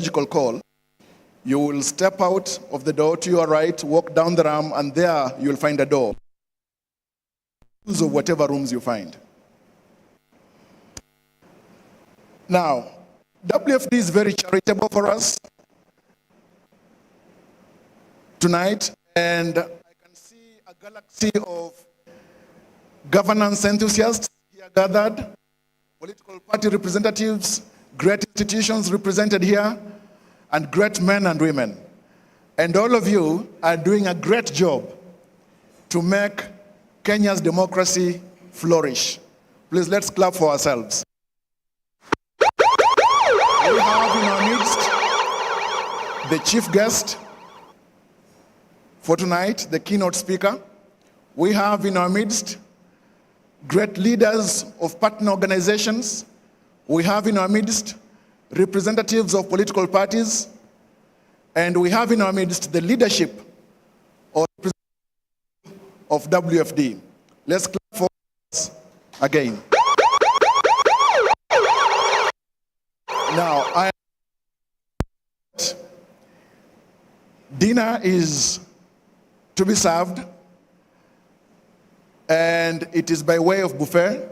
call, you will step out of the door to your right, walk down the ramp, and there you'll find a door. Use of whatever rooms you find. Now, WFD is very charitable for us tonight, and I can see a galaxy of governance enthusiasts here gathered, political party representatives, great institutions represented here, and great men and women. And all of you are doing a great job to make Kenya's democracy flourish. Please, let's clap for ourselves. We have in our midst the chief guest for tonight, the keynote speaker. We have in our midst great leaders of partner organizations. We have in our midst representatives of political parties. And we have in our midst the leadership of WFD. Let's clap for us again. Now, dinner is to be served, and it is by way of buffet.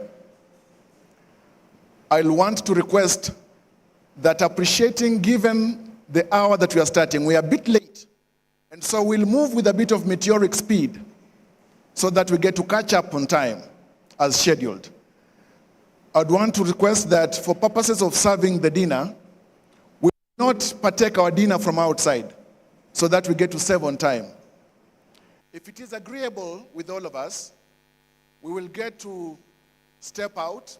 I'll want to request that, appreciating given the hour that we are starting, we are a bit late, and so we'll move with a bit of meteoric speed so that we get to catch up on time as scheduled. I'd want to request that for purposes of serving the dinner, we will not partake our dinner from outside so that we get to serve on time. If it is agreeable with all of us, we will get to step out,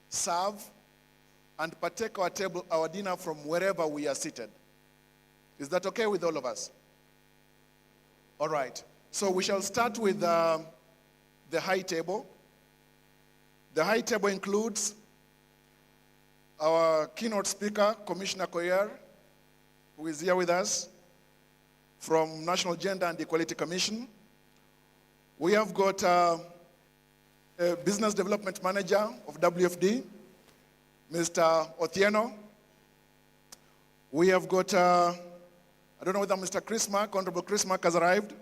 serve, and partake our dinner from wherever we are seated. Is that okay with all of us? All right. So we shall start with the high table. The high table includes our keynote speaker, Commissioner Koyer, who is here with us from National Gender and Equality Commission. We have got a Business Development Manager of WFD, Mr. Otieno. We have got, I don't know whether Mr. Chris Mark, Honorable Chris Mark has arrived.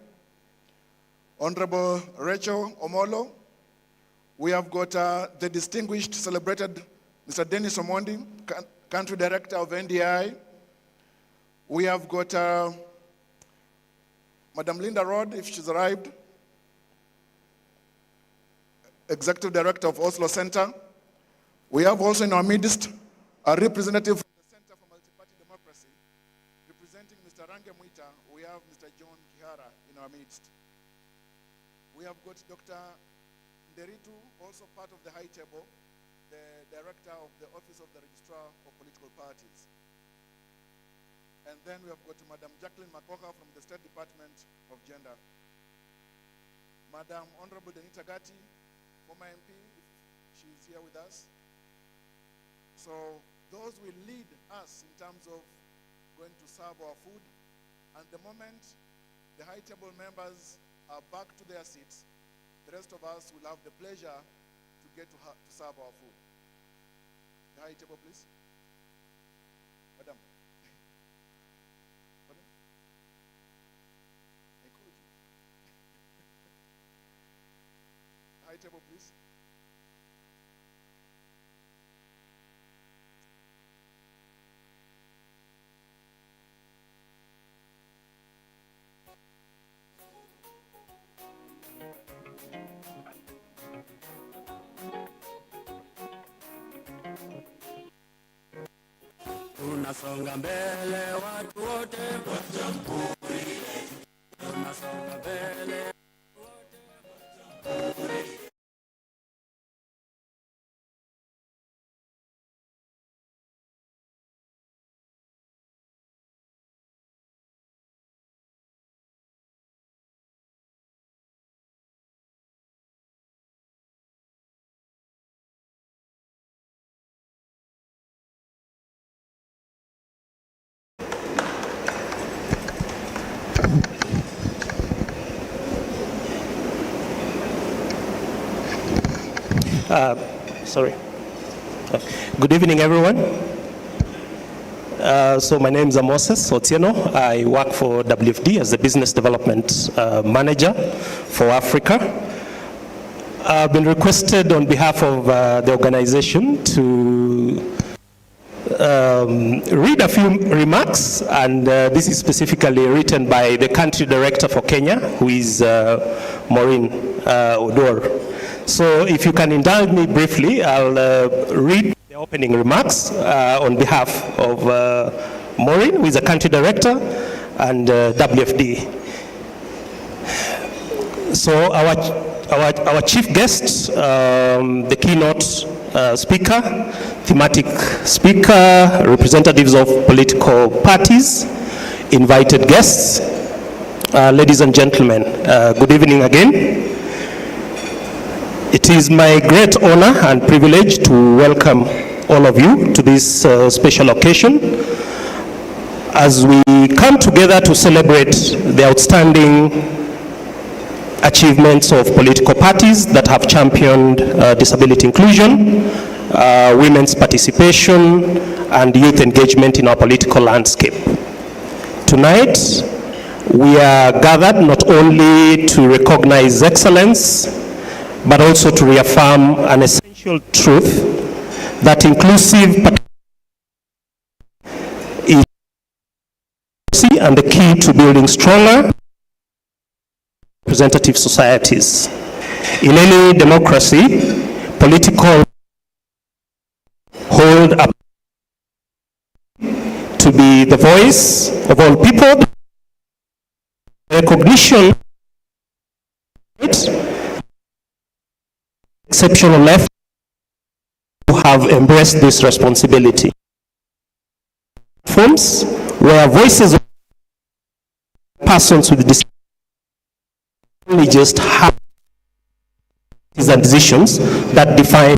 Honorable Rachel Omolo. We have got the distinguished, celebrated Mr. Dennis Omondi, Country Director of NDI. We have got Madam Linda Rod, if she's arrived, Executive Director of Oslo Center. We have also in our midst a representative from the Center for Multi-Party Democracy, representing Mr. Range Mwita. We have Mr. John Kihara in our midst. We have got Dr. Nderitu, also part of the high table, the Director of the Office of the Registrar of Political Parties. And then we have got Madam Jacqueline Makoha from the State Department of Gender. Madam Honorable Denita Gatti, former MP, she is here with us. So those will lead us in terms of going to serve our food. And the moment the high table members are back to their seats, the rest of us will have the pleasure to get to serve our food. The high table, please. Madam. Madam? I called you. High table, please. Tunasonga mbele watu wote kwa jamhuri. Tunasonga mbele wote kwa jamhuri. Sorry. Good evening, everyone. So my name is Moses Otieno. I work for WFD as the Business Development Manager for Africa. I've been requested on behalf of the organization to read a few remarks, and this is specifically written by the country director for Kenya, who is Maureen Odor. So if you can indulge me briefly, I'll read the opening remarks on behalf of Maureen, who is a country director, and WFD. So our chief guest, the keynote speaker, thematic speaker, representatives of political parties, invited guests, ladies and gentlemen, good evening again. It is my great honor and privilege to welcome all of you to this special occasion as we come together to celebrate the outstanding achievements of political parties that have championed disability inclusion, women's participation, and youth engagement in our political landscape. Tonight, we are gathered not only to recognize excellence, but also to reaffirm an essential truth that inclusive is and the key to building stronger representative societies. In any democracy, political hold up to be the voice of all people, recognition, exceptional left who have embraced this responsibility. Forms where voices of persons with disabilities only just have and decisions that define.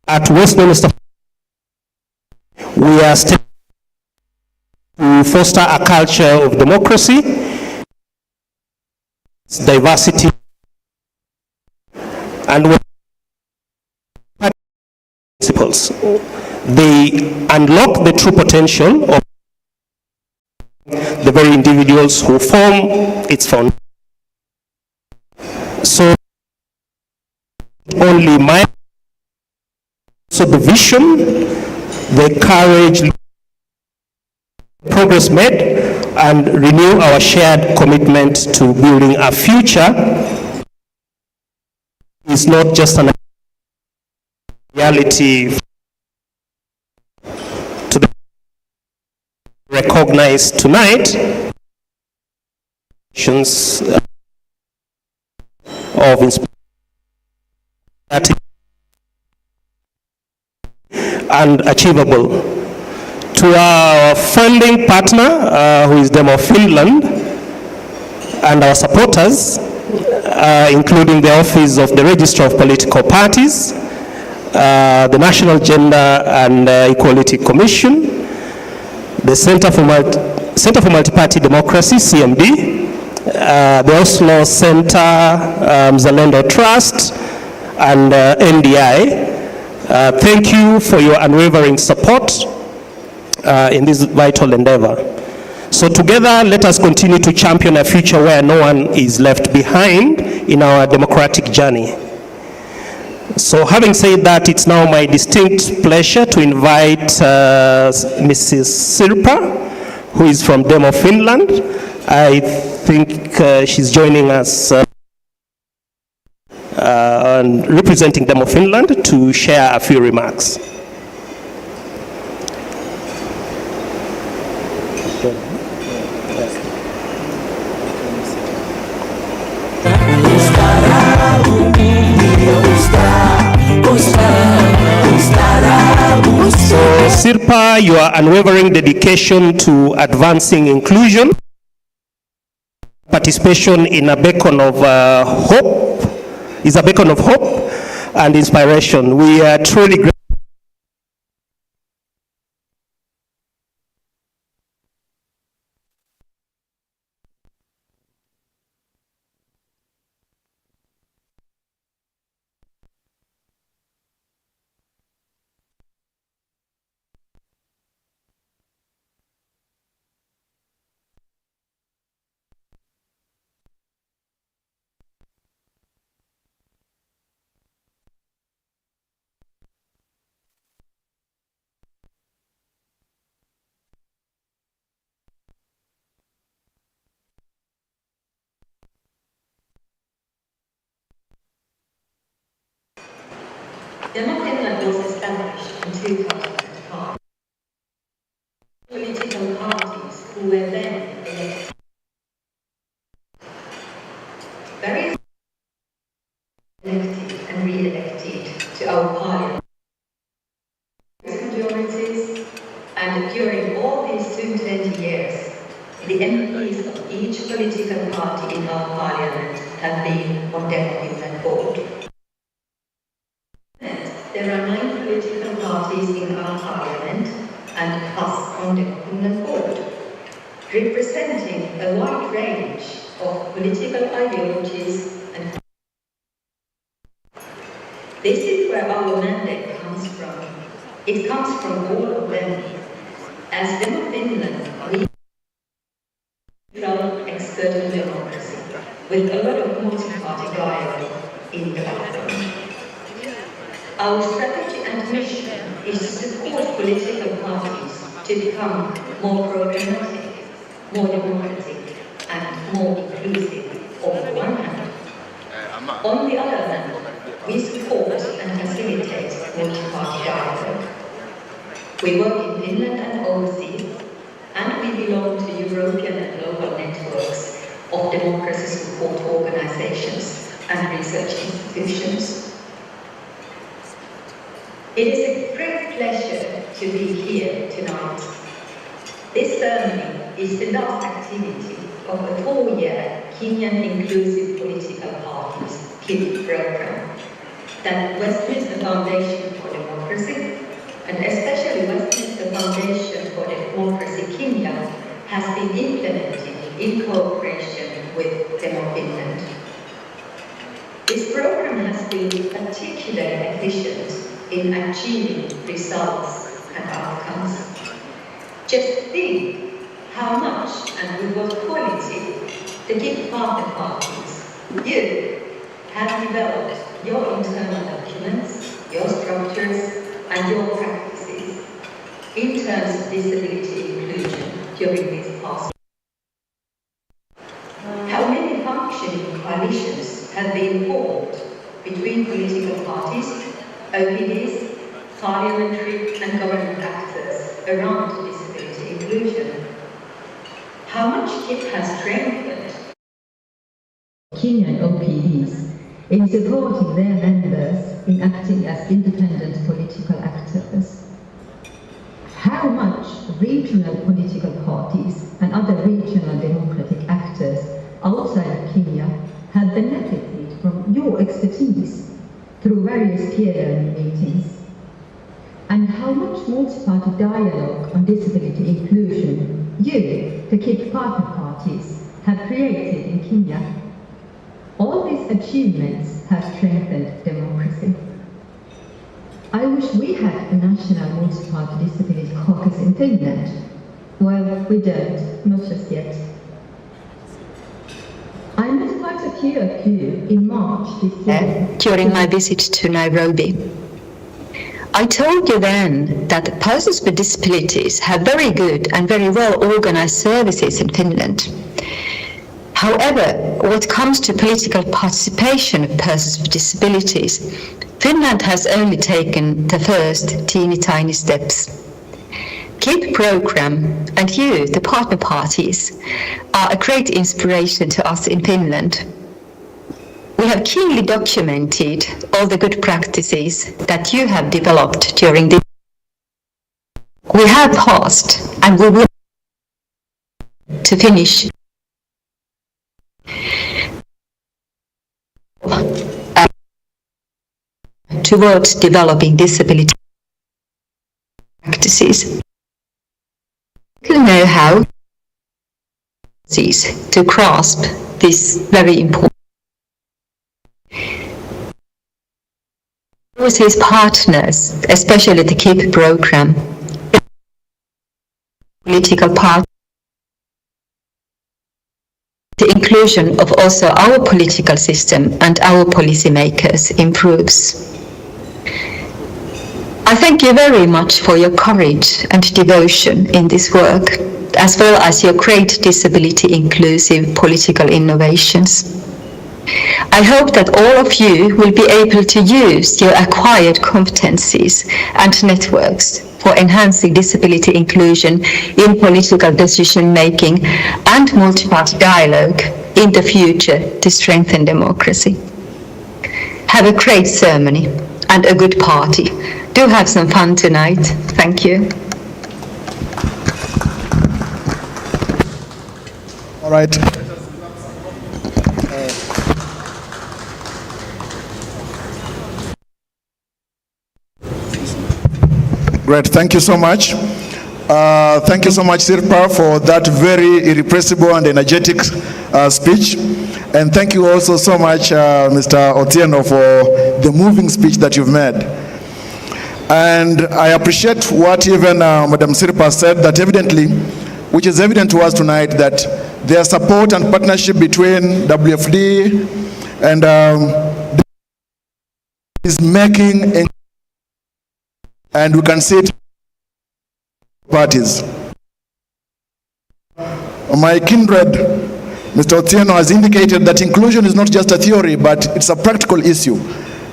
At Westminster, we are still to foster a culture of democracy, diversity, and principles. They unlock the true potential of the very individuals who form its foundation. So only my, so the vision, the courage, progress made, and renew our shared commitment to building a future is not just an reality to the recognized tonight of and achievable. To our funding partner, who is Demo Finland, and our supporters, including the Office of the Registrar of Political Parties, the National Gender and Equality Commission, the Center for Multi-Party Democracy, CMD, the Oslo Center, Zalendo Trust, and NDI. Thank you for your unwavering support in this vital endeavor. So together, let us continue to champion a future where no one is left behind in our democratic journey. So having said that, it's now my distinct pleasure to invite Mrs. Sirpa, who is from Demo Finland. I think she's joining us and representing Demo Finland to share a few remarks. So, Sirpa, your unwavering dedication to advancing inclusion, participation in a beacon of hope, is a beacon of hope and inspiration. We are truly grateful. Demo Finland was established in 2005. Political parties who were then elected. Various elected and re-elected to our parliament majorities, and during all these 20 years, the MPs of each political party in our parliament have been on Demo Finland board. There are 9 political parties in our parliament and us on Demo Finland board, representing a wide range of political ideologies and this is where our mandate comes from. It comes from all of them. As Demo Finland, we run external democracy with a lot of multi-party dialogue in the background. Our strategy and mission is to support political parties to become more programmatic, more democratic, and more inclusive on the one hand. On the other hand, we support and facilitate multi-party dialogue. We work in Finland and overseas, and we belong to European and global networks of democracy support organizations and research institutions. It is a great pleasure to be here tonight. This ceremony is the last activity of a 4-year Kenyan Inclusive Political Parties KIP program that Westminster Foundation for Democracy and especially Westminster Foundation for Democracy Kenya has been implementing in cooperation with Demo Finland. This program has been particularly efficient in achieving results and outcomes. Just think how much and with what quality the KIP partner parties, you, have developed your internal documents, your structures, and your practices in terms of disability inclusion during this past year. How many functioning coalitions have been formed between political parties, OPDs, parliamentary and government actors around disability inclusion? How much KIP has strengthened Kenyan OPDs in supporting their members in acting as independent political actors? How much regional political parties and other regional democratic actors outside of Kenya have benefited from your expertise through various peer learning meetings? And how much multi-party dialogue on disability inclusion you, the KIP partner parties, have created in Kenya? All these achievements have strengthened democracy. I wish we had a national multi-party disability caucus in Finland. Well, we don't, not just yet. I met quite a few of you in March this year during my visit to Nairobi. I told you then that persons with disabilities have very good and very well organized services in Finland. However, when it comes to political participation of persons with disabilities, Finland has only taken the first teeny tiny steps. KIP program and you, the partner parties, are a great inspiration to us in Finland. We have keenly documented all the good practices that you have developed during this. We have passed and we will to finish towards developing disability practices. You know how to grasp this very important. His partners, especially the KIP program, political part, the inclusion of also our political system and our policymakers improves. I thank you very much for your courage and devotion in this work, as well as your great disability inclusive political innovations. I hope that all of you will be able to use your acquired competencies and networks for enhancing disability inclusion in political decision-making and multi-party dialogue in the future to strengthen democracy. Have a great ceremony and a good party. Do have some fun tonight. Thank you. All right. Great, thank you so much. Thank you so much, Sirpa, for that very irrepressible and energetic speech. And thank you also so much, Mr. Otieno, for the moving speech that you've made. And I appreciate what even Madam Sirpa said, that evidently, which is evident to us tonight, that their support and partnership between WFD and is making, and we can see it parties. My kindred, Mr. Otieno, has indicated that inclusion is not just a theory, but it's a practical issue.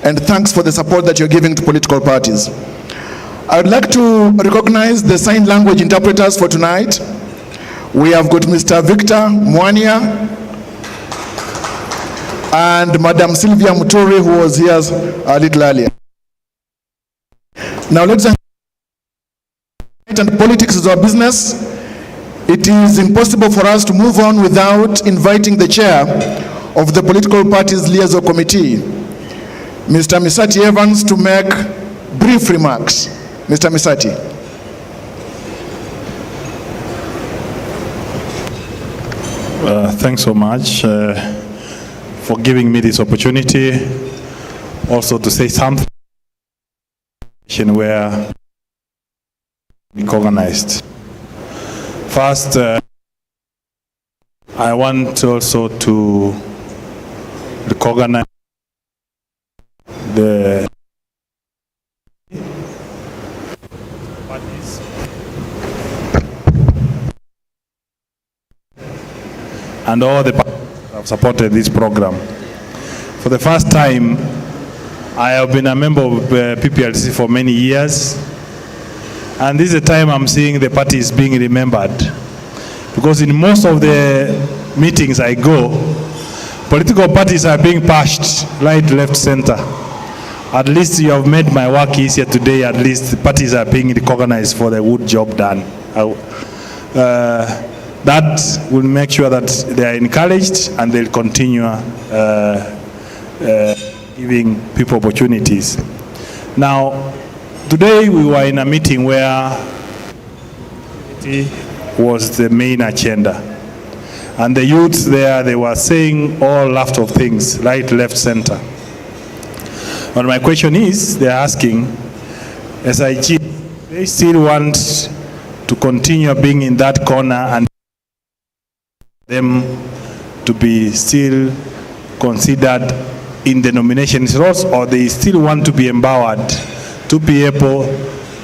And thanks for the support that you're giving to political parties. I would like to recognize the sign language interpreters for tonight. We have got Mr. Victor Mwania and Madam Sylvia Muturi, who was here a little earlier. Now let's and politics is our business. It is impossible for us to move on without inviting the chair of the political parties liaison committee, Mr. Misati Evans, to make brief remarks. Mr. Misati. Thanks so much for giving me this opportunity also to say something where recognized. First, I want also to recognize the parties and all the parties that have supported this program. For the first time, I have been a member of PPLC for many years, and this is the time I'm seeing the parties being remembered. Because in most of the meetings I go, political parties are being bashed right, left, center. At least you have made my work easier today. At least the parties are being recognized for the good job done. That will make sure that they are encouraged and they'll continue giving people opportunities. Now, today we were in a meeting where was the main agenda. And the youths there, they were saying all lots of things, right, left, center. But my question is, they're asking, SIG, they still want to continue being in that corner and them to be still considered in the nomination slots, or they still want to be empowered to be able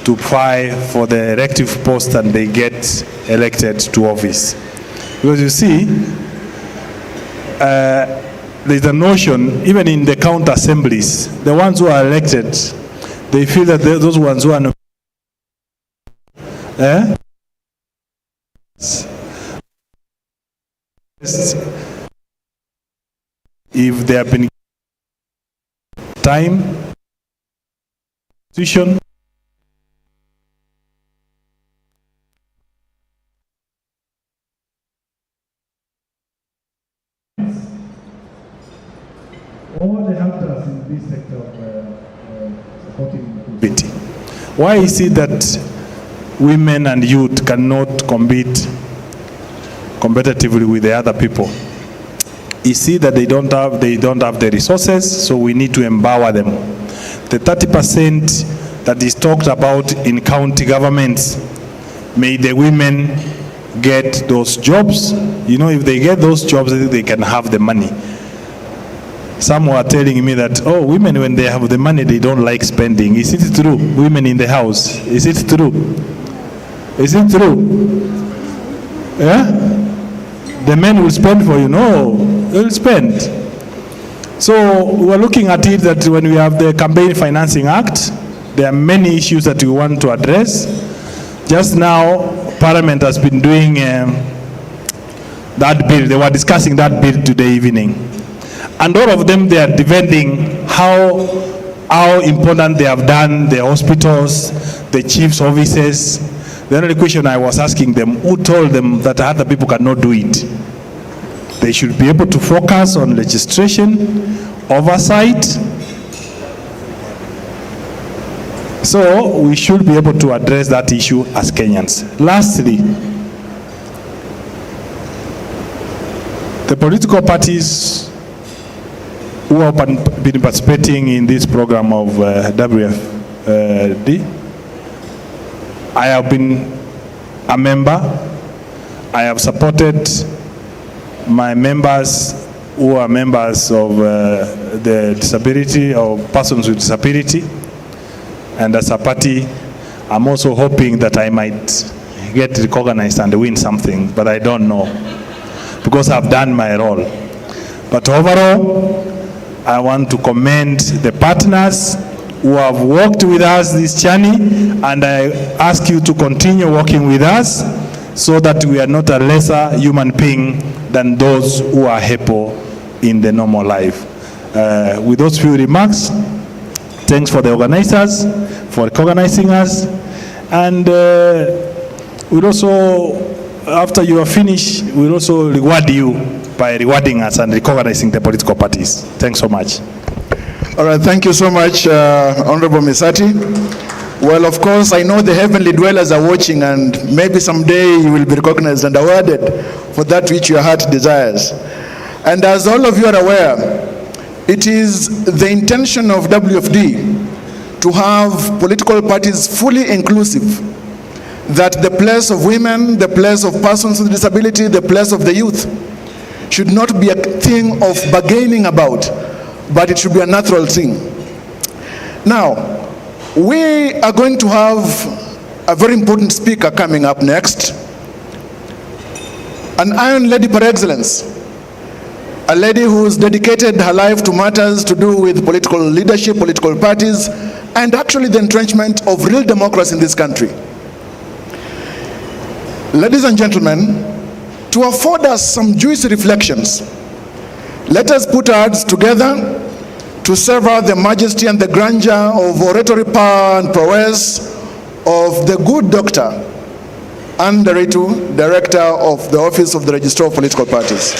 to fight for the elective post and they get elected to office. Because you see, there's a notion, even in the county assemblies, the ones who are elected, they feel that those ones who are not, if they have been time, institution, all the helpers in this sector of supporting inclusivity. Why is it that women and youth cannot compete competitively with the other people? You see that they don't have the resources, so we need to empower them. The 30% that is talked about in county governments, may the women get those jobs. You know, if they get those jobs, they can have the money. Some were telling me that, oh, women, when they have the money, they don't like spending. Is it true? Women in the house, is it true? Is it true? Yeah? The men will spend for you. No, they'll spend. So we're looking at it that when we have the Campaign Financing Act, there are many issues that we want to address. Just now, Parliament has been doing that bill. They were discussing that bill today evening. And all of them, they are defending how important they have done the hospitals, the chief's offices. The only question I was asking them, who told them that other people cannot do it? They should be able to focus on legislation, oversight. So we should be able to address that issue as Kenyans. Lastly, the political parties who have been participating in this program of WFD, I have been a member. I have supported my members who are members of the disability or persons with disability. And as a party, I'm also hoping that I might get recognized and win something, but I don't know, because I've done my role. But overall, I want to commend the partners who have worked with us this journey, and I ask you to continue working with us so that we are not a lesser human being than those who are able in the normal life. With those few remarks, thanks for the organizers for recognizing us, and we'll also, after you are finished, we'll also reward you by rewarding us and recognizing the political parties. Thanks so much. All right, thank you so much, Honorable Misati. Well, of course, I know the heavenly dwellers are watching, and maybe someday you will be recognized and awarded for that which your heart desires. And as all of you are aware, it is the intention of WFD to have political parties fully inclusive, that the place of women, the place of persons with disability, the place of the youth should not be a thing of bargaining about, but it should be a natural thing. Now, we are going to have a very important speaker coming up next, an Iron Lady par excellence, a lady who's dedicated her life to matters to do with political leadership, political parties, and actually the entrenchment of real democracy in this country. Ladies and gentlemen, to afford us some juicy reflections, let us put our heads together to savor the majesty and the grandeur of oratory power and prowess of the good Dr. Anne Deritu, Director of the Office of the Registrar of Political Parties.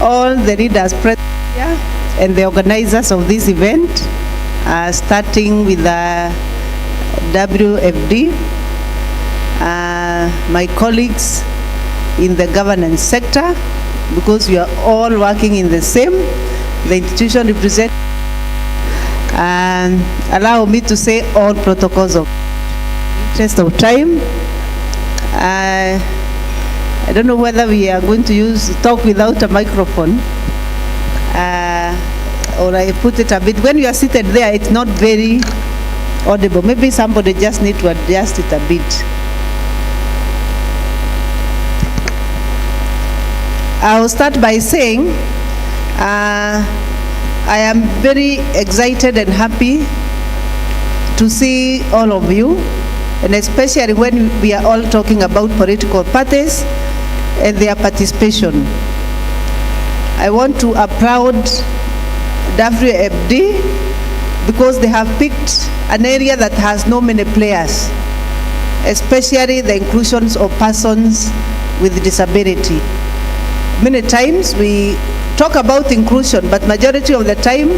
All the leaders present here and the organizers of this event, starting with the WFD, my colleagues in the governance sector, because we are all working in the institution represent, and allow me to say all protocols of interest of time. I don't know whether we are going to talk without a microphone, or I put it a bit. When you are seated there, it's not very audible. Maybe somebody just need to adjust it a bit. I'll start by saying I am very excited and happy to see all of you, and especially when we are all talking about political parties and their participation. I want to applaud WFD because they have picked an area that has no many players, especially the inclusions of persons with disability. Many times we talk about inclusion, but majority of the time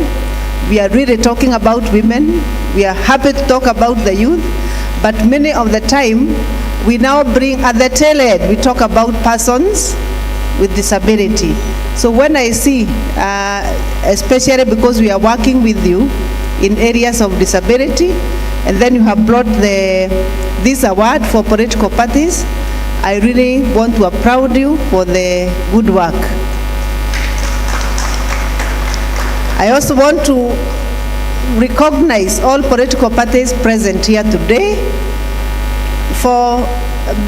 we are really talking about women. We are happy to talk about the youth, but many of the time we now bring at the tail end, we talk about persons with disability. So when I see, especially because we are working with you in areas of disability, and then you have brought this award for political parties, I really want to applaud you for the good work. I also want to recognize all political parties present here today for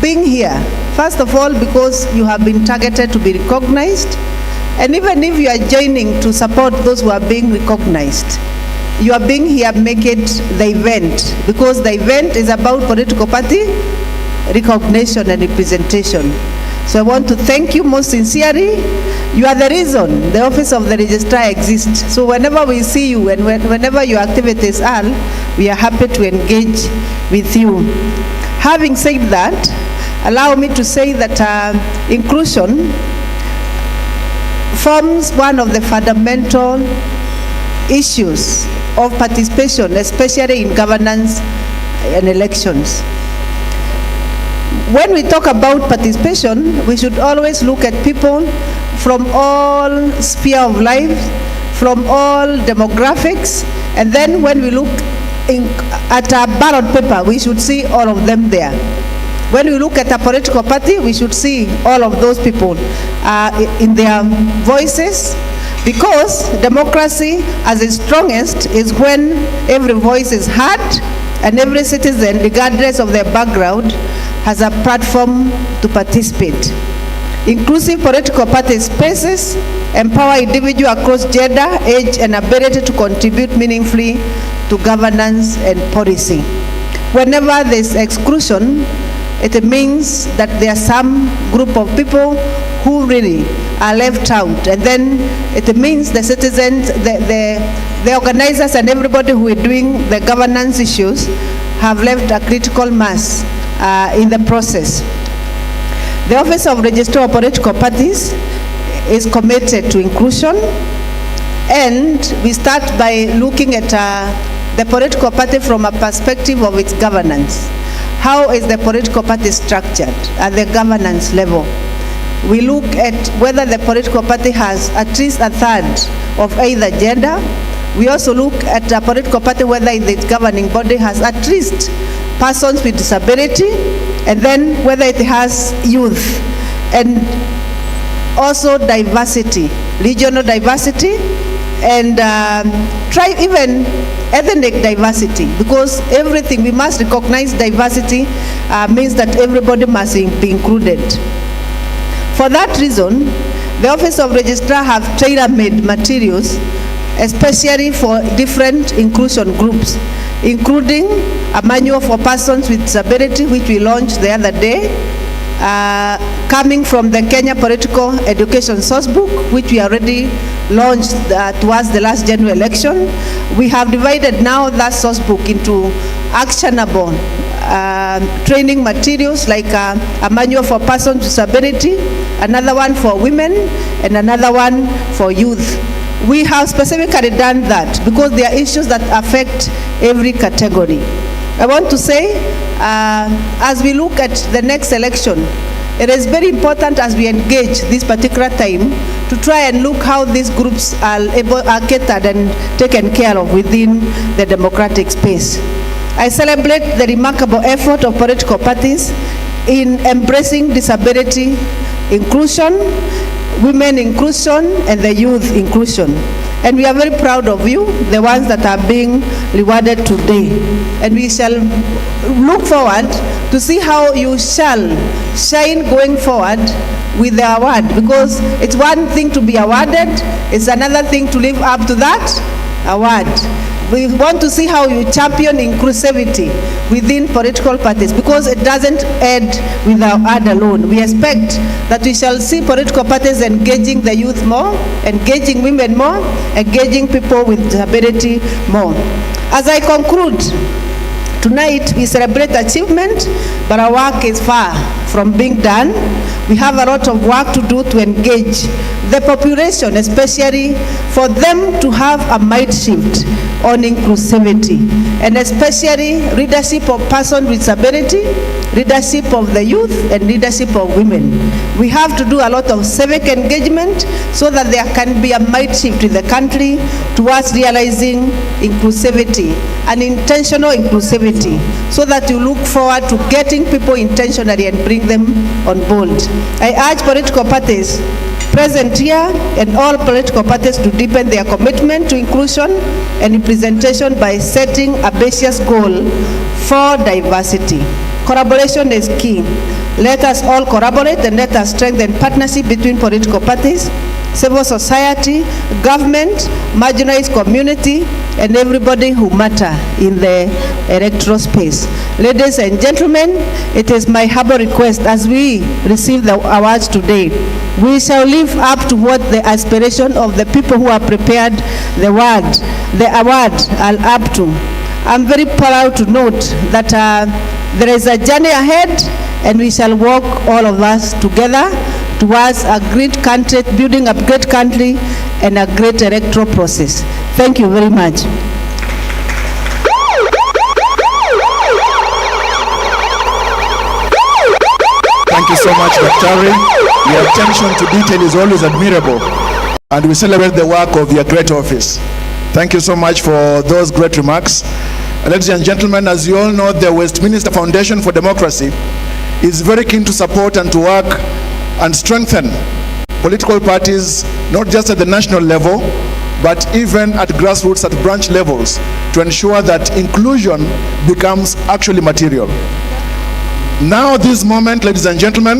being here. First of all, because you have been targeted to be recognized, and even if you are joining to support those who are being recognized, you are being here, make it the event, because the event is about political party recognition and representation. So I want to thank you most sincerely. You are the reason the Office of the Registrar exists. So whenever we see you and whenever your activities are, we are happy to engage with you. Having said that, allow me to say that inclusion forms one of the fundamental issues of participation, especially in governance and elections. When we talk about participation, we should always look at people from all sphere of life, from all demographics, and then when we look at a ballot paper, we should see all of them there. When we look at a political party, we should see all of those people in their voices, because democracy as its strongest is when every voice is heard and every citizen, regardless of their background, has a platform to participate. Inclusive political party spaces empower individuals across gender, age, and ability to contribute meaningfully to governance and policy. Whenever there is exclusion, it means that there are some group of people who really are left out, and then it means the citizens, the organizers, and everybody who is doing the governance issues have left a critical mass in the process. The Office of Registrar of Political Parties is committed to inclusion, and we start by looking at the political party from a perspective of its governance. How is the political party structured at the governance level? We look at whether the political party has at least a third of either gender. We also look at a political party whether the governing body has at least persons with disability, and then whether it has youth, and also diversity, regional diversity, and even ethnic diversity, because everything, we must recognize diversity means that everybody must be included. For that reason, the Office of Registrar have tailor-made materials, especially for different inclusion groups, including a manual for persons with disability, which we launched the other day, coming from the Kenya Political Education Sourcebook, which we already launched towards the last general election. We have divided now that sourcebook into actionable training materials, like a manual for persons with disability, another one for women, and another one for youth. We have specifically done that because there are issues that affect every category. I want to say, as we look at the next election, it is very important as we engage this particular time to try and look how these groups are catered and taken care of within the democratic space. I celebrate the remarkable effort of political parties in embracing disability inclusion, women inclusion, and the youth inclusion. And we are very proud of you, the ones that are being rewarded today. And we shall look forward to see how you shall shine going forward with the award, because it's one thing to be awarded, it's another thing to live up to that award. We want to see how you champion inclusivity within political parties, because it doesn't end with our ad alone. We expect that we shall see political parties engaging the youth more, engaging women more, engaging people with disability more. As I conclude, tonight we celebrate achievement, but our work is far from being done. We have a lot of work to do to engage the population, especially for them to have a mind shift on inclusivity, and especially leadership of persons with disability, leadership of the youth, and leadership of women. We have to do a lot of civic engagement so that there can be a mind shift in the country towards realizing inclusivity and intentional inclusivity, so that you look forward to getting people intentionally and bring them on board. I urge political parties present here and all political parties to deepen their commitment to inclusion and representation by setting a ambitious goal for diversity. Collaboration is key. Let us all collaborate and let us strengthen partnership between political parties, civil society, government, marginalized community, and everybody who matter in the electoral space. Ladies and gentlemen, it is my humble request as we receive the awards today, we shall live up to what the aspiration of the people who are prepared the award are up to. I'm very proud to note that there is a journey ahead, and we shall work, all of us together, towards a great country, building a great country and a great electoral process. Thank you very much. Thank you so much, Daktari. Your attention to detail is always admirable, and we celebrate the work of your great office. Thank you so much for those great remarks. Ladies and gentlemen, as you all know, the Westminster Foundation for Democracy is very keen to support and to work and strengthen political parties, not just at the national level, but even at grassroots, at branch levels, to ensure that inclusion becomes actually material. Now, this moment, ladies and gentlemen,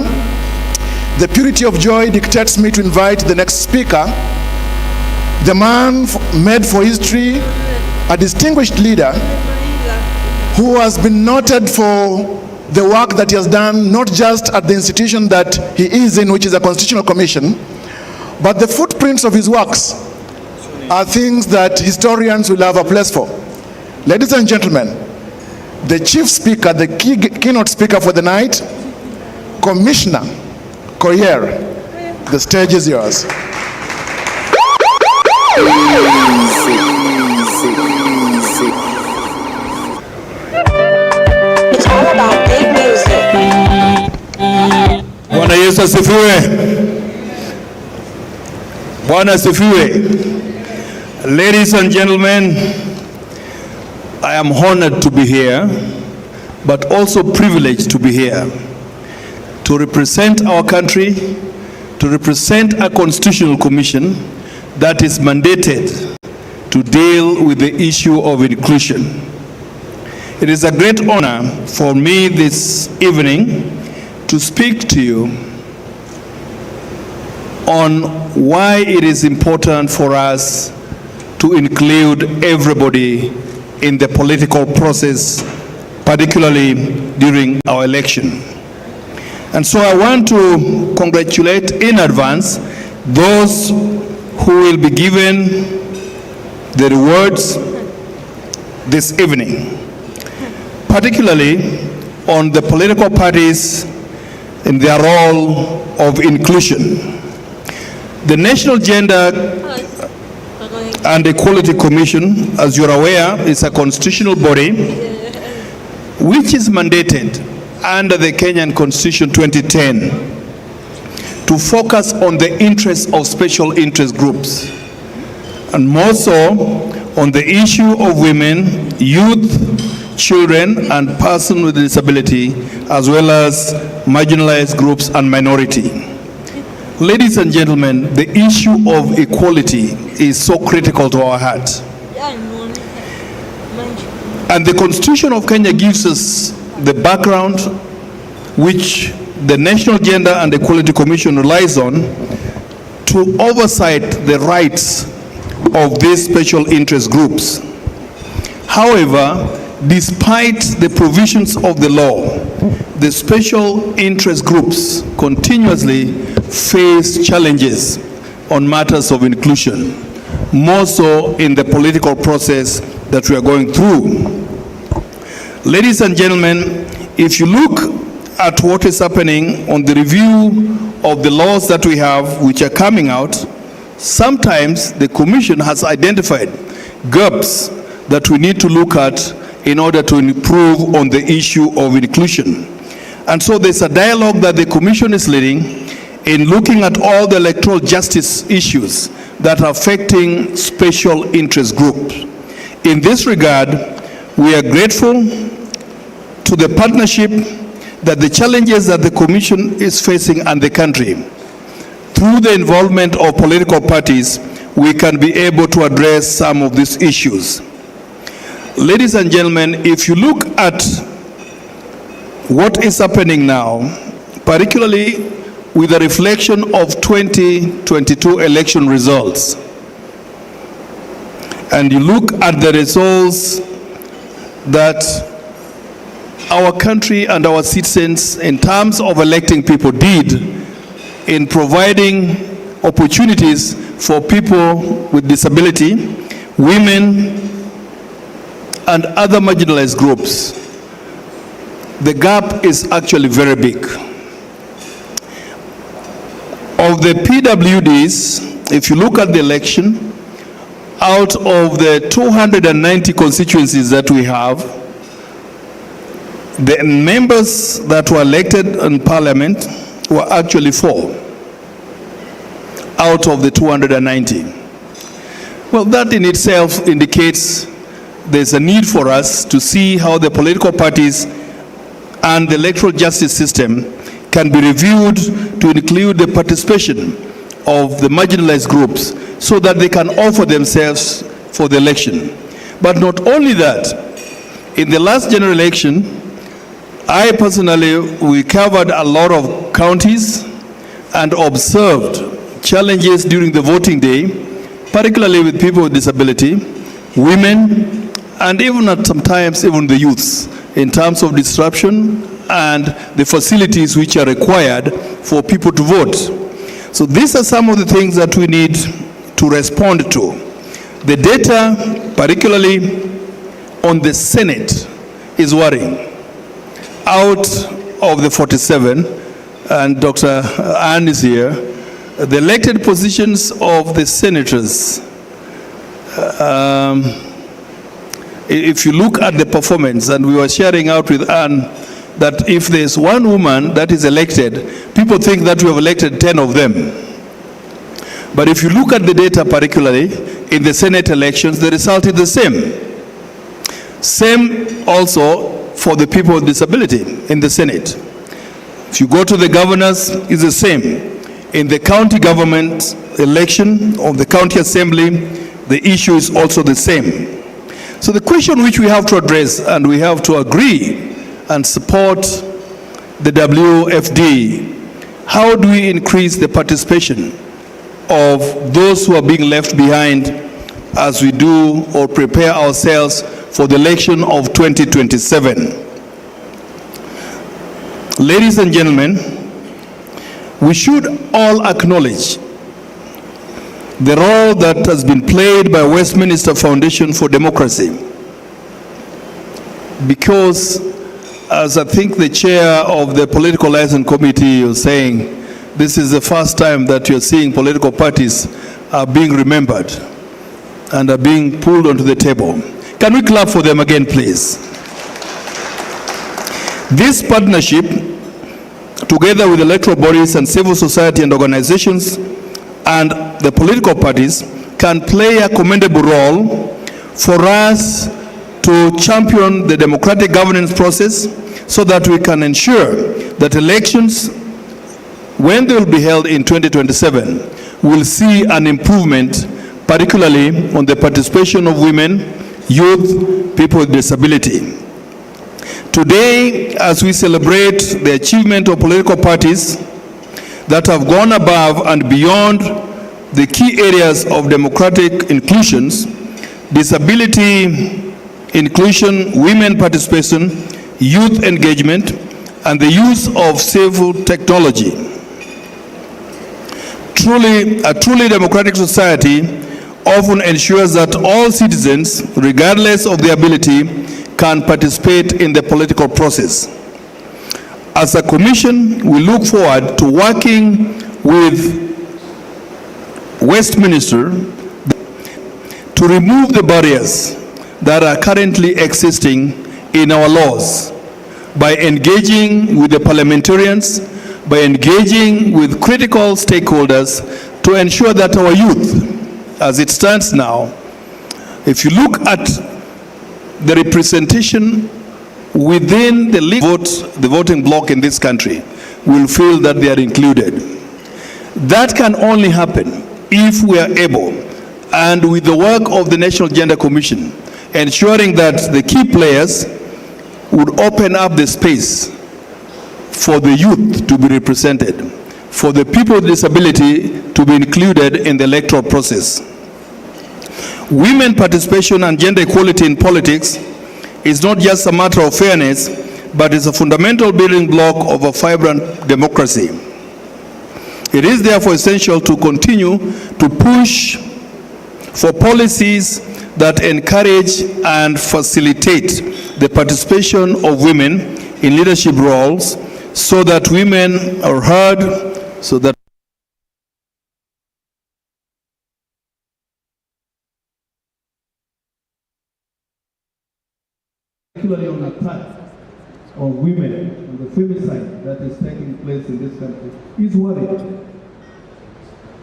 the purity of joy dictates me to invite the next speaker, the man made for history, a distinguished leader who has been noted for the work that he has done, not just at the institution that he is in, which is a constitutional commission, but the footprints of his works are things that historians will have a place for. Ladies and gentlemen, the chief speaker, the keynote speaker for the night, Commissioner Koyer, the stage is yours. It's all about big music. Bwana Yesu asifiwe. Bwana asifiwe. Ladies and gentlemen, I am honored to be here, but also privileged to be here to represent our country, to represent a constitutional commission that is mandated to deal with the issue of inclusion. It is a great honor for me this evening to speak to you on why it is important for us to include everybody in the political process, particularly during our election. And so I want to congratulate in advance those who will be given the rewards this evening, particularly on the political parties in their role of inclusion. The National Gender and Equality Commission, as you're aware, is a constitutional body which is mandated under the Kenyan Constitution 2010 to focus on the interests of special interest groups, and more so on the issue of women, youth, children, and persons with disability, as well as marginalized groups and minority. Ladies and gentlemen, the issue of equality is so critical to our heart. And the Constitution of Kenya gives us the background which the National Gender and Equality Commission relies on to oversight the rights of these special interest groups. However, despite the provisions of the law, the special interest groups continuously face challenges on matters of inclusion, more so in the political process that we are going through. Ladies and gentlemen, if you look at what is happening on the review of the laws that we have which are coming out, sometimes the Commission has identified gaps that we need to look at in order to improve on the issue of inclusion. And so there's a dialogue that the Commission is leading in looking at all the electoral justice issues that are affecting special interest groups. In this regard, we are grateful to the partnership that the challenges that the Commission is facing and the country, through the involvement of political parties, we can be able to address some of these issues. Ladies and gentlemen, if you look at what is happening now, particularly with the reflection of 2022 election results, and you look at the results that our country and our citizens in terms of electing people did in providing opportunities for people with disability, women, and other marginalized groups, the gap is actually very big. Of the PWDs, if you look at the election, out of the 290 constituencies that we have, the members that were elected in parliament were actually 4 out of the 290. Well, that in itself indicates there's a need for us to see how the political parties and the electoral justice system can be reviewed to include the participation of the marginalized groups so that they can offer themselves for the election. But not only that, in the last general election, I personally, we covered a lot of counties and observed challenges during the voting day, particularly with people with disability, women, and even at sometimes even the youths, in terms of disruption and the facilities which are required for people to vote. So these are some of the things that we need to respond to. The data, particularly on the Senate, is worrying. Out of the 47, and Dr. Ann is here, the elected positions of the senators, if you look at the performance, and we were sharing out with Ann that if there's one woman that is elected, people think that we have elected 10 of them. But if you look at the data, particularly in the Senate elections, the result is the same. Same also for the people with disability in the Senate. If you go to the governors, it's the same. In the county government election of the county assembly, the issue is also the same. So the question which we have to address, and we have to agree and support the WFD, how do we increase the participation of those who are being left behind as we do or prepare ourselves for the election of 2027. Ladies and gentlemen, we should all acknowledge the role that has been played by Westminster Foundation for Democracy, because as I think the chair of the Political Liaison Committee was saying, this is the first time that you're seeing political parties are being remembered and are being pulled onto the table. Can we clap for them again, please? This partnership, together with electoral bodies and civil society and organizations and the political parties, can play a commendable role for us to champion the democratic governance process so that we can ensure that elections, when they will be held in 2027, will see an improvement, particularly on the participation of women, youth, people with disability. Today, as we celebrate the achievement of political parties that have gone above and beyond the key areas of democratic inclusions, disability inclusion, women participation, youth engagement, and the use of civil technology. A truly democratic society often ensures that all citizens, regardless of their ability, can participate in the political process. As a commission, we look forward to working with Westminster to remove the barriers that are currently existing in our laws by engaging with the parliamentarians, by engaging with critical stakeholders to ensure that our youth, as it stands now, if you look at the representation within the the voting bloc in this country, will feel that they are included. That can only happen if we are able, and with the work of the National Gender Commission, ensuring that the key players would open up the space for the youth to be represented, for the people with disability to be included in the electoral process. Women participation and gender equality in politics is not just a matter of fairness, but is a fundamental building block of a vibrant democracy. It is therefore essential to continue to push for policies that encourage and facilitate the participation of women in leadership roles, so that women are heard, so that particularly on attack of women, on the femicide that is taking place in this country, is worried.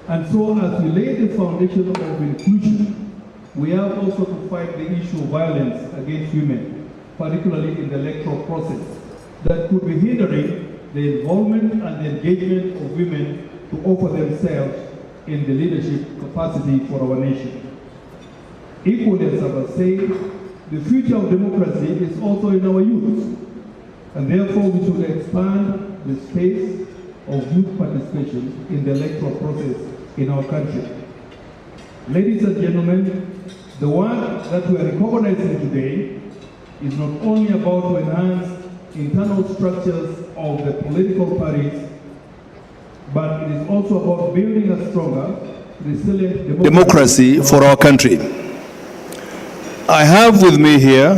And so as we lay the foundation of inclusion, we have also to fight the issue of violence against women, particularly in the electoral process, that could be hindering the involvement and the engagement of women to offer themselves in the leadership capacity for our nation. Equally, as I was saying, the future of democracy is also in our youth, and therefore we should expand the space of youth participation in the electoral process in our country. Ladies and gentlemen, the work that we are recognizing today is not only about to enhance internal structures of the political parties, but it is also about building a stronger, resilient democracy for our country. I have with me here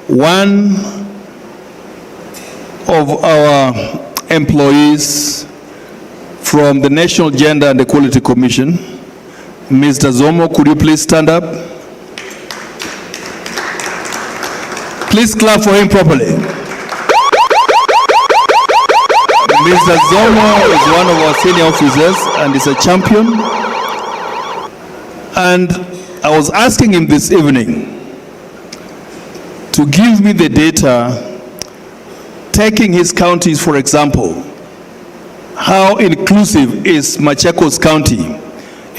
one of our employees from the National Gender and Equality Commission. Mr. Zomo, could you please stand up? Please clap for him properly. Mr. Zomo is one of our senior officers and is a champion. And I was asking him this evening to give me the data, taking his counties for example. How inclusive is Machakos County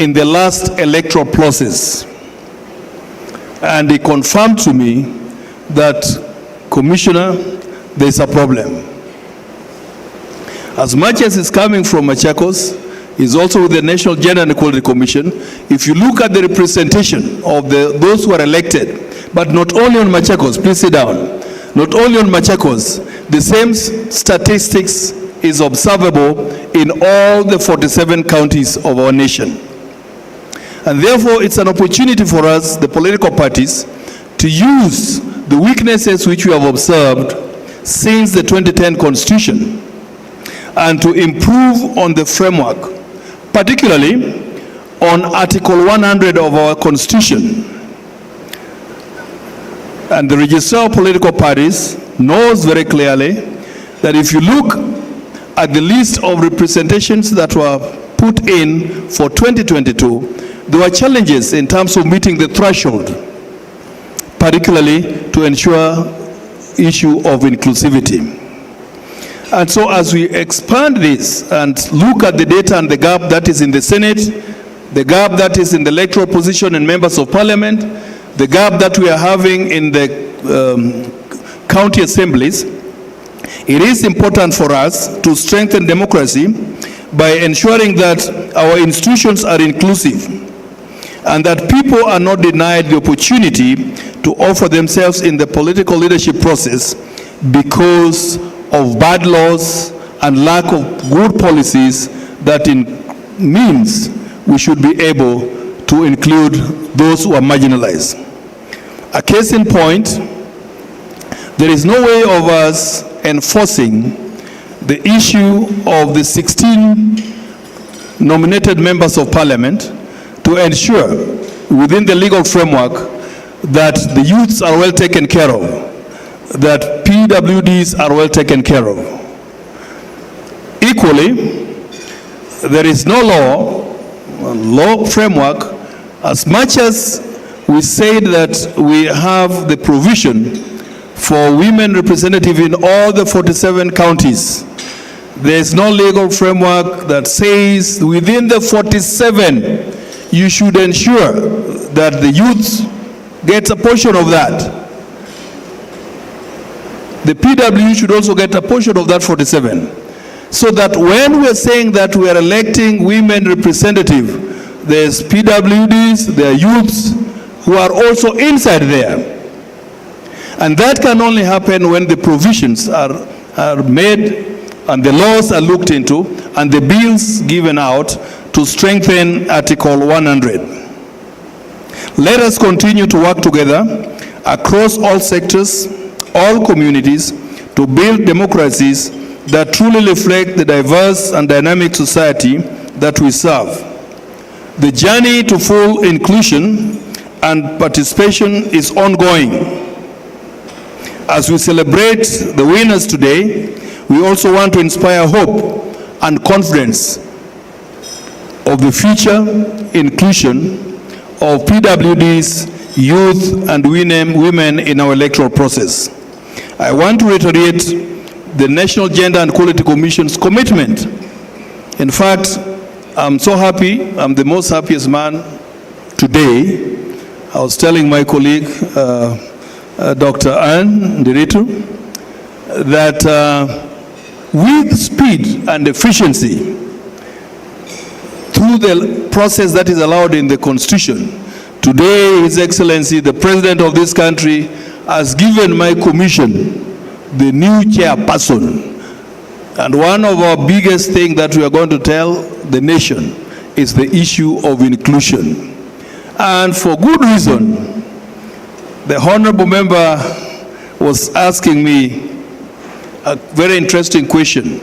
in the last electoral process? And he confirmed to me that, Commissioner, there's a problem. As much as it's coming from Machakos, is also with the National Gender and Equality Commission. If you look at the representation of those who are elected, but not only on Machakos, please sit down, not only on Machakos, the same statistics is observable in all the 47 counties of our nation. And therefore, it's an opportunity for us, the political parties, to use the weaknesses which we have observed since the 2010 Constitution and to improve on the framework, particularly on Article 100 of our Constitution. And the Registrar of Political Parties knows very clearly that if you look at the list of representations that were put in for 2022, there were challenges in terms of meeting the threshold, particularly to ensure issue of inclusivity. And so as we expand this and look at the data and the gap that is in the Senate, the gap that is in the electoral position in members of parliament, the gap that we are having in the county assemblies, it is important for us to strengthen democracy by ensuring that our institutions are inclusive and that people are not denied the opportunity to offer themselves in the political leadership process because of bad laws and lack of good policies that means we should be able to include those who are marginalized. A case in point, there is no way of us enforcing the issue of the 16 nominated members of parliament to ensure within the legal framework that the youths are well taken care of, that PWDs are well taken care of. Equally, there is no law framework, as much as we said that we have the provision for women representative in all the 47 counties. There is no legal framework that says within the 47 you should ensure that the youth gets a portion of that. The PW should also get a portion of that 47. So that when we're saying that we are electing women representative, there's PWDs, there are youths who are also inside there. And that can only happen when the provisions are made and the laws are looked into and the bills given out to strengthen Article 100. Let us continue to work together across all sectors, all communities, to build democracies that truly reflect the diverse and dynamic society that we serve. The journey to full inclusion and participation is ongoing. As we celebrate the winners today, we also want to inspire hope and confidence of the future inclusion of PWDs, youth, and women in our electoral process. I want to reiterate the National Gender and Equality Commission's commitment. In fact, I'm so happy, I'm the most happiest man today. I was telling my colleague, Dr. Ann Ndiritu, that with speed and efficiency, through the process that is allowed in the Constitution, today His Excellency, the President of this country, has given my commission the new chairperson. And one of our biggest things that we are going to tell the nation is the issue of inclusion. And for good reason, the honorable member was asking me a very interesting question.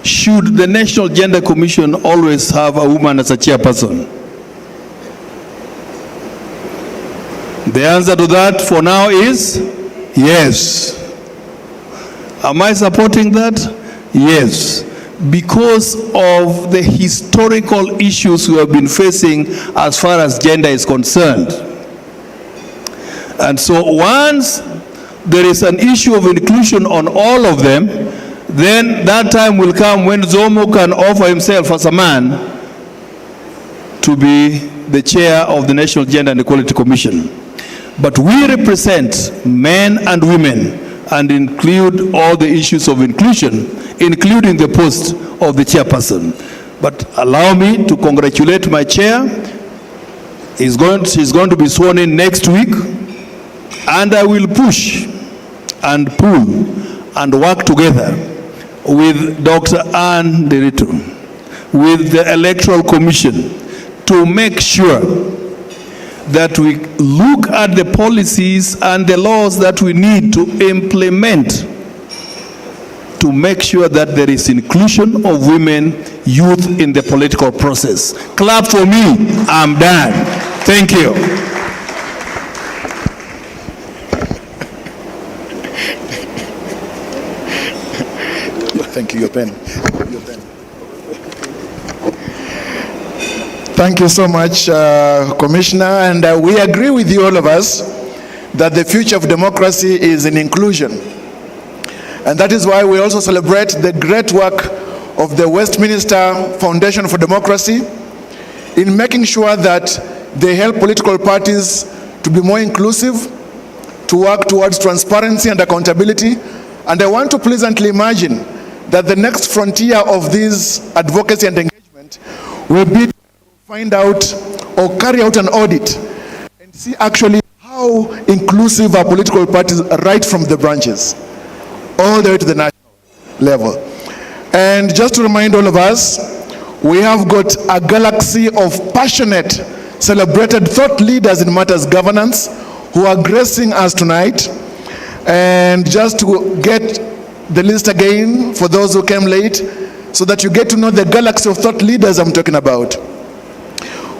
Should the National Gender Commission always have a woman as a chairperson? The answer to that for now is yes. Am I supporting that? Yes. Because of the historical issues we have been facing as far as gender is concerned. And so once there is an issue of inclusion on all of them, then that time will come when Zomo can offer himself as a man to be the chair of the National Gender and Equality Commission. But we represent men and women and include all the issues of inclusion, including the post of the chairperson. But allow me to congratulate my chair. She's going to be sworn in next week, and I will push and pull and work together with Dr. Ann Ndiritu, with the Electoral Commission, to make sure that we look at the policies and the laws that we need to implement to make sure that there is inclusion of women, youth in the political process. Clap for me. I'm done. Thank you. Thank you, your pen. Thank you so much, Commissioner, and we agree with you, all of us, that the future of democracy is in inclusion. And that is why we also celebrate the great work of the Westminster Foundation for Democracy in making sure that they help political parties to be more inclusive, to work towards transparency and accountability. And I want to pleasantly imagine that the next frontier of this advocacy and engagement will be to find out or carry out an audit and see actually how inclusive our political parties are right from the branches all the way to the national level. And just to remind all of us, we have got a galaxy of passionate, celebrated thought leaders in matters governance who are gracing us tonight. And just to get the list again for those who came late, so that you get to know the galaxy of thought leaders I'm talking about.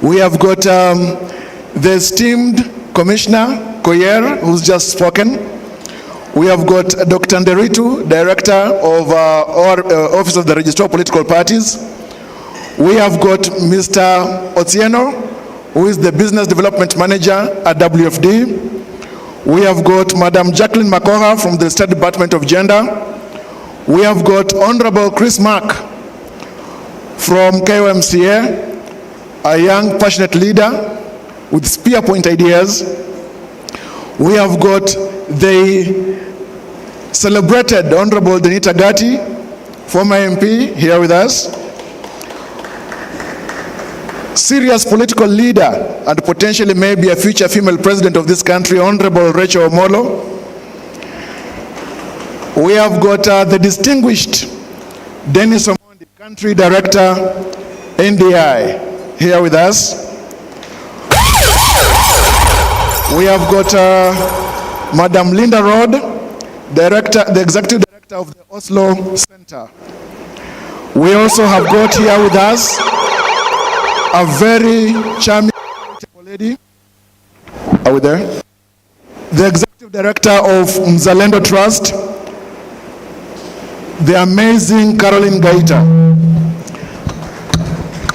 We have got the esteemed Commissioner Koyer, who's just spoken. We have got Dr. Nderitu, Director of Office of the Registrar of Political Parties. We have got Mr. Otieno, who is the Business Development Manager at WFD. We have got Madam Jacqueline Makoha from the State Department of Gender. We have got Honorable Chris Mark from KOMCA, a young, passionate leader with spear point ideas. We have got the celebrated Honorable Denita Gatti, former MP, here with us. Serious political leader and potentially maybe a future female president of this country, Honorable Rachel Omolo. We have got the distinguished Dennis Omondi, Country Director, NDI, here with us. We have got Madam Linda Rod, the Executive Director of the Oslo Center. We also have got here with us a very charming lady. Are we there? The Executive Director of Mzalendo Trust, the amazing Caroline Gaita.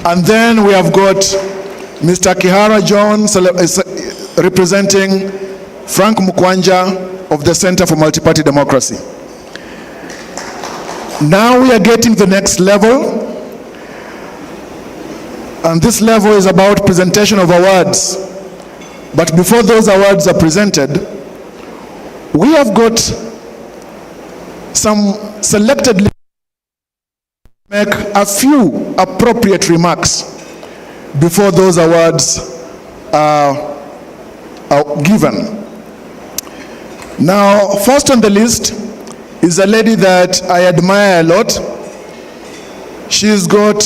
And then we have got Mr. Kihara John representing Frank Mukwanja of the Center for Multi-Party Democracy. Now we are getting to the next level, and this level is about presentation of awards. But before those awards are presented, we have got some selected make a few appropriate remarks before those awards are given. Now, first on the list is a lady that I admire a lot. She's got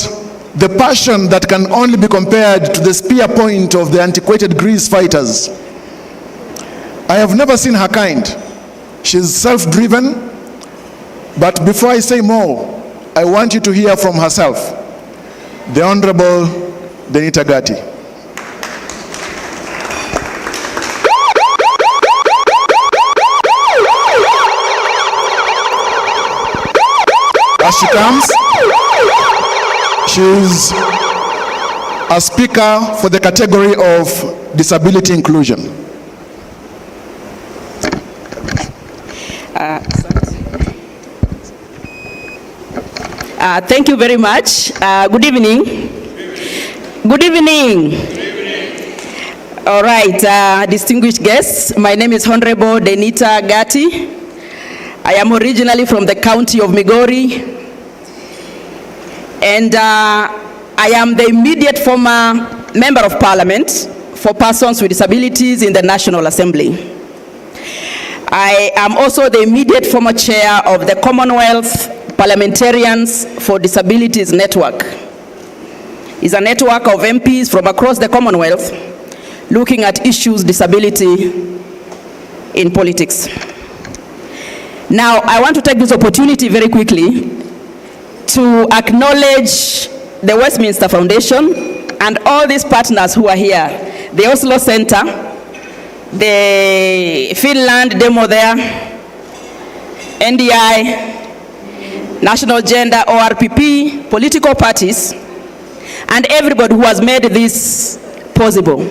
the passion that can only be compared to the spear point of the antiquated Greece fighters. I have never seen her kind. She's self-driven, but before I say more, I want you to hear from herself, the Honorable Denita Gatti. As she comes, she's a speaker for the category of disability inclusion. Thank you very much. Good evening. Good evening. All right, distinguished guests, my name is Honorable Denita Gatti. I am originally from the county of Migori, and I am the immediate former Member of Parliament for persons with disabilities in the National Assembly. I am also the immediate former chair of the Commonwealth Parliamentarians for Disabilities Network. It's a network of MPs from across the Commonwealth looking at issues disability in politics. Now, I want to take this opportunity very quickly to acknowledge the Westminster Foundation and all these partners who are here, the Oslo Center, the Finland demo there, NDI, National Gender, ORPP, political parties, and everybody who has made this possible.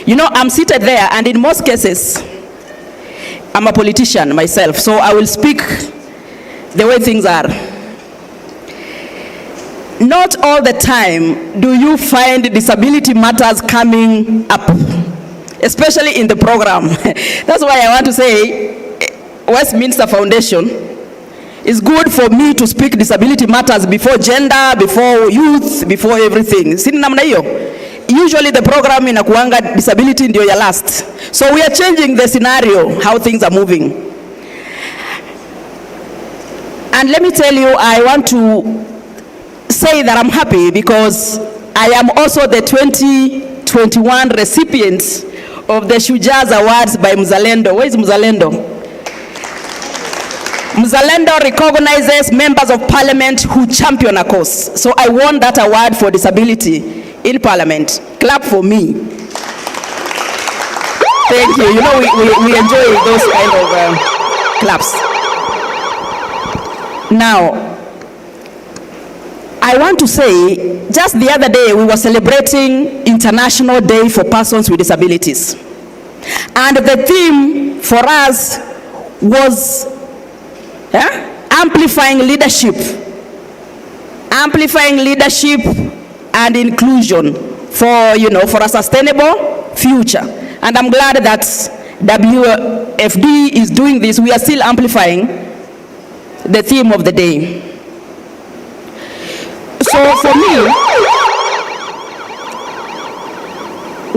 You know, I'm seated there, and in most cases, I'm a politician myself, so I will speak the way things are. Not all the time do you find disability matters coming up, especially in the program. That's why I want to say Westminster Foundation is good for me to speak disability matters before gender, before youth, before everything. Sini namna hiyo. Usually the program inakuanga disability ndio ya last. So we are changing the scenario, how things are moving. And let me tell you, I want to say that I'm happy because I am also the 2021 recipient of the Shujaz Awards by Mzalendo. Where is Mzalendo? Mzalendo recognizes members of parliament who champion a cause. So I won that award for disability in parliament. Clap for me. Thank you. You know, we enjoy those kind of claps. Now, I want to say, just the other day, we were celebrating International Day for Persons with Disabilities. And the theme for us was amplifying leadership and inclusion for, for a sustainable future. And I'm glad that WFD is doing this. We are still amplifying the theme of the day. So for me,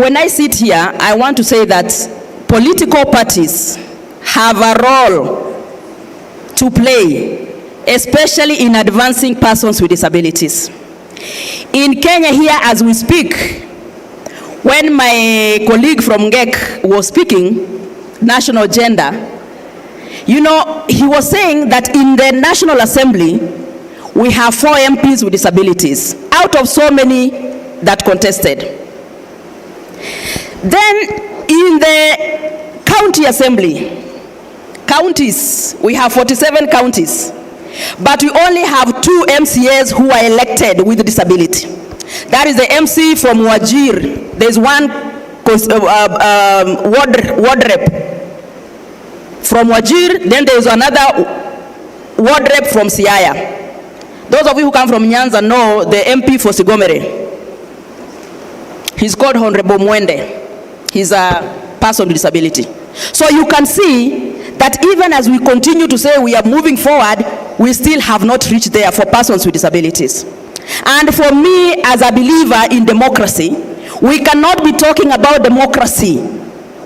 when I sit here, I want to say that political parties have a role to play, especially in advancing persons with disabilities. In Kenya here, as we speak, when my colleague from GEC was speaking, national gender, he was saying that in the National Assembly, we have 4 MPs with disabilities, out of so many that contested. Then in the county assembly, counties, we have 47 counties, but we only have 2 MCAs who are elected with disability. That is the MC from Wajir. There's one ward rep from Wajir, then there's another ward rep from Siaya. Those of you who come from Nyanza know the MP for Sigomere. He's called Honorable Mwende. He's a person with disability. So you can see that even as we continue to say we are moving forward, we still have not reached there for persons with disabilities. And for me, as a believer in democracy, we cannot be talking about democracy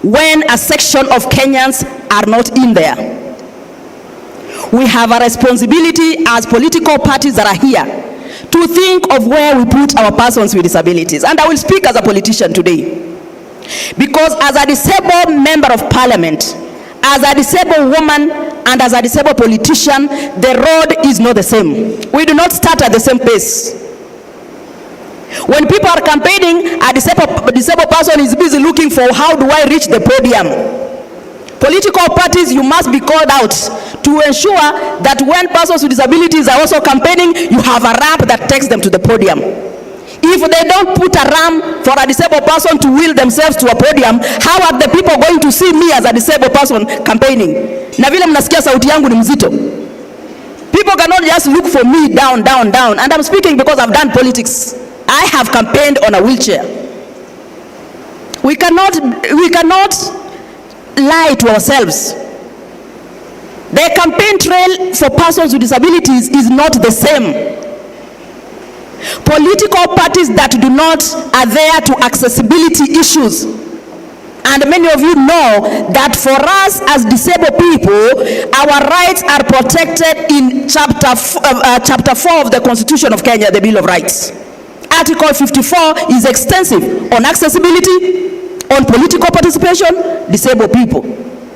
when a section of Kenyans are not in there. We have a responsibility as political parties that are here to think of where we put our persons with disabilities. And I will speak as a politician today, because as a disabled member of parliament, as a disabled woman, and as a disabled politician, the road is not the same. We do not start at the same pace. When people are campaigning, a disabled person is busy looking for how do I reach the podium. Political parties, you must be called out to ensure that when persons with disabilities are also campaigning, you have a ramp that takes them to the podium. If they don't put a ramp for a disabled person to wheel themselves to a podium, how are the people going to see me as a disabled person campaigning? Na vile mnasikia sauti yangu ni mzito. People cannot just look for me down. And I'm speaking because I've done politics. I have campaigned on a wheelchair. We cannot lie to ourselves. The campaign trail for persons with disabilities is not the same. Political parties that do not are there to accessibility issues. And many of you know that for us as disabled people, our rights are protected in chapter 4 of the Constitution of Kenya, the Bill of Rights. Article 54 is extensive on accessibility, on political participation, disabled people.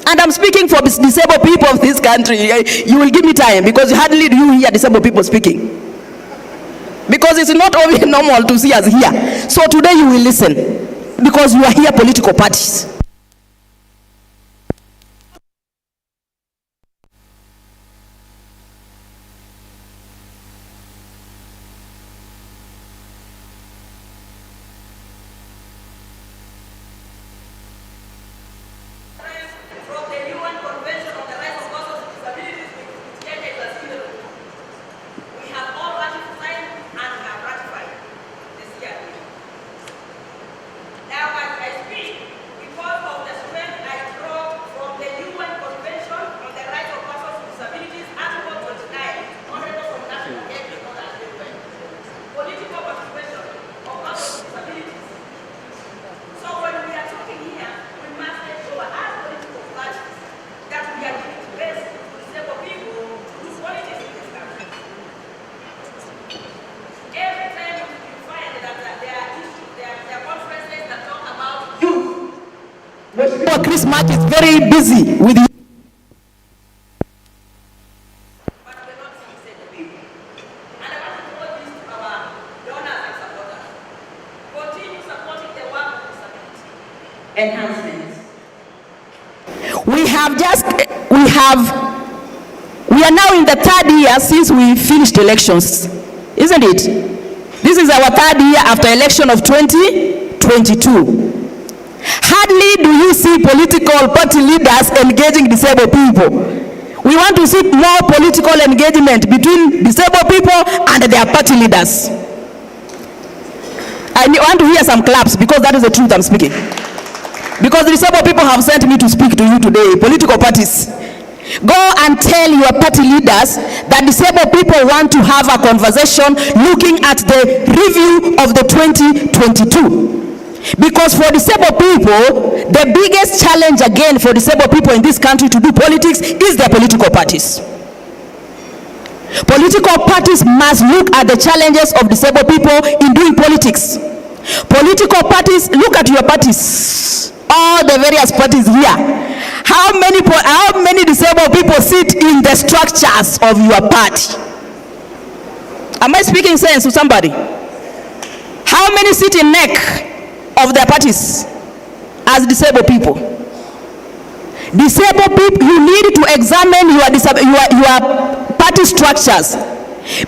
And I'm speaking for disabled people of this country. You will give me time, because hardly do you hear disabled people speaking. Because it's not always normal to see us here. So today you will listen, because you are here political parties. Christmas is very busy with you. Enhancements. we are now in the third year since we finished elections, isn't it? This is our third year after election of 2022. Hardly do you see political party leaders engaging disabled people. We want to see more political engagement between disabled people and their party leaders. I want to hear some claps because that is the truth I'm speaking. Because the disabled people have sent me to speak to you today, political parties. Go and tell your party leaders that disabled people want to have a conversation looking at the review of the 2022. Because for disabled people, the biggest challenge again for disabled people in this country to do politics is their political parties. Political parties must look at the challenges of disabled people in doing politics. Political parties, look at your parties, all the various parties here. How many disabled people sit in the structures of your party? Am I speaking sense to somebody? How many sit in neck of their parties as disabled people? Disabled people, you need to examine your party structures,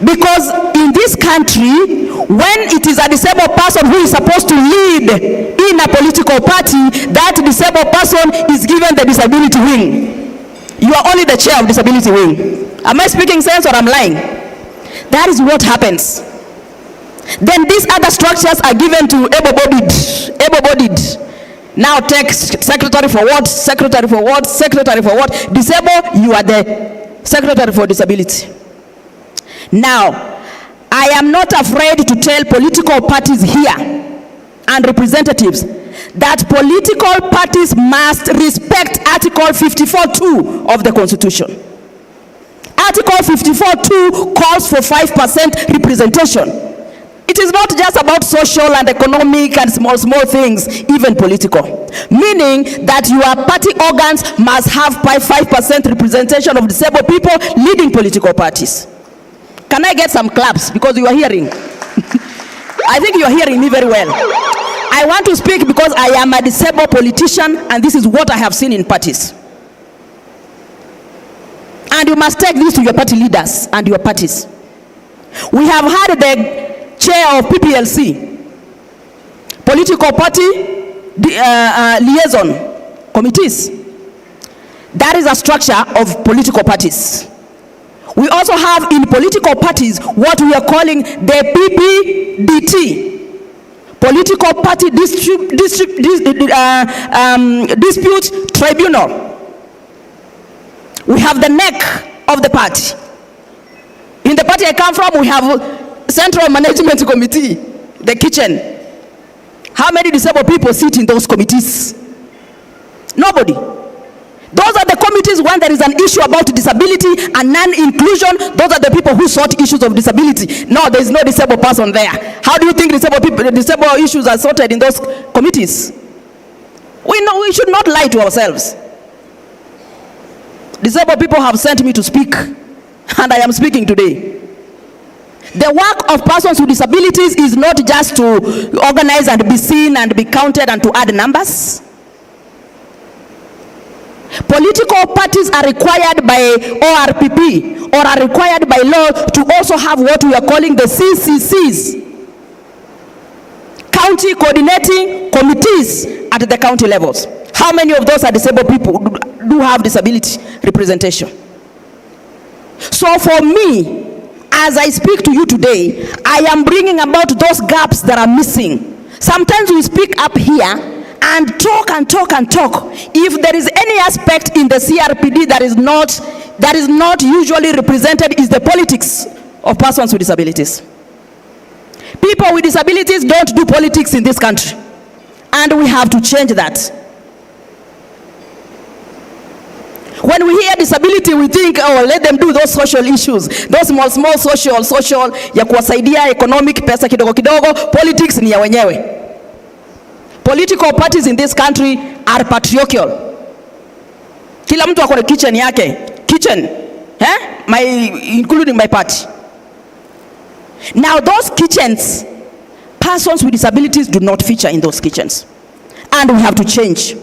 because in this country, when it is a disabled person who is supposed to lead in a political party, that disabled person is given the disability wing. You are only the chair of disability wing. Am I speaking sense or I'm lying? That is what happens. Then these other structures are given to able-bodied. Now take secretary for what, secretary for what, secretary for what. Disabled, you are the secretary for disability. Now, I am not afraid to tell political parties here and representatives that political parties must respect Article 54(2) of the Constitution. Article 54(2) calls for 5% representation. It is not just about social and economic and small things, even political. Meaning that your party organs must have 5% representation of disabled people leading political parties. Can I get some claps because you are hearing? I think you are hearing me very well. I want to speak because I am a disabled politician and this is what I have seen in parties. And you must take this to your party leaders and your parties. We have had the chair of PPLC, political party liaison committees. That is a structure of political parties. We also have in political parties what we are calling the PPDT, Political Party Dispute Tribunal. We have the neck of the party. In the party I come from, we have Central Management Committee, the kitchen. How many disabled people sit in those committees? Nobody. Those are the committees when there is an issue about disability and non-inclusion. Those are the people who sort issues of disability. No, there is no disabled person there. How do you think disabled issues are sorted in those committees? We know we should not lie to ourselves. Disabled people have sent me to speak, and I am speaking today. The work of persons with disabilities is not just to organize and be seen and be counted and to add numbers. Political parties are required by ORPP or are required by law to also have what we are calling the CCCs, County Coordinating Committees at the county levels. How many of those are disabled people do have disability representation? So for me, as I speak to you today, I am bringing about those gaps that are missing. Sometimes we speak up here and talk and talk and talk. If there is any aspect in the CRPD that is not usually represented, is the politics of persons with disabilities. People with disabilities don't do politics in this country, and we have to change that. When we hear disability, we think, oh, let them do those social issues, those small social ya kuwasaidia economic, pesa kidogo kidogo. Politics ni ya wenyewe. Political parties in this country are patriarchal. Kila mtu akona kitchen yake. Kitchen. Including my party. Now those kitchens, persons with disabilities do not feature in those kitchens. And we have to change.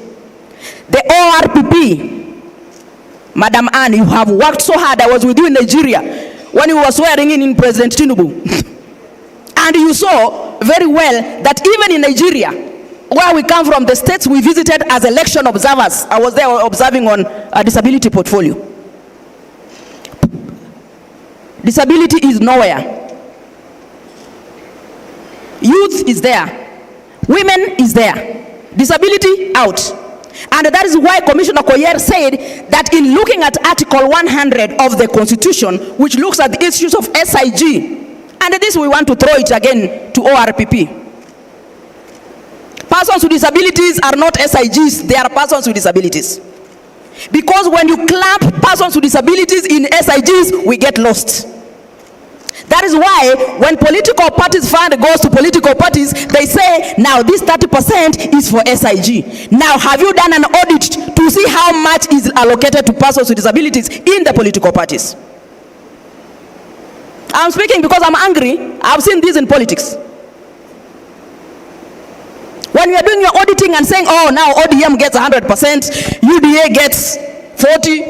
The ORPP Madam Anne, you have worked so hard. I was with you in Nigeria when you were swearing in President Tinubu. And you saw very well that even in Nigeria, where we come from, the states we visited as election observers, I was there observing on a disability portfolio. Disability is nowhere. Youth is there. Women is there. Disability out. And that is why Commissioner Koyer said that in looking at Article 100 of the Constitution, which looks at the issues of SIG, and this we want to throw it again to ORPP. Persons with disabilities are not SIGs, they are persons with disabilities. Because when you clap persons with disabilities in SIGs, we get lost. That is why when political parties fund goes to political parties, they say, now this 30% is for SIG. Now, have you done an audit to see how much is allocated to persons with disabilities in the political parties? I'm speaking because I'm angry. I've seen this in politics. When you are doing your auditing and saying, oh, now ODM gets 100%, UDA gets 40,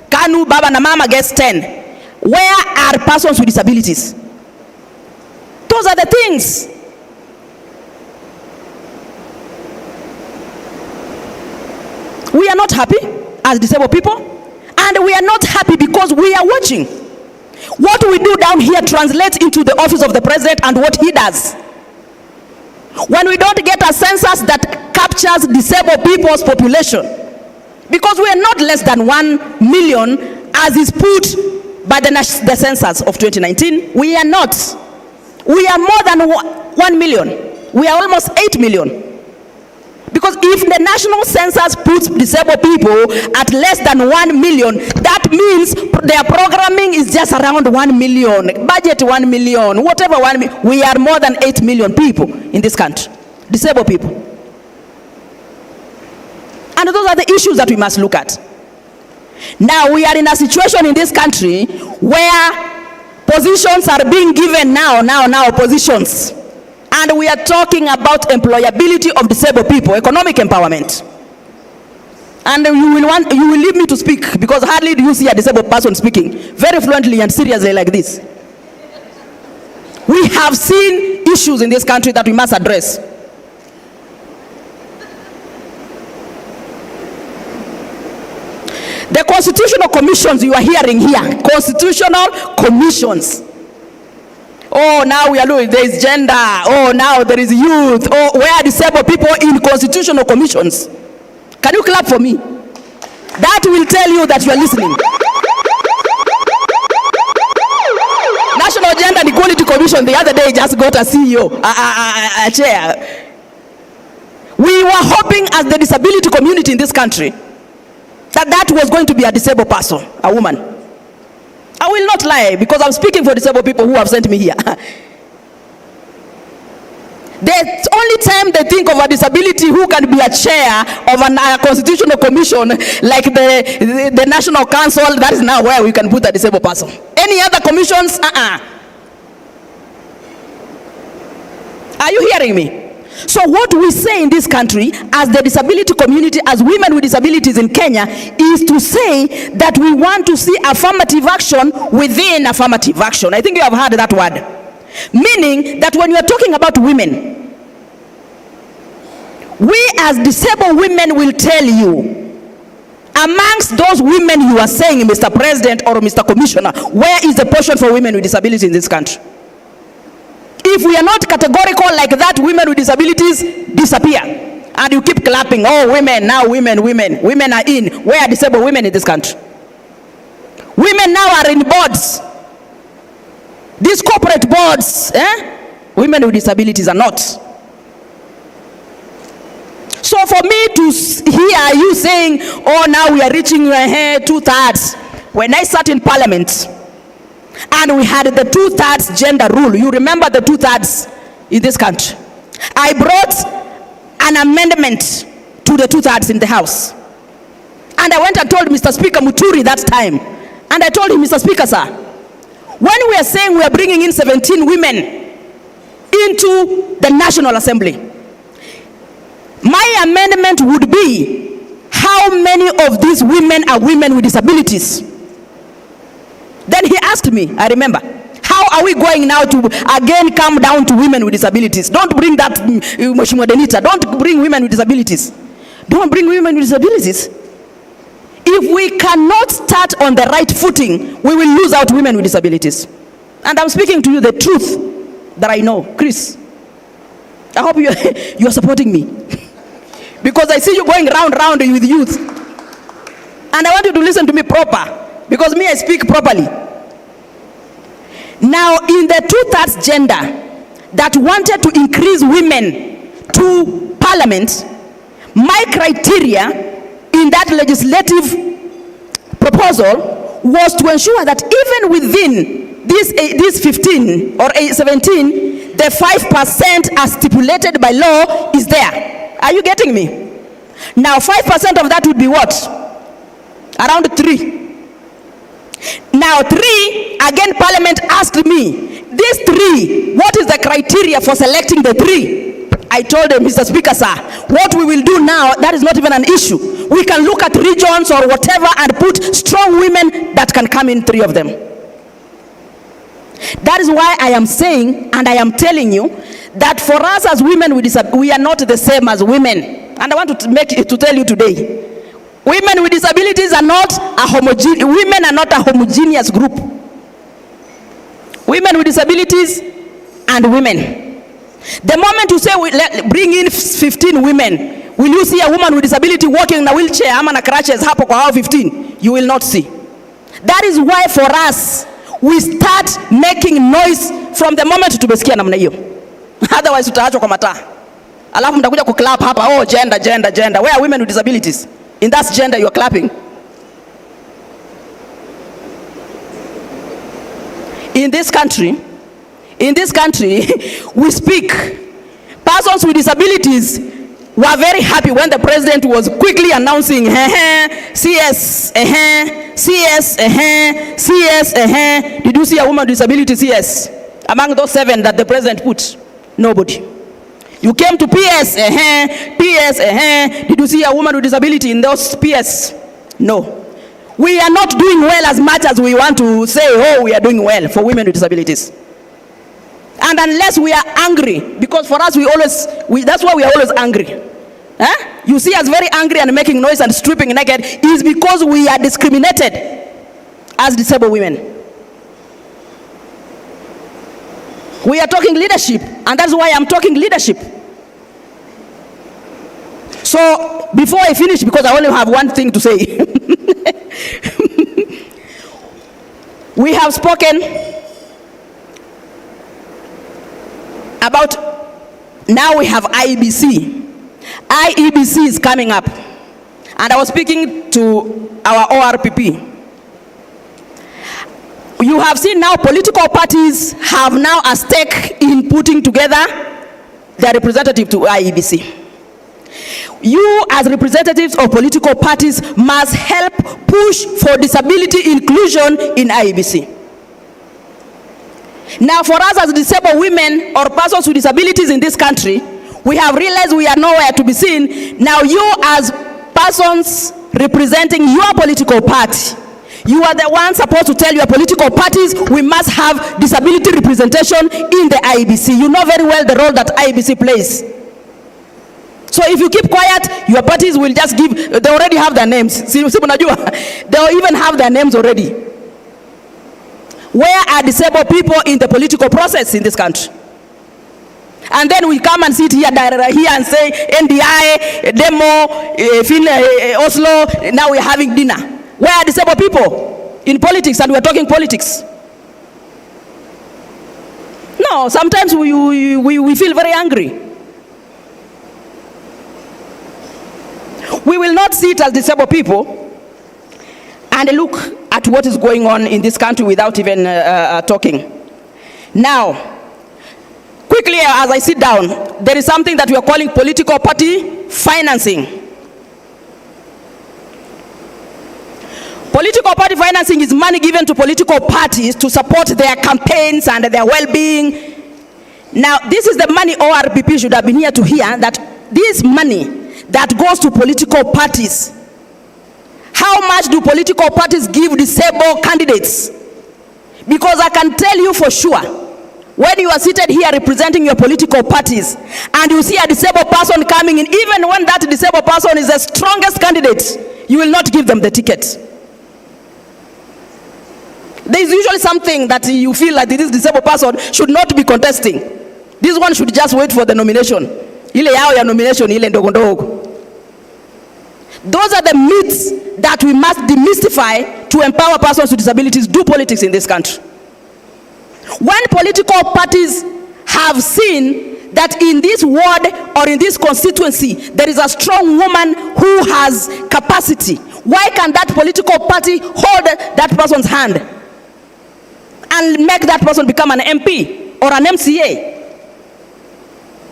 Kanu, Baba, and Mama gets 10. Where are persons with disabilities? Those are the things. We are not happy as disabled people, and we are not happy because we are watching. What we do down here translates into the office of the president and what he does. When we don't get a census that captures disabled people's population, because we are not less than 1 million as is put by the census of 2019, we are not. We are more than 1 million. We are almost 8 million. Because if the national census puts disabled people at less than 1 million, that means their programming is just around 1 million, budget 1 million, whatever 1 million. We are more than 8 million people in this country, disabled people. And those are the issues that we must look at. Now we are in a situation in this country where positions are being given now positions. And we are talking about employability of disabled people, economic empowerment. And you will leave me to speak, because hardly do you see a disabled person speaking very fluently and seriously like this. We have seen issues in this country that we must address. The constitutional commissions you are hearing here, constitutional commissions. Oh, now we are looking, there is gender. Oh, now there is youth. Oh, where are disabled people in constitutional commissions? Can you clap for me? That will tell you that you are listening. National Gender and Equality Commission the other day just got a CEO, a chair. We were hoping as the disability community in this country that was going to be a disabled person, a woman. I will not lie, because I'm speaking for disabled people who have sent me here. The only time they think of a disability who can be a chair of a constitutional commission like the National Council, that is now where we can put a disabled person. Any other commissions? Are you hearing me? So what we say in this country as the disability community, as women with disabilities in Kenya, is to say that we want to see affirmative action within affirmative action. I think you have heard that word. Meaning that when you are talking about women, we as disabled women will tell you, amongst those women you are saying, Mr. President or Mr. Commissioner, where is the portion for women with disabilities in this country? If we are not categorical like that, women with disabilities disappear. And you keep clapping, oh, women, now women are in. Where are disabled women in this country? Women now are in boards. These corporate boards, women with disabilities are not. So for me to hear you saying, oh, now we are reaching 2/3. When I sat in parliament, and we had the 2/3 gender rule. You remember the 2/3 in this country. I brought an amendment to the 2/3 in the House. And I went and told Mr. Speaker Muturi that time. And I told him, Mr. Speaker, sir, when we are saying we are bringing in 17 women into the National Assembly, my amendment would be, how how many of these women are women with disabilities? Then he asked me, I remember, how are we going now to again come down to women with disabilities? Don't bring that, Mheshimiwa Denita. Don't bring women with disabilities. Don't bring women with disabilities. If we cannot start on the right footing, we will lose out women with disabilities. And I'm speaking to you the truth that I know. Chris, I hope you're supporting me. Because I see you going round with youth. And I want you to listen to me proper. Because me, I speak properly. Now, in the 2/3 gender that wanted to increase women to parliament, my criteria in that legislative proposal was to ensure that even within this 15 or 17, the 5% as stipulated by law is there. Are you getting me? Now, 5% of that would be what? Around 3. Now 3, again Parliament asked me, these 3, what is the criteria for selecting the 3? I told them, Mr. Speaker, sir, what we will do now, that is not even an issue. We can look at regions or whatever and put strong women that can come in, 3 of them. That is why I am saying, and I am telling you, that for us as women, we are not the same as women. And I want to tell you today, women with disabilities are not women are not a homogeneous group. Women with disabilities and women. The moment you say bring in 15 women, will you see a woman with disability walking in a wheelchair ama na crutches hapo kwa hao 15? You will not see. That is why for us, we start making noise from the moment tumesikia namna hiyo. Otherwise tutaachwa kwa mataa. Alafu mtakuja kuclap hapa, oh gender. Where are women with disabilities? In that gender you are clapping. In this country, we speak. Persons with disabilities were very happy when the president was quickly announcing CS. Did you see a woman with disability CS? Among those 7 that the president put? Nobody. You came to PS, Did you see a woman with disability in those PS? No. We are not doing well as much as we want to say, oh, we are doing well for women with disabilities. And unless we are angry, because for us, that's why we are always angry. You see us very angry and making noise and stripping naked is because we are discriminated as disabled women. We are talking leadership, and that's why I'm talking leadership. So, before I finish, because I only have one thing to say. We have spoken about, now we have IEBC. IEBC is coming up. And I was speaking to our ORPP. You have seen now political parties have now a stake in putting together their representative to IEBC. You as representatives of political parties must help push for disability inclusion in IEBC. Now for us as disabled women or persons with disabilities in this country, we have realized we are nowhere to be seen. Now you as persons representing your political party, you are the ones supposed to tell your political parties we must have disability representation in the IEBC. You know very well the role that IEBC plays. So if you keep quiet, your parties will just give, they already have their names. They'll even have their names already. Where are disabled people in the political process in this country? And then we come and sit here and say NDI, demo, Oslo, now we're having dinner. Where are disabled people in politics? And we're talking politics. No, sometimes we feel very angry. We will not sit as disabled people and look at what is going on in this country without even talking. Now, quickly as I sit down, there is something that we are calling political party financing. Political party financing is money given to political parties to support their campaigns and their well-being. Now, this is the money ORPP should have been here to hear, that this money that goes to political parties How much do political parties give disabled candidates? Because I can tell you for sure, when you are seated here representing your political parties and you see a disabled person coming in, even when that disabled person is the strongest candidate, you will not give them the ticket. There is usually something that you feel like this disabled person should not be contesting. This one should just wait for the nomination. Ile yao ya nomination ile ndogo ndogo. Those are the myths that we must demystify to empower persons with disabilities do politics in this country. When political parties have seen that in this ward or in this constituency there is a strong woman who has capacity, why can that political party hold that person's hand and make that person become an MP or an MCA?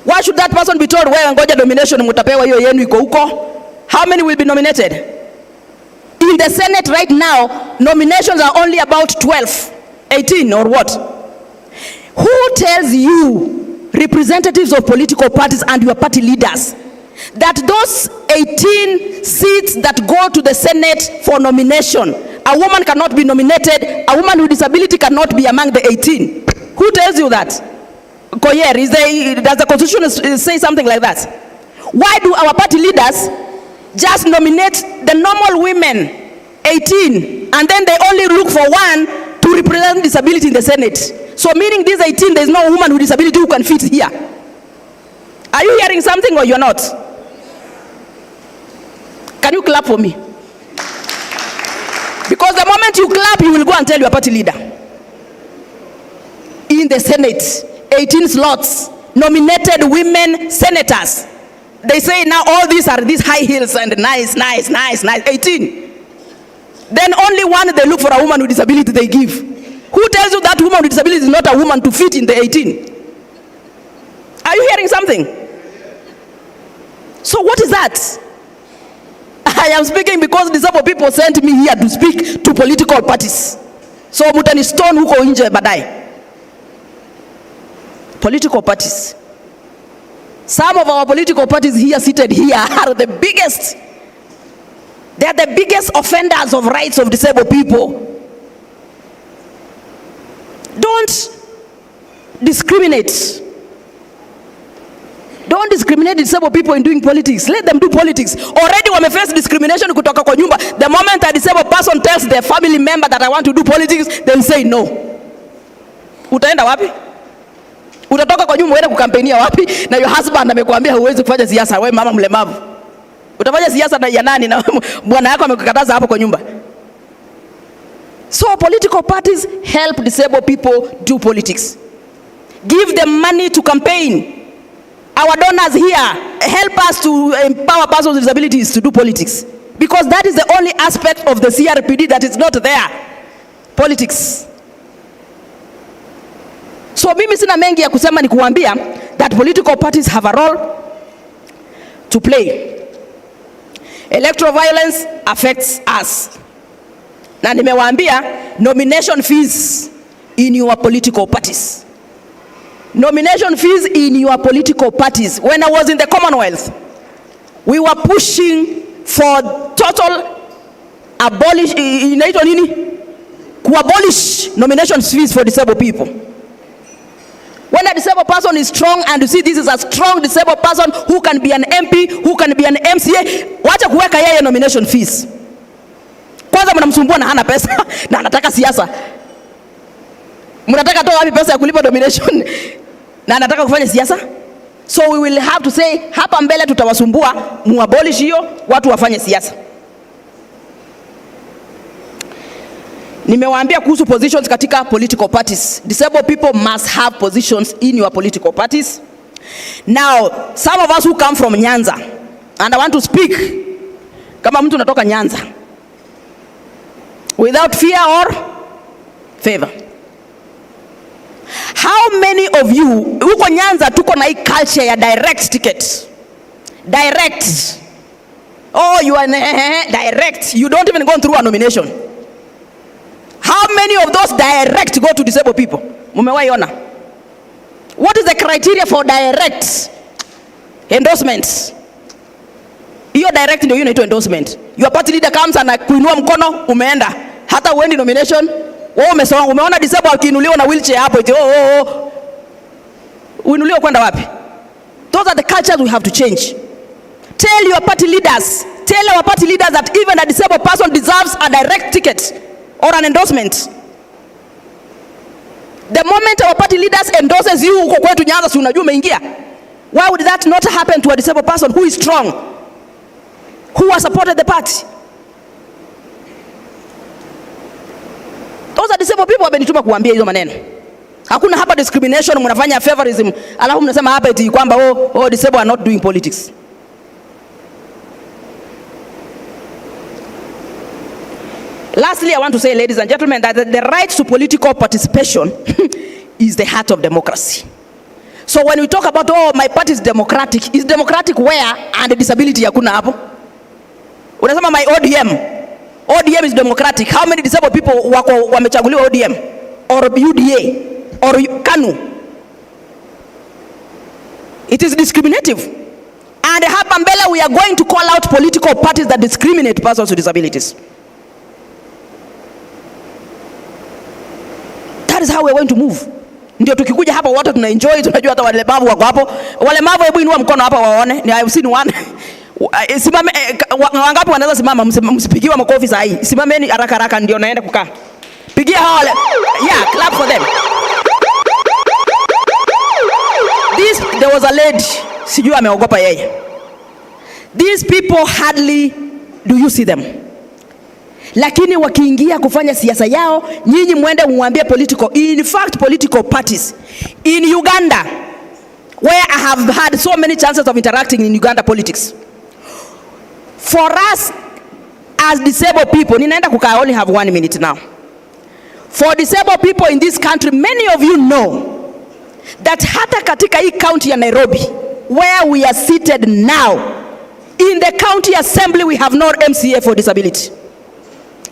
Why should that person be told, wewe ngoja nomination mutapewa hiyo yenu iko huko? How many will be nominated? In the Senate right now, nominations are only about 12, 18 or what? Who tells you, representatives of political parties and your party leaders, that those 18 seats that go to the Senate for nomination, a woman cannot be nominated, a woman with disability cannot be among the 18? Who tells you that? Koyer, does the Constitution say something like that? Why do our party leaders just nominate the normal women, 18, and then they only look for one to represent disability in the Senate? So meaning these 18, there is no woman with disability who can fit here. Are you hearing something or you're not? Can you clap for me? Because the moment you clap, you will go and tell your party leader. In the Senate, 18 slots, nominated women senators. They say now all these are these high heels and nice, 18. Then only one they look for a woman with disability they give. Who tells you that woman with disability is not a woman to fit in the 18? Are you hearing something? So what is that? I am speaking because disabled people sent me here to speak to political parties. So mutani stone huko nje badai. Political parties. Some of our political parties here seated here are the biggest. They are the biggest offenders of rights of disabled people. Don't discriminate. Don't discriminate disabled people in doing politics. Let them do politics. Already when we face discrimination kutoka kwa nyumba, the moment a disabled person tells their family member that I want to do politics, they'll say no. Utaenda wapi? Utatoka kwa nyumba uende kukampenia wapi na your husband amekuambia huwezi kufanya siasa, wewe mama mlemavu? Utafanya siasa na ya nani na bwana yako amekukataza hapo kwa nyumba? So political parties help disabled people do politics. Give them money to campaign. Our donors here help us to empower persons with disabilities to do politics. Because that is the only aspect of the CRPD that is not there. Politics. So mimi sina mengi ya kusema, ni kuambia that political parties have a role to play. Electoral violence affects us. Na nimewaambia nomination fees in your political parties. Nomination fees in your political parties. When I was in the Commonwealth, we were pushing for total abolish nomination fees for disabled people. When a disabled person is strong and you see this is a strong disabled person who can be an MP, who can be an MCA, wacha kuweka yeye nomination fees. Kwanza mnamsumbua na hana pesa na anataka siasa. Mnataka toa wapi pesa ya kulipa nomination na anataka kufanya siasa? So we will have to say hapa mbele tutawasumbua, muabolish hiyo, watu wafanye siasa. Nimewaambia kuhusu positions katika political parties. Disabled people must have positions in your political parties. Now, some of us who come from Nyanza, and I want to speak kama mtu natoka Nyanza, without fear or favor. How many of you, huko Nyanza tuko na hii culture ya direct ticket? Direct. Oh, you are direct. You don't even go through a nomination. How many of those direct go to disabled people? Mumewahi ona? What is the criteria for direct endorsements? Hiyo direct ndio inaitwa endorsement. Your party leader comes and kuinua mkono, umeenda. Hata uendi nomination, wewe umesoma, umeona disabled akiinuliwa na wheelchair hapo eti uinuliwa kwenda wapi? Those are the cultures we have to change. Tell your party leaders, tell our party leaders that even a disabled person deserves a direct ticket or an endorsement. The moment our party leaders endorses you uko kwetu Nyanza, si unajua umeingia. Why would that not happen to a disabled person who is strong, who has supported the party? Those are disabled people wamenituma kuambia hizo maneno. Hakuna hapa discrimination, mnafanya favorism, alafu mnasema hapa eti kwamba disabled are not doing politics. Lastly, I want to say, ladies and gentlemen, that the right to political participation is the heart of democracy. So when we talk about, my party is democratic where? And the disability hakuna hapo. Unasema my ODM is democratic. How many disabled people wako wamechaguliwa ODM or UDA or KANU? It is discriminative. And hapa mbele we are going to call out political parties that discriminate persons with disabilities. That is how we are going to move. Ndio tukikuja hapa wote tuna enjoy, tunajua hata walemavu wako hapo. Walemavu, hebu inua mkono hapa waone. Ni I've seen one. Simame, wangapi wanaweza simama, msipigiwa makofi saa hii. Simameni haraka haraka ndio naenda kukaa. Pigia hao wale. Yeah, clap for them. There was a lady, sijui ameogopa yeye. These people hardly do you see them. Lakini wakiingia kufanya siasa yao, nyinyi mwende muambie political parties. In Uganda, where I have had so many chances of interacting in Uganda politics, for us as disabled people, ninaenda kukaa, I only have 1 minute now. For disabled people in this country, many of you know that hata katika hii county ya Nairobi, where we are seated now, in the county assembly we have no MCA for disability.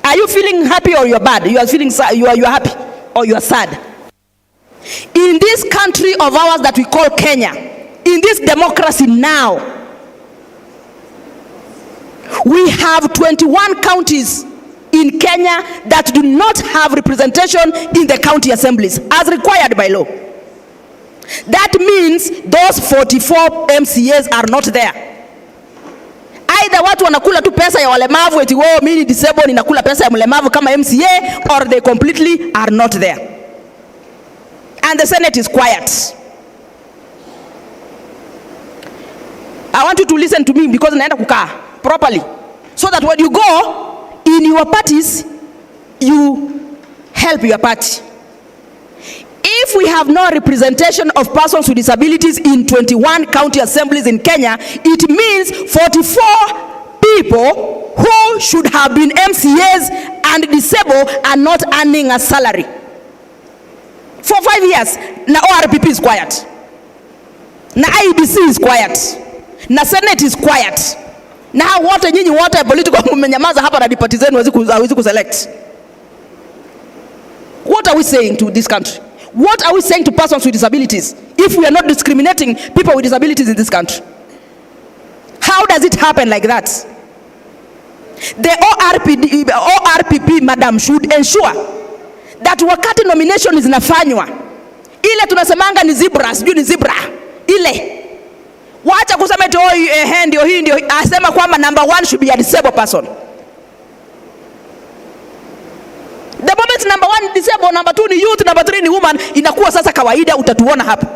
Are you feeling happy or you're bad? You are feeling sad, you are happy or you are sad? In this country of ours that we call Kenya, in this democracy now, we have 21 counties in Kenya that do not have representation in the county assemblies as required by law. That means those 44 MCAs are not there. Either watu wanakula tu pesa ya walemavu eti mimi disabled ninakula pesa ya mlemavu kama MCA, or they completely are not there. And the Senate is quiet. I want you to listen to me because naenda kukaa properly, so that when you go in your parties, you help your party. If we have no representation of persons with disabilities in 21 county assemblies in Kenya, it means 44 people who should have been MCAs and disabled are not earning a salary. For 5 years, na ORPP is quiet. Na IEBC is quiet. Na Senate is quiet. Na wote nyinyi wote political mmenyamaza hapa na dipati zenu hawezi kuselect. What are we saying to this country? What are we saying to persons with disabilities if we are not discriminating people with disabilities in this country? How does it happen like that? The ORPP, madam, should ensure that wakati nomination zinafanywa, ile tunasemanga ni zebra, sijui ni zebra, ile wacha kusema eti ndio hii ndio, asema kwamba number 1 should be a disabled person. The moment number 1 disabled, number 2 ni youth, number 3 ni woman, inakuwa sasa kawaida, utatuona hapa.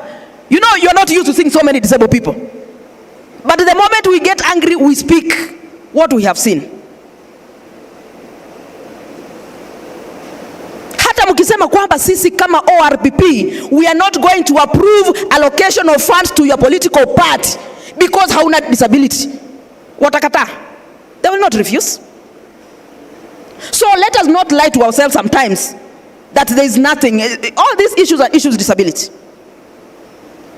You know, you're not used to seeing so many disabled people. But the moment we get angry, we speak what we have seen. Hata mkisema kwamba sisi kama ORPP, we are not going to approve allocation of funds to your political party because hauna disability, watakata. They will not refuse. So let us not lie to ourselves sometimes that there is nothing. All these issues are issues of disability.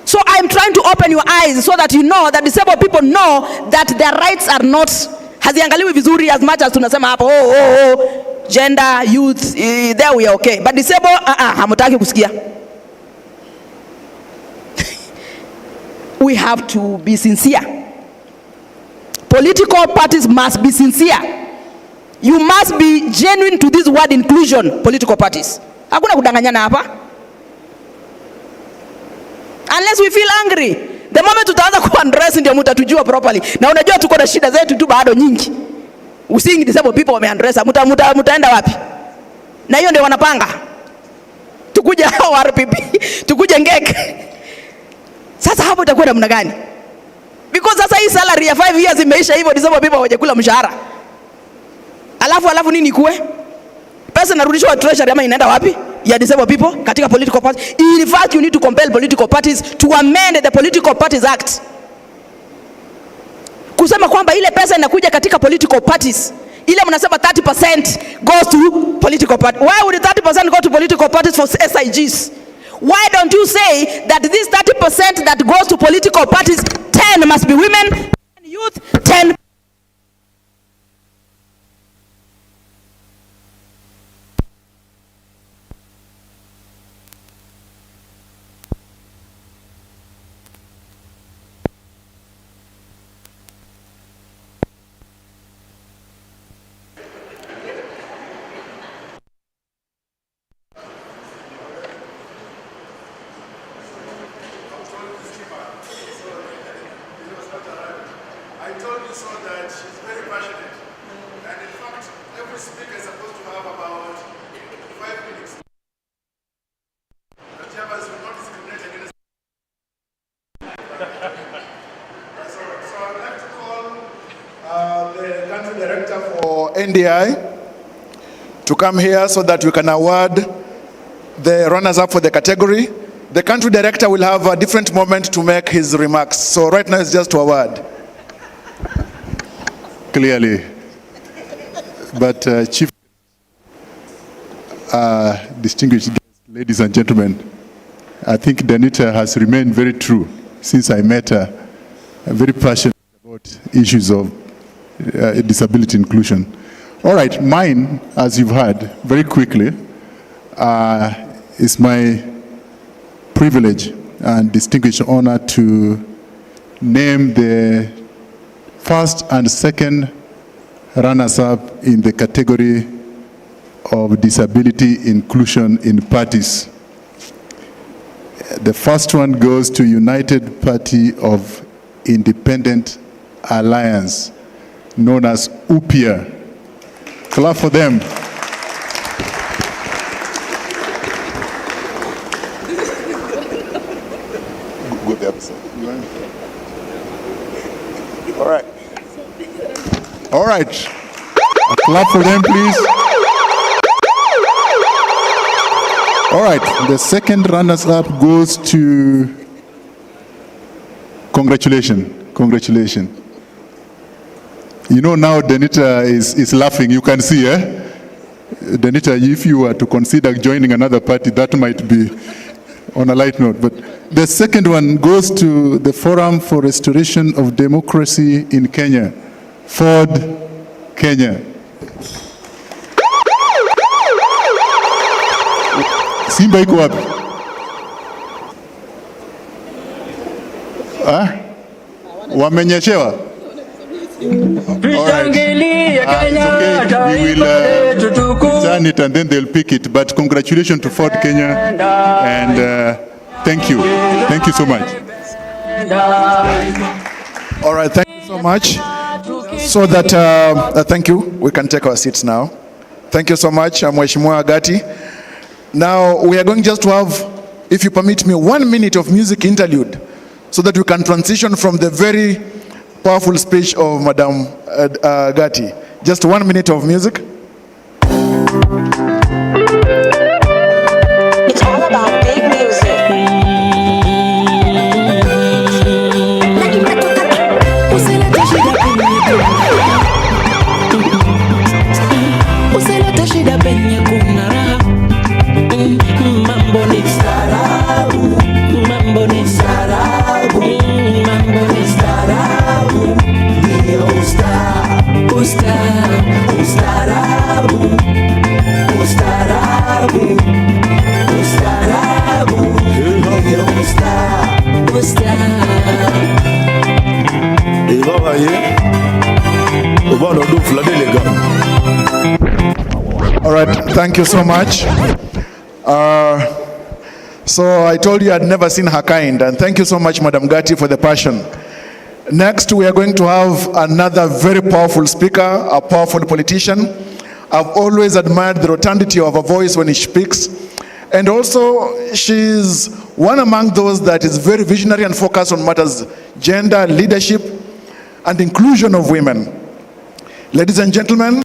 So I'm trying to open your eyes so that you know that disabled people know that their rights are not haziangaliwi vizuri as much as tunasema hapo gender, youth, there we are okay. But disabled, hamutaki kusikia. We have to be sincere. political parties must be sincere. You must be genuine to this word inclusion, political parties. Hakuna kudanganyana hapa. Unless we feel angry. The moment tutaanza ku-undress ndio mtatujua properly. Na unajua tuko na shida zetu tu bado nyingi. Usingi disabled people wame-undress. Mutaenda wapi? Na hiyo ndio wanapanga. Tukuje hao RPP, tukuje ngeke. Sasa hapo itakuwa namna gani? Because sasa hii salary ya 5 years imeisha hivyo, disabled people hawajakula mshahara. Alafu nini kuwe? Pesa narudishwa treasury ama inaenda wapi? Ya disabled people katika political parties. In fact, you need to compel political parties to amend the Political Parties Act. Kusema kwamba ile pesa inakuja katika political parties, ile mnasema 30% goes to political parties. Why would 30% go to political parties for SIGs? Why don't you say that this 30% that goes to political parties, 10 must be women, 10 youth, 10 NDI to come here so that we can award the runners-up for the category. The country director will have a different moment to make his remarks. So right now it's just to award. Clearly. But Chief, distinguished guests, ladies and gentlemen, I think Danita has remained very true since I met her, very passionate about issues of disability inclusion. All right, mine, as you've heard, very quickly, is my privilege and distinguished honor to name the first and second runners-up in the category of disability inclusion in parties. The first one goes to United Party of Independent Alliance, known as UPIA. Clap for them. Go there, sir. All right. All right. A clap for them, please. All right. The second runners-up goes to congratulations. Congratulations. You know now Danita is laughing. You can see, Danita, if you were to consider joining another party, that might be on a light note. But the second one goes to the Forum for Restoration of Democracy in Kenya, Ford, Kenya. Simba iko wapi? Wamenyeshewa? All right. It's okay. We will return it and then they'll pick it. But congratulations to Ford Kenya and thank you. Thank you so much. All right, thank you so much. So that, thank you. We can take our seats now. Thank you so much, Mheshimiwa Agati. Now we are going just to have, if you permit me, 1 minute of music interlude so that we can transition from the very powerful speech of Madam Agati. Just 1 minute of music. It's all about big music. Usilete shida penye kuna raha. Mambo ni staarabu. Mambo ni staarabu. Mambo ni staarabu. Ndio ustaarabu. Ustaarabu. Ustaarabu. Ustaarabu. Ndio ustaarabu. Ustaarabu. All right, thank you so much. So I told you I'd never seen her kind, and thank you so much, Madam Gatti, for the passion. Next, we are going to have another very powerful speaker, a powerful politician. I've always admired the rotundity of her voice when she speaks. And also, she's one among those that is very visionary and focused on matters gender, leadership, and inclusion of women. Ladies and gentlemen,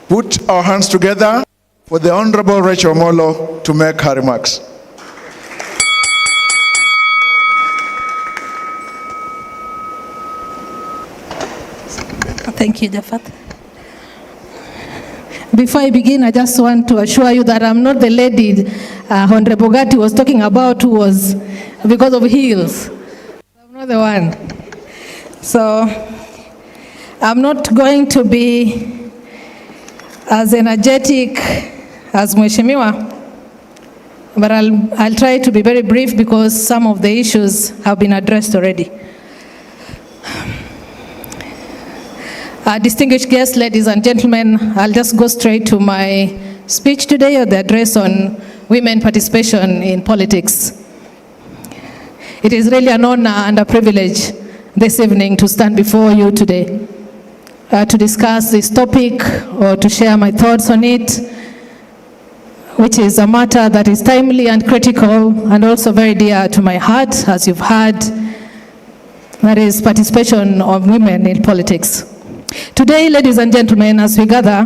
put our hands together for the Honorable Rachel Molo to make her remarks. Thank you, Jafat. Before I begin, I just want to assure you that I'm not the lady Honorable Gatti was talking about who was because of heels. I'm not the one. So I'm not going to be as energetic as Mheshimiwa, but I'll try to be very brief because some of the issues have been addressed already. Distinguished guests, ladies and gentlemen, I'll just go straight to my speech today, or the address on women participation in politics. It is really an honor and a privilege this evening to stand before you today to discuss this topic or to share my thoughts on it, which is a matter that is timely and critical and also very dear to my heart, as you've heard, that is participation of women in politics. Today, ladies and gentlemen, as we gather,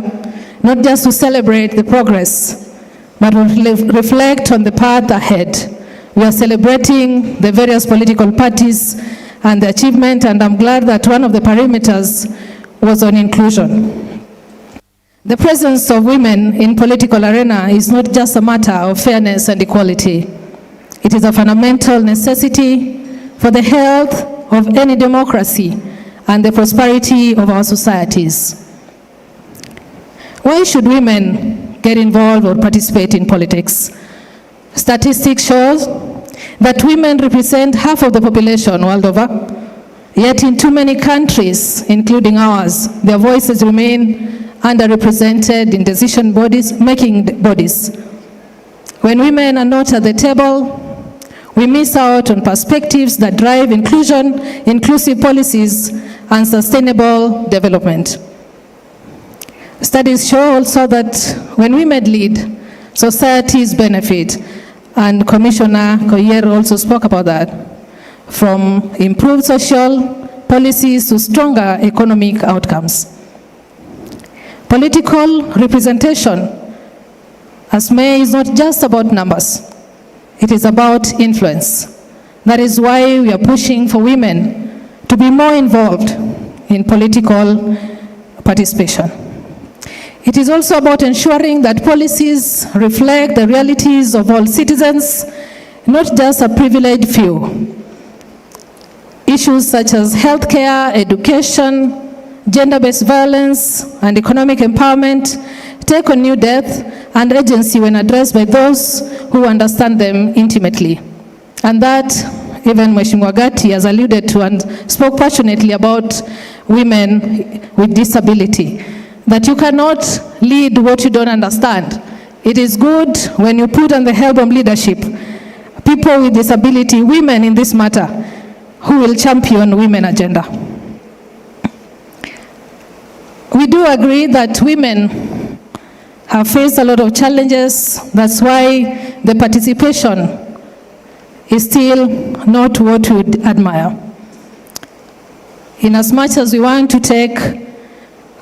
not just to celebrate the progress, but to reflect on the path ahead. We are celebrating the various political parties and the achievement, and I'm glad that one of the parameters was on inclusion. The presence of women in political arena is not just a matter of fairness and equality. It is a fundamental necessity for the health of any democracy and the prosperity of our societies. Why should women get involved or participate in politics? Statistics shows that women represent half of the population world over, yet in too many countries, including ours, their voices remain underrepresented in decision bodies, making bodies. When women are not at the table, we miss out on perspectives that drive inclusion, inclusive policies, and sustainable development. Studies show also that when women lead, societies benefit, and Commissioner Koyer also spoke about that, from improved social policies to stronger economic outcomes. Political representation, as May, is not just about numbers. It is about influence. That is why we are pushing for women to be more involved in political participation. It is also about ensuring that policies reflect the realities of all citizens, not just a privileged few. Issues such as healthcare, education, gender-based violence, and economic empowerment take on new depth and agency when addressed by those who understand them intimately. And that even Mheshimiwa Gatti has alluded to and spoke passionately about women with disability, that you cannot lead what you don't understand. It is good when you put on the helm of leadership people with disability, women in this matter, who will champion women agenda. We do agree that women have faced a lot of challenges. That's why the participation is still not what we would admire. In as much as we want to take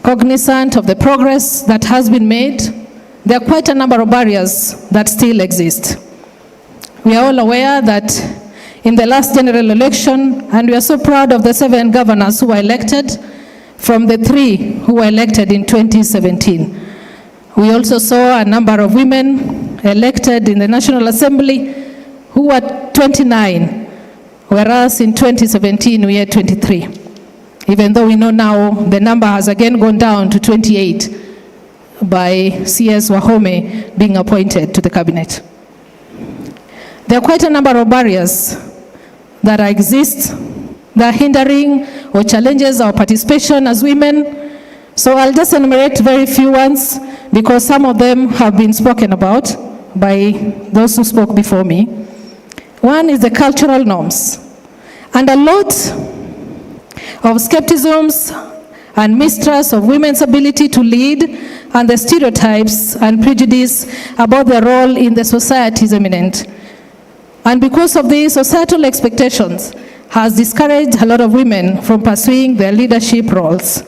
cognizant of the progress that has been made, there are quite a number of barriers that still exist. We are all aware that in the last general election, and we are so proud of the 7 governors who were elected from the 3 who were elected in 2017. We also saw a number of women elected in the National Assembly who were 29, whereas in 2017 we had 23. Even though we know now the number has again gone down to 28 by CS Wahome being appointed to the cabinet. There are quite a number of barriers that exist that are hindering or challenges our participation as women, So I'll just enumerate very few ones because some of them have been spoken about by those who spoke before me. One is the cultural norms. And a lot of skepticisms and mistrust of women's ability to lead and the stereotypes and prejudice about their role in the society is eminent. And because of these, societal expectations has discouraged a lot of women from pursuing their leadership roles.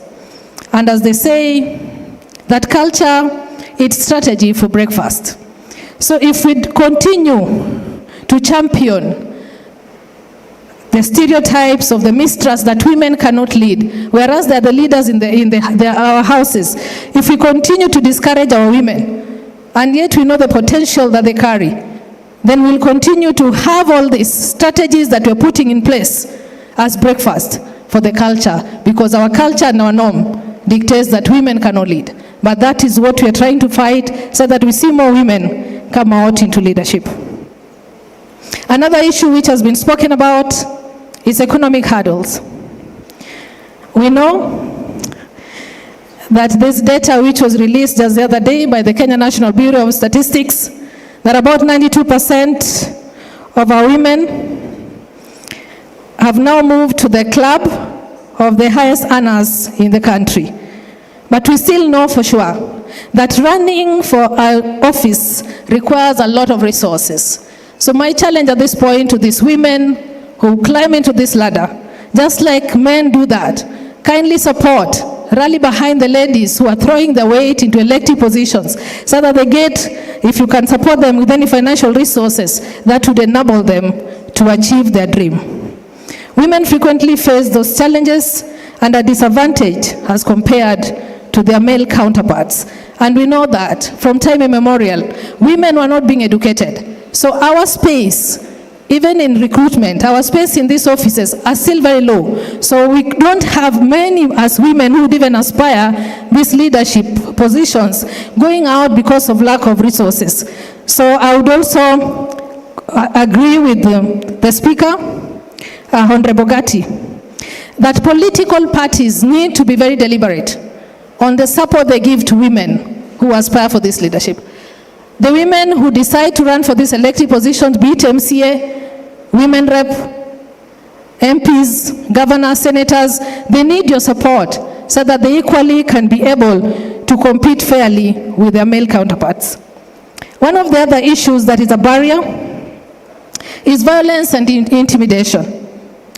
And as they say, that culture, it's strategy for breakfast. So if we continue to champion the stereotypes of the mistrust that women cannot lead, whereas they are the leaders in our houses, if we continue to discourage our women, and yet we know the potential that they carry, then we'll continue to have all these strategies that we're putting in place as breakfast for the culture, because our culture and our norm dictates that women cannot lead. But that is what we are trying to fight, so that we see more women come out into leadership. Another issue which has been spoken about is economic hurdles. We know that this data, which was released just the other day by the Kenya National Bureau of Statistics, that about 92% of our women have now moved to the club of the highest earners in the country. But we still know for sure that running for an office requires a lot of resources. So my challenge at this point to these women who climb into this ladder, just like men do that, kindly support, rally behind the ladies who are throwing their weight into elective positions, so that they get, if you can support them with any financial resources, that would enable them to achieve their dream. Women frequently face those challenges and are disadvantaged as compared to their male counterparts. And we know that from time immemorial, women were not being educated. So our space, even in recruitment, our space in these offices are still very low. So we don't have many as women who would even aspire these leadership positions going out because of lack of resources. So I would also agree with the speaker, Honorable Gatti, that political parties need to be very deliberate on the support they give to women who aspire for this leadership. The women who decide to run for these elected positions, be it MCA, women rep, MPs, governors, senators, they need your support so that they equally can be able to compete fairly with their male counterparts. One of the other issues that is a barrier is violence and intimidation.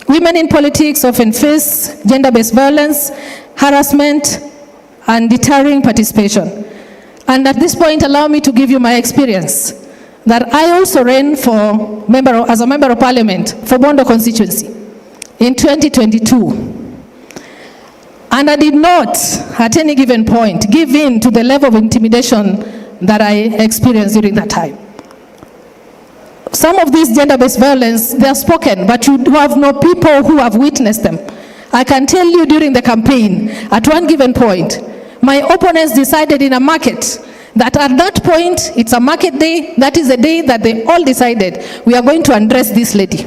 Women in politics often face gender-based violence, harassment, and deterring participation. And at this point, allow me to give you my experience, that I also ran as a member of parliament for Bondo constituency in 2022. And I did not, at any given point, give in to the level of intimidation that I experienced during that time. Some of these gender-based violence, they are spoken, but you have no people who have witnessed them. I can tell you during the campaign, at one given point, my opponents decided in a market that at that point, it's a market day, that is the day that they all decided, we are going to undress this lady.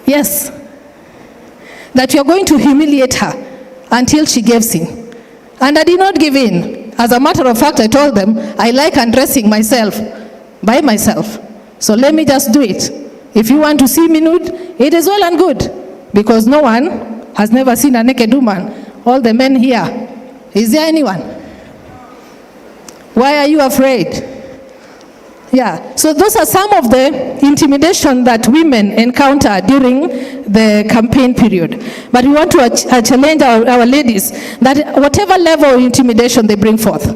Yes. That we are going to humiliate her until she gives in. And I did not give in. As a matter of fact, I told them, I like undressing myself by myself. So let me just do it. If you want to see me nude, it is well and good, because no one has never seen a naked woman. All the men here, is there anyone? Why are you afraid? Yeah, so those are some of the intimidation that women encounter during the campaign period. But we want to challenge our ladies that whatever level of intimidation they bring forth,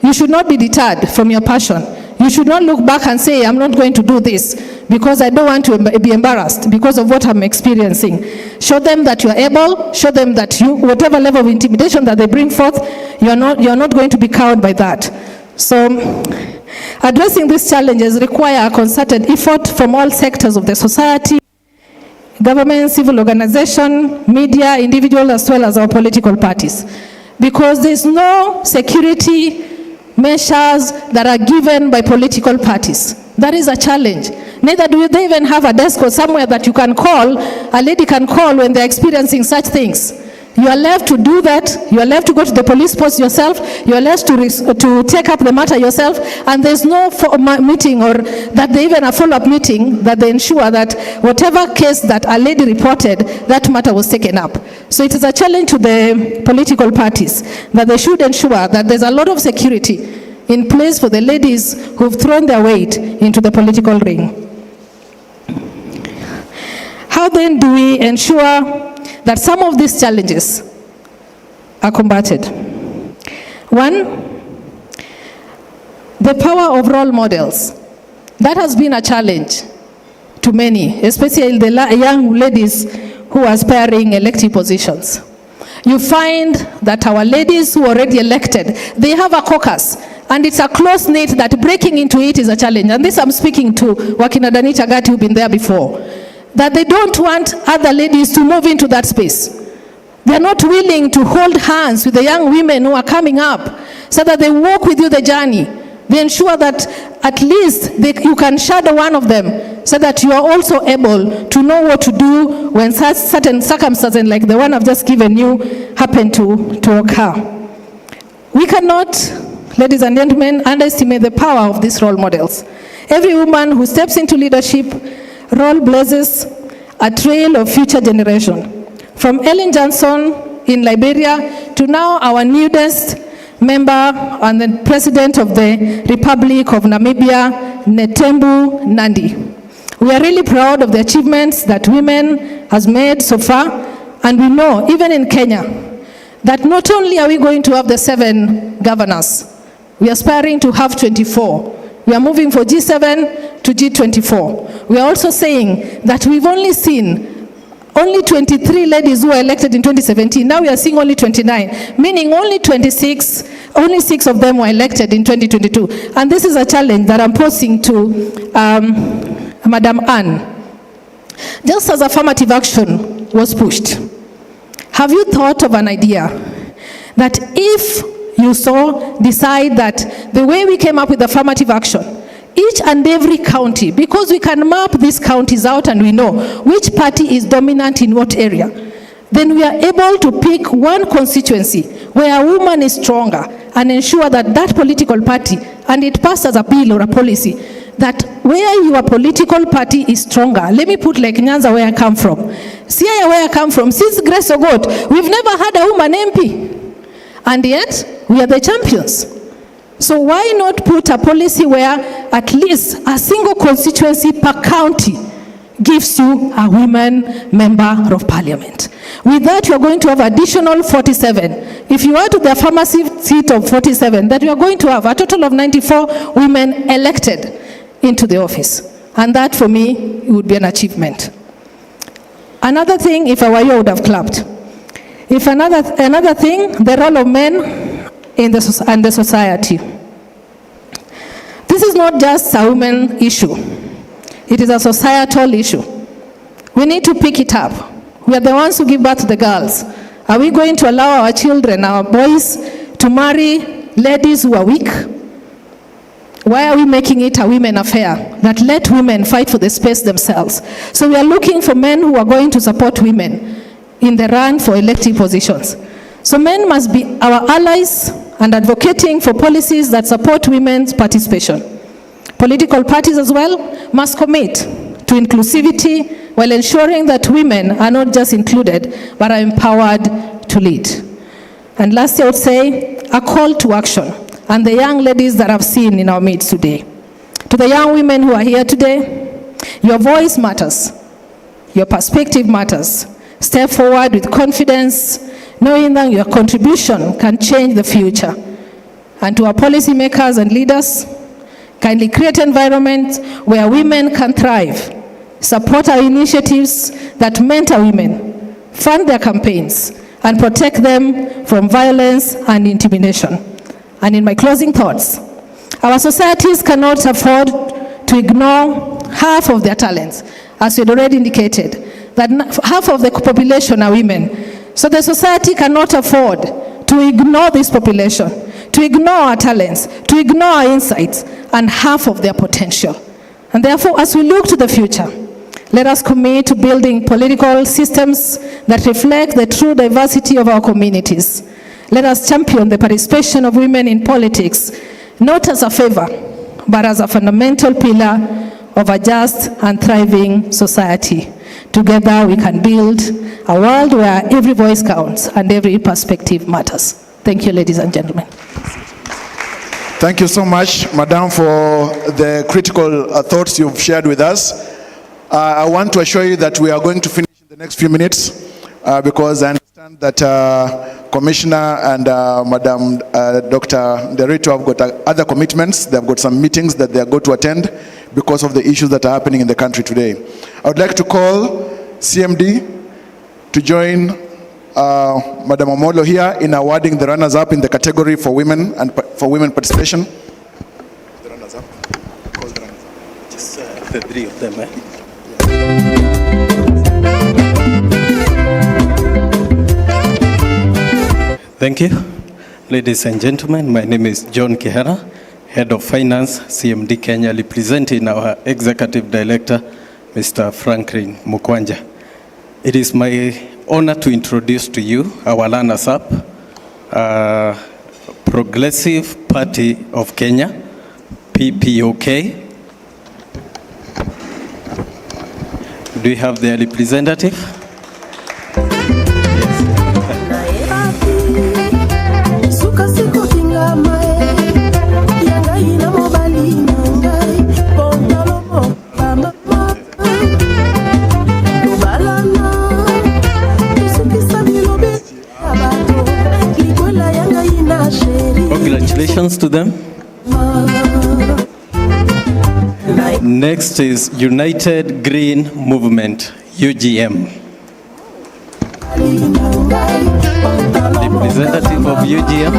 you should not be deterred from your passion. You should not look back and say, I'm not going to do this because I don't want to be embarrassed because of what I'm experiencing. Show them that you are able, show them that you, whatever level of intimidation that they bring forth, you're not going to be cowed by that. So addressing these challenges require a concerted effort from all sectors of the society, government, civil organization, media, individuals, as well as our political parties. Because there's no security measures that are given by political parties. That is a challenge. Neither do they even have a desk or somewhere that you can call, a lady can call when they're experiencing such things. You are left to do that. You are left to go to the police post yourself. You are left to take up the matter yourself. And there's no meeting or that they even a follow-up meeting that they ensure that whatever case that a lady reported, that matter was taken up. So it is a challenge to the political parties that they should ensure that there's a lot of security in place for the ladies who've thrown their weight into the political ring. How then do we ensure that some of these challenges are combated? One, the power of role models. That has been a challenge to many, especially the young ladies who are aspiring elective positions. You find that our ladies who are already elected, they have a caucus, and it's a close-knit that breaking into it is a challenge. And this I'm speaking to Wakina Danita Gati who've been there before. That they don't want other ladies to move into that space. They're not willing to hold hands with the young women who are coming up so that they walk with you the journey. They ensure that at least you can shadow one of them so that you are also able to know what to do when certain circumstances like the one I've just given you happen to occur. We cannot, ladies and gentlemen, underestimate the power of these role models. Every woman who steps into leadership role blazes a trail of future generation. From Ellen Johnson in Liberia to now our newest member and the President of the Republic of Namibia, Netembu Nandi. We are really proud of the achievements that women has made so far, and we know, even in Kenya, that not only are we going to have the 7 governors, we are aspiring to have 24. We are moving from G7 to G24. We are also saying that we've only seen only 23 ladies who were elected in 2017. Now we are seeing only 29, meaning only 6 of them were elected in 2022. And this is a challenge that I'm posing to Madam Anne. Just as affirmative action was pushed, have you thought of an idea that if you decide that the way we came up with affirmative action, each and every county, because we can map these counties out and we know which party is dominant in what area, then we are able to pick one constituency where a woman is stronger and ensure that that political party, and it passed as a bill or a policy, that where your political party is stronger, let me put like Nyanza where I come from, Siaya where I come from, since Grace Ogot, we've never had a woman MP. And yet, we are the champions. So why not put a policy where at least a single constituency per county gives you a women member of parliament? With that, you are going to have additional 47. If you add to the affirmative seat of 47, that you are going to have a total of 94 women elected into the office. And that, for me, would be an achievement. Another thing, if I were you, I would have clapped. If another thing, the role of men in the society. This is not just a women issue. It is a societal issue. We need to pick it up. We are the ones who give birth to the girls. Are we going to allow our children, our boys, to marry ladies who are weak? Why are we making it a women affair that let women fight for the space themselves? So we are looking for men who are going to support women in the run for elective positions. So men must be our allies and advocating for policies that support women's participation. Political parties as well must commit to inclusivity while ensuring that women are not just included, but are empowered to lead. And lastly, I would say a call to action, and the young ladies that I've seen in our midst today. To the young women who are here today, your voice matters, your perspective matters. Step forward with confidence, knowing that your contribution can change the future. And to our policymakers and leaders, kindly create an environment where women can thrive, support our initiatives that mentor women, fund their campaigns, and protect them from violence and intimidation. And in my closing thoughts, our societies cannot afford to ignore half of their talents, as we had already indicated, that half of the population are women. So the society cannot afford to ignore this population, to ignore our talents, to ignore our insights, and half of their potential. And therefore, as we look to the future, Let us commit to building political systems that reflect the true diversity of our communities. Let us champion the participation of women in politics, not as a favor, but as a fundamental pillar of a just and thriving society. Together we can build a world where every voice counts and every perspective matters. Thank you, ladies and gentlemen. Thank you so much, Madam, for the critical thoughts you've shared with us. I want to assure you that we are going to finish in the next few minutes because I understand that Commissioner and Madam Dr. Derito have got other commitments. They've got some meetings that they are going to attend because of the issues that are happening in the country today. I would like to call CMD to join Madam Omolo here in awarding the runners-up in the category for women and for women participation. The runners-up. Call the runners-up. Just the three of them, eh? Thank you. Ladies and gentlemen, my name is John Kihara, Head of Finance, CMD Kenya, representing our Executive Director, Mr. Franklin Mukwanja. It is my honor to introduce to you our runners-up, Progressive Party of Kenya, PPOK. Do you have their representative? Congratulations to them. Next is United Green Movement, UGM. Representative of UGM.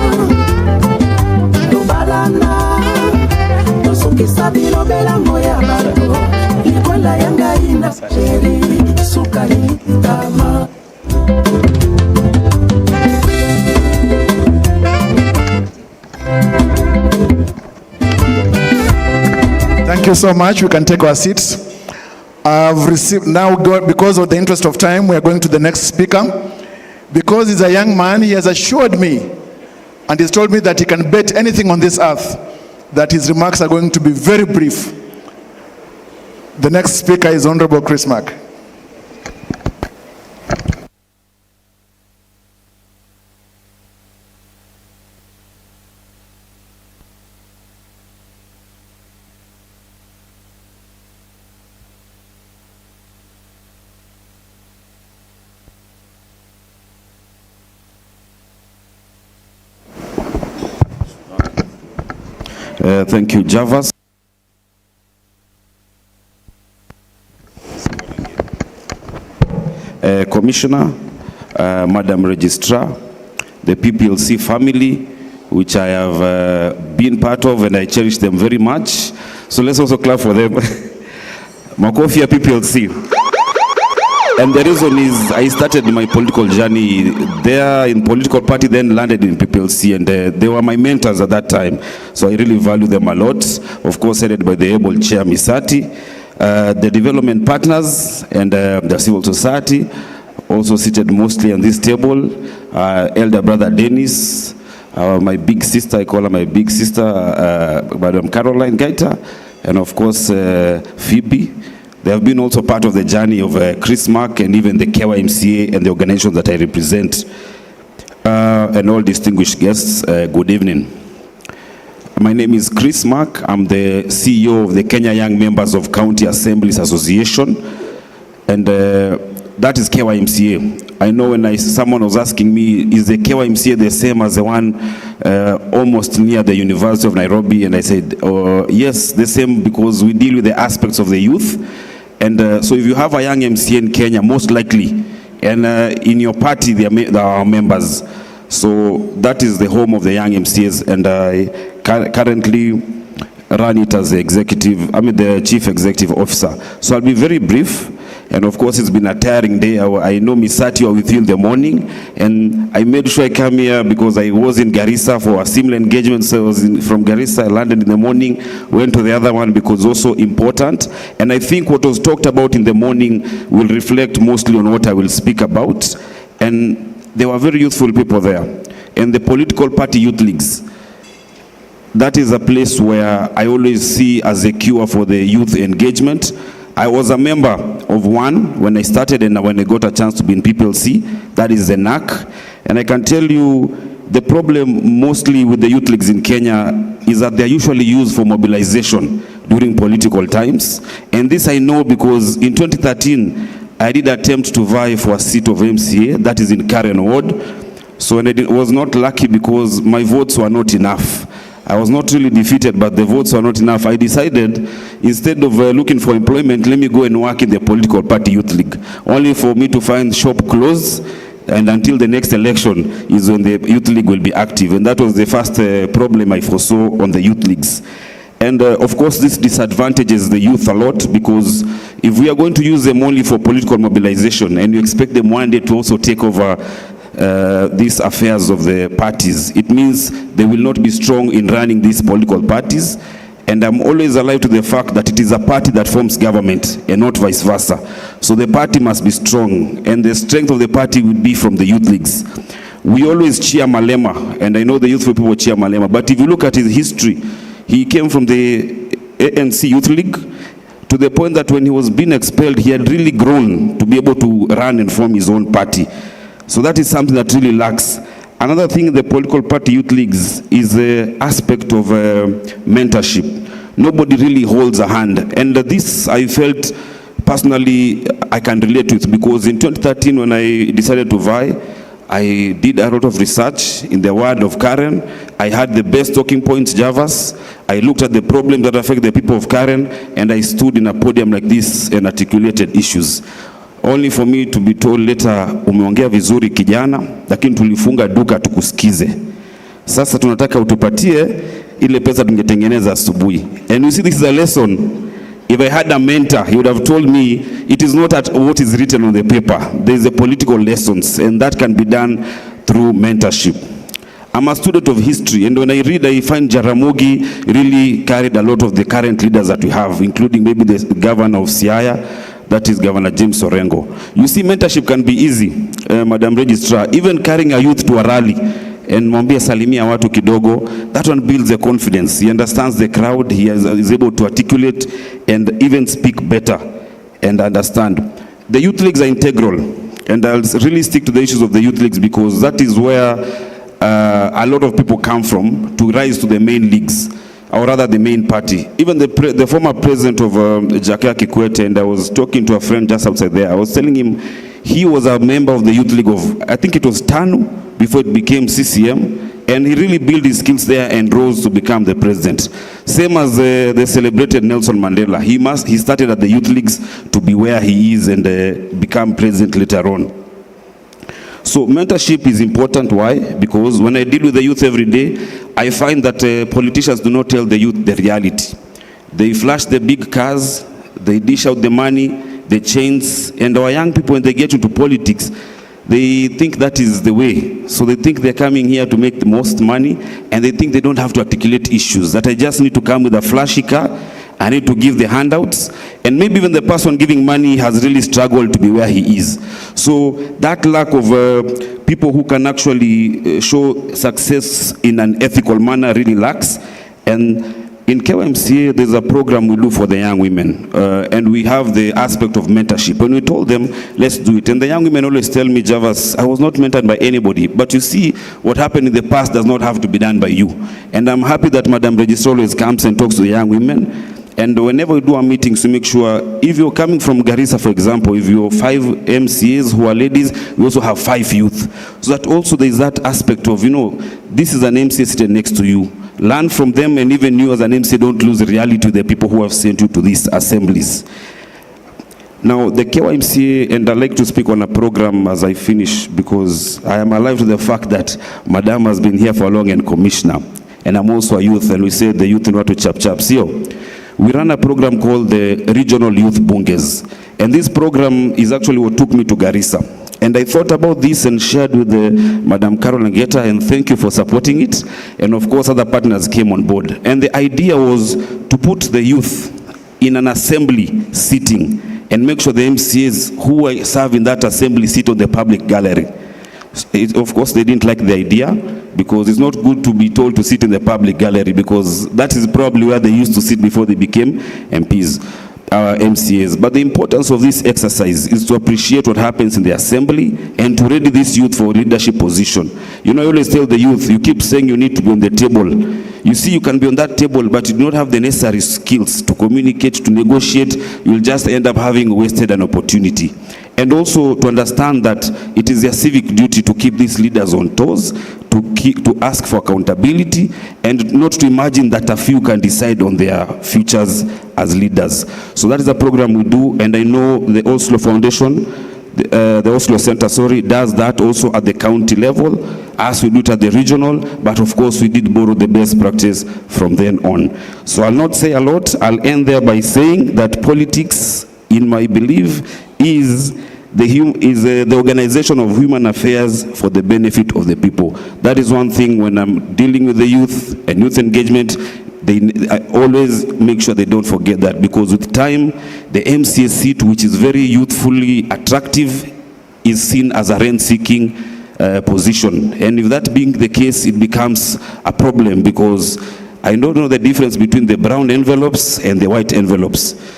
Thank you so much. We can take our seats. I've received now, because of the interest of time, we are going to the next speaker. Because he's a young man, he has assured me and he's told me that he can bet anything on this earth that his remarks are going to be very brief. The next speaker is Honorable Chris Mack. Thank you, Javas. Commissioner, Madam Registrar, the PPLC family, which I have been part of and I cherish them very much. So let's also clap for them. Makofia PPLC. And the reason is I started my political journey there in political party, then landed in PPLC, and they were my mentors at that time. So I really value them a lot. Of course, headed by the able Chair Misati, the development partners and the civil society, also seated mostly on this table, elder brother Dennis, my big sister, I call her my big sister, Madam Caroline Gaita, and of course Phoebe. They have been also part of the journey of Chris Mark and even the KYMCA and the organizations that I represent. And all distinguished guests, good evening. My name is Chris Mark. I'm the CEO of the Kenya Young Members of County Assemblies Association. And that is KYMCA. I know when someone was asking me, is the KYMCA the same as the one almost near the University of Nairobi? And I said, yes, the same, because we deal with the aspects of the youth. And so if you have a young MCA in Kenya, most likely, and in your party, there are members. So that is the home of the young MCAs, and I currently run it as the the Chief Executive Officer. So I'll be very brief. And of course, it's been a tiring day. I know Misati were with you in the morning, and I made sure I come here because I was in Garissa for a similar engagement. So I was from Garissa, I landed in the morning, went to the other one because also important. And I think what was talked about in the morning will reflect mostly on what I will speak about. And there were very youthful people there. And the political party youth leagues, that is a place where I always see as a cure for the youth engagement. I was a member of one when I started and when I got a chance to be in PPLC, that is the NAC. And I can tell you the problem mostly with the youth leagues in Kenya is that they're usually used for mobilization during political times. And this I know because in 2013, I did attempt to vie for a seat of MCA, that is in Karen Ward. So and I was not lucky because my votes were not enough. I was not really defeated, but the votes were not enough. I decided, instead of looking for employment, let me go and work in the political party youth league, only for me to find shop closed, and until the next election is when the youth league will be active. And that was the first problem I foresaw on the youth leagues. And of course, this disadvantages the youth a lot, because if we are going to use them only for political mobilization, and you expect them one day to also take over these affairs of the parties, it means they will not be strong in running these political parties. And I'm always alive to the fact that it is a party that forms government and not vice versa. So the party must be strong, and the strength of the party will be from the youth leagues. We always cheer Malema, and I know the youthful people cheer Malema, but if you look at his history, he came from the ANC Youth League to the point that when he was being expelled, he had really grown to be able to run and form his own party. So that is something that really lacks. Another thing in the political party youth leagues is the aspect of mentorship. Nobody really holds a hand. And this I felt personally I can relate with, because in 2013 when I decided to vie, I did a lot of research in the ward of Karen. I had the best talking points, Javas. I looked at the problems that affect the people of Karen, and I stood in a podium like this and articulated issues. Only for me to be told later, umeongea vizuri kijana, lakini tulifunga duka tukusikize. Sasa tunataka utupatie ile pesa tungetengeneza asubuhi. And you see, this is a lesson. If I had a mentor, he would have told me it is not at what is written on the paper. There is a political lessons, and that can be done through mentorship. I'm a student of history, and when I read, I find Jaramogi really carried a lot of the current leaders that we have, including maybe the governor of Siaya, that is Governor James Orengo. You see, mentorship can be easy, Madam Registrar. Even carrying a youth to a rally and mwambie salimia watu kidogo, that one builds the confidence. He understands the crowd, he is able to articulate and even speak better and understand. The youth leagues are integral, and I'll really stick to the issues of the youth leagues because that is where a lot of people come from to rise to the main leagues, or rather the main party. Even the former president of Jakaya Kikwete, and I was talking to a friend just outside there, I was telling him he was a member of the youth league of, I think it was TANU, before it became CCM, and he really built his skills there and rose to become the president. Same as the celebrated Nelson Mandela. He started at the youth leagues to be where he is and become president later on. So mentorship is important. Why? Because when I deal with the youth every day, I find that politicians do not tell the youth the reality. They flash the big cars, they dish out the money, the chains, and our young people, when they get into politics, they think that is the way. So they think they're coming here to make the most money, and they think they don't have to articulate issues, that I just need to come with a flashy car, I need to give the handouts, and maybe even the person giving money has really struggled to be where he is. So that lack of people who can actually show success in an ethical manner really lacks. And in KYMCA, there's a program we do for the young women, and we have the aspect of mentorship. When we told them, let's do it, and the young women always tell me, Javas, I was not mentored by anybody, but you see, what happened in the past does not have to be done by you. And I'm happy that Madam Registrar always comes and talks to the young women. And whenever we do our meetings, we make sure, if you're coming from Garissa, for example, if you're 5 MCAs who are ladies, we also have 5 youth. So that also there is that aspect of, this is an MCA sitting next to you. Learn from them, and even you as an MCA don't lose the reality to the people who have sent you to these assemblies. Now, the KYMCA, and I'd like to speak on a program as I finish, because I am alive to the fact that Madam has been here for long and commissioner. And I'm also a youth, and we say the youth in what to chap. So, we run a program called the Regional Youth Bunges. And this program is actually what took me to Garissa. And I thought about this and shared with Madam Carol Ngeta, and thank you for supporting it. And of course, other partners came on board. And the idea was to put the youth in an assembly sitting and make sure the MCAs who serve in that assembly sit on the public gallery. Of course, they didn't like the idea, because it's not good to be told to sit in the public gallery, because that is probably where they used to sit before they became MPs. MCAs. But the importance of this exercise is to appreciate what happens in the assembly and to ready this youth for leadership position. You know, I always tell the youth, you keep saying you need to be on the table. You see, you can be on that table, but you do not have the necessary skills to communicate, to negotiate. You'll just end up having wasted an opportunity. And also to understand that it is their civic duty to keep these leaders on toes, to ask for accountability, and not to imagine that a few can decide on their futures as leaders. So that is a program we do, and I know the Oslo Foundation, the Oslo Center, does that also at the county level, as we do it at the regional, but of course we did borrow the best practice from then on. So I'll not say a lot, I'll end there by saying that politics, in my belief, is the organization of human affairs for the benefit of the people. That is one thing when I'm dealing with the youth and youth engagement, I always make sure they don't forget that, because with time, the MCA seat, which is very youthfully attractive, is seen as a rent-seeking position. And if that being the case, it becomes a problem, because I don't know the difference between the brown envelopes and the white envelopes.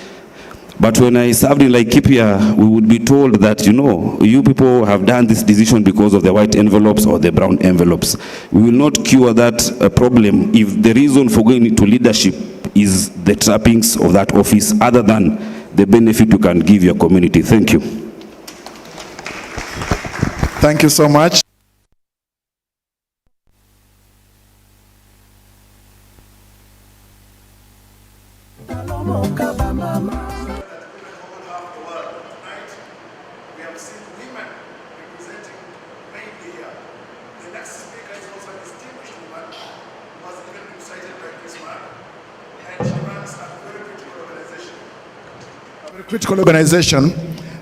But when I served in Laikipia, we would be told that, you know, you people have done this decision because of the white envelopes or the brown envelopes. We will not cure that problem if the reason for going into leadership is the trappings of that office, other than the benefit you can give your community. Thank you. Thank you so much. Critical organization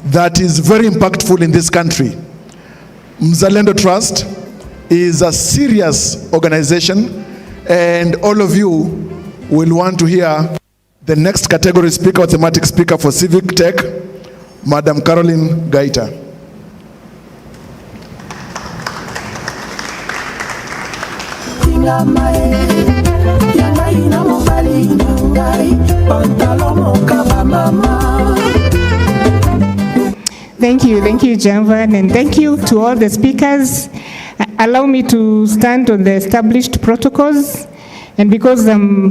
that is very impactful in this country. Mzalendo Trust is a serious organization, and all of you will want to hear the next category speaker or thematic speaker for civic tech, Madam Caroline Gaita. Thank you, Janvan, and thank you to all the speakers. Allow me to stand on the established protocols, and because I'm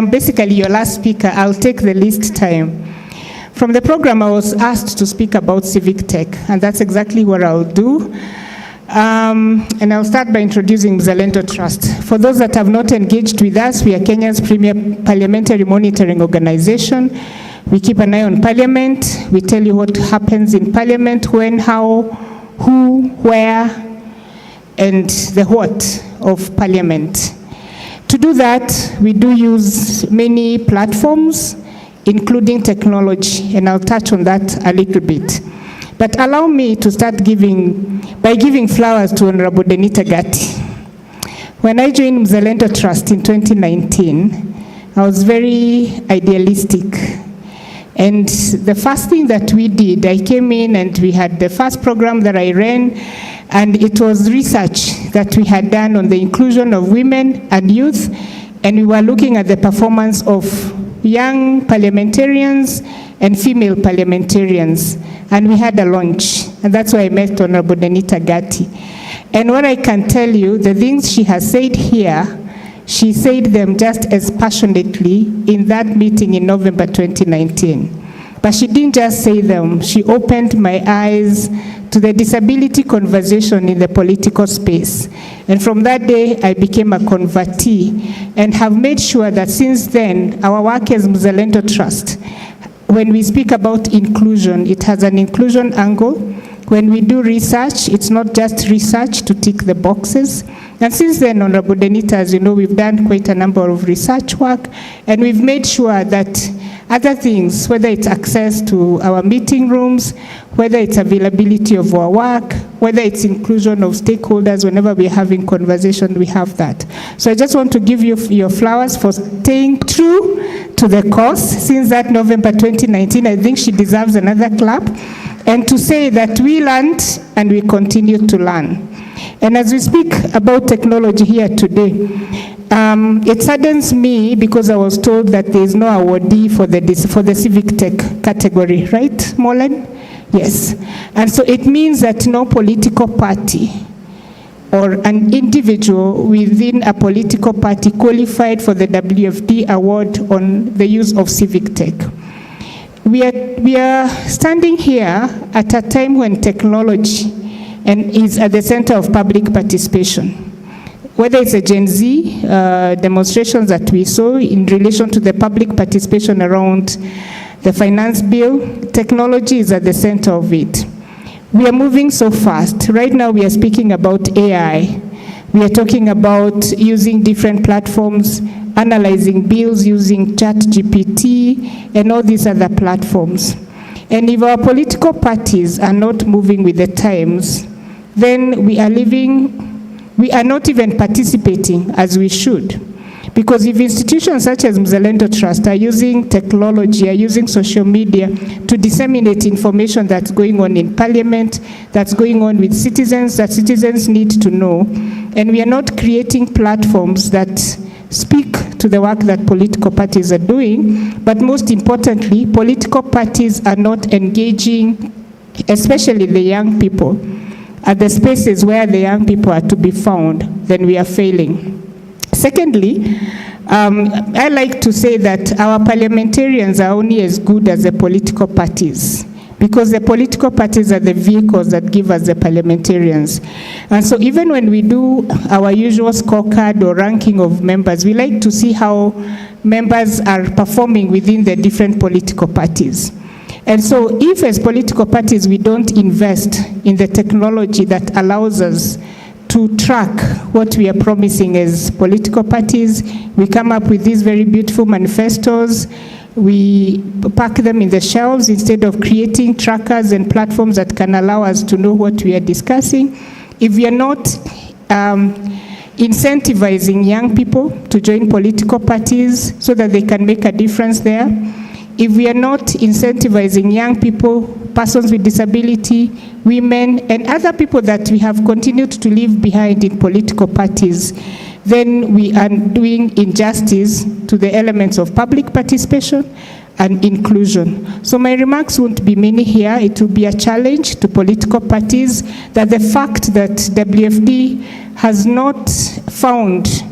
basically your last speaker, I'll take the least time. From the program, I was asked to speak about civic tech, and that's exactly what I'll do. And I'll start by introducing Mzalendo Trust. For those that have not engaged with us, we are Kenya's premier parliamentary monitoring organization. We keep an eye on Parliament. We tell you what happens in Parliament, when, how, who, where, and the what of Parliament. To do that, we do use many platforms, including technology, and I'll touch on that a little bit. But allow me to start by giving flowers to Honorable Denita Gatti. When I joined Mzalendo Trust in 2019, I was very idealistic. And the first thing that we did, I came in and we had the first program that I ran, and it was research that we had done on the inclusion of women and youth, and we were looking at the performance of young parliamentarians and female parliamentarians, and we had a launch, and that's why I met Honorable Denita Gatti. And what I can tell you, the things she has said here, she said them just as passionately in that meeting in November 2019. But she didn't just say them, she opened my eyes to the disability conversation in the political space. And from that day, I became a convertee and have made sure that since then, our work as Mzalendo Trust, when we speak about inclusion, it has an inclusion angle. When we do research, it's not just research to tick the boxes. And since then, Honorable Denita, as you know, we've done quite a number of research work, and we've made sure that other things, whether it's access to our meeting rooms, whether it's availability of our work, whether it's inclusion of stakeholders, whenever we're having conversation, we have that. So I just want to give you your flowers for staying true to the course. Since that November 2019, I think she deserves another clap. And to say that we learned and we continue to learn. And as we speak about technology here today, it saddens me because I was told that there is no awardee for the civic tech category, right, Molen? Yes. And so it means that no political party or an individual within a political party qualified for the WFD award on the use of civic tech. We are standing here at a time when technology is at the center of public participation. Whether it's a Gen Z demonstrations that we saw in relation to the public participation around the finance bill, technology is at the center of it. We are moving so fast. Right now we are speaking about AI. We are talking about using different platforms, analyzing bills using ChatGPT and all these other platforms. And if our political parties are not moving with the times, then we are not even participating as we should. Because if institutions such as Mzalendo Trust are using technology, are using social media to disseminate information that's going on in parliament, that's going on with citizens, that citizens need to know, and we are not creating platforms that speak to the work that political parties are doing, but most importantly, political parties are not engaging, especially the young people, at the spaces where the young people are to be found, then we are failing. Secondly, I like to say that our parliamentarians are only as good as the political parties, because the political parties are the vehicles that give us the parliamentarians. And so even when we do our usual scorecard or ranking of members, we like to see how members are performing within the different political parties. And so if as political parties we don't invest in the technology that allows us to track what we are promising as political parties, we come up with these very beautiful manifestos, we pack them in the shelves instead of creating trackers and platforms that can allow us to know what we are discussing. If we are not incentivizing young people to join political parties so that they can make a difference there, if we are not incentivizing young people, persons with disability, women, and other people that we have continued to leave behind in political parties, then we are doing injustice to the elements of public participation and inclusion. So my remarks won't be many here. It will be a challenge to political parties that the fact that WFD has not found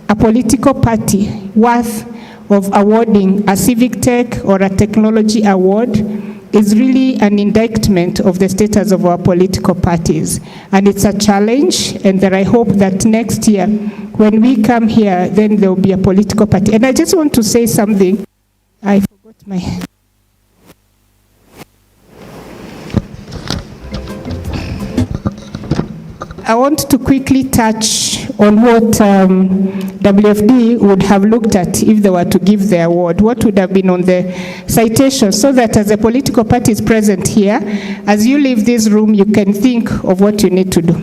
a political party worth of awarding a civic tech or a technology award is really an indictment of the status of our political parties. And it's a challenge, and that I hope that next year, when we come here, then there will be a political party. And I just want to say something. I forgot my... I want to quickly touch on what WFD would have looked at if they were to give the award. What would have been on the citation, so that as a political party is present here, as you leave this room, you can think of what you need to do.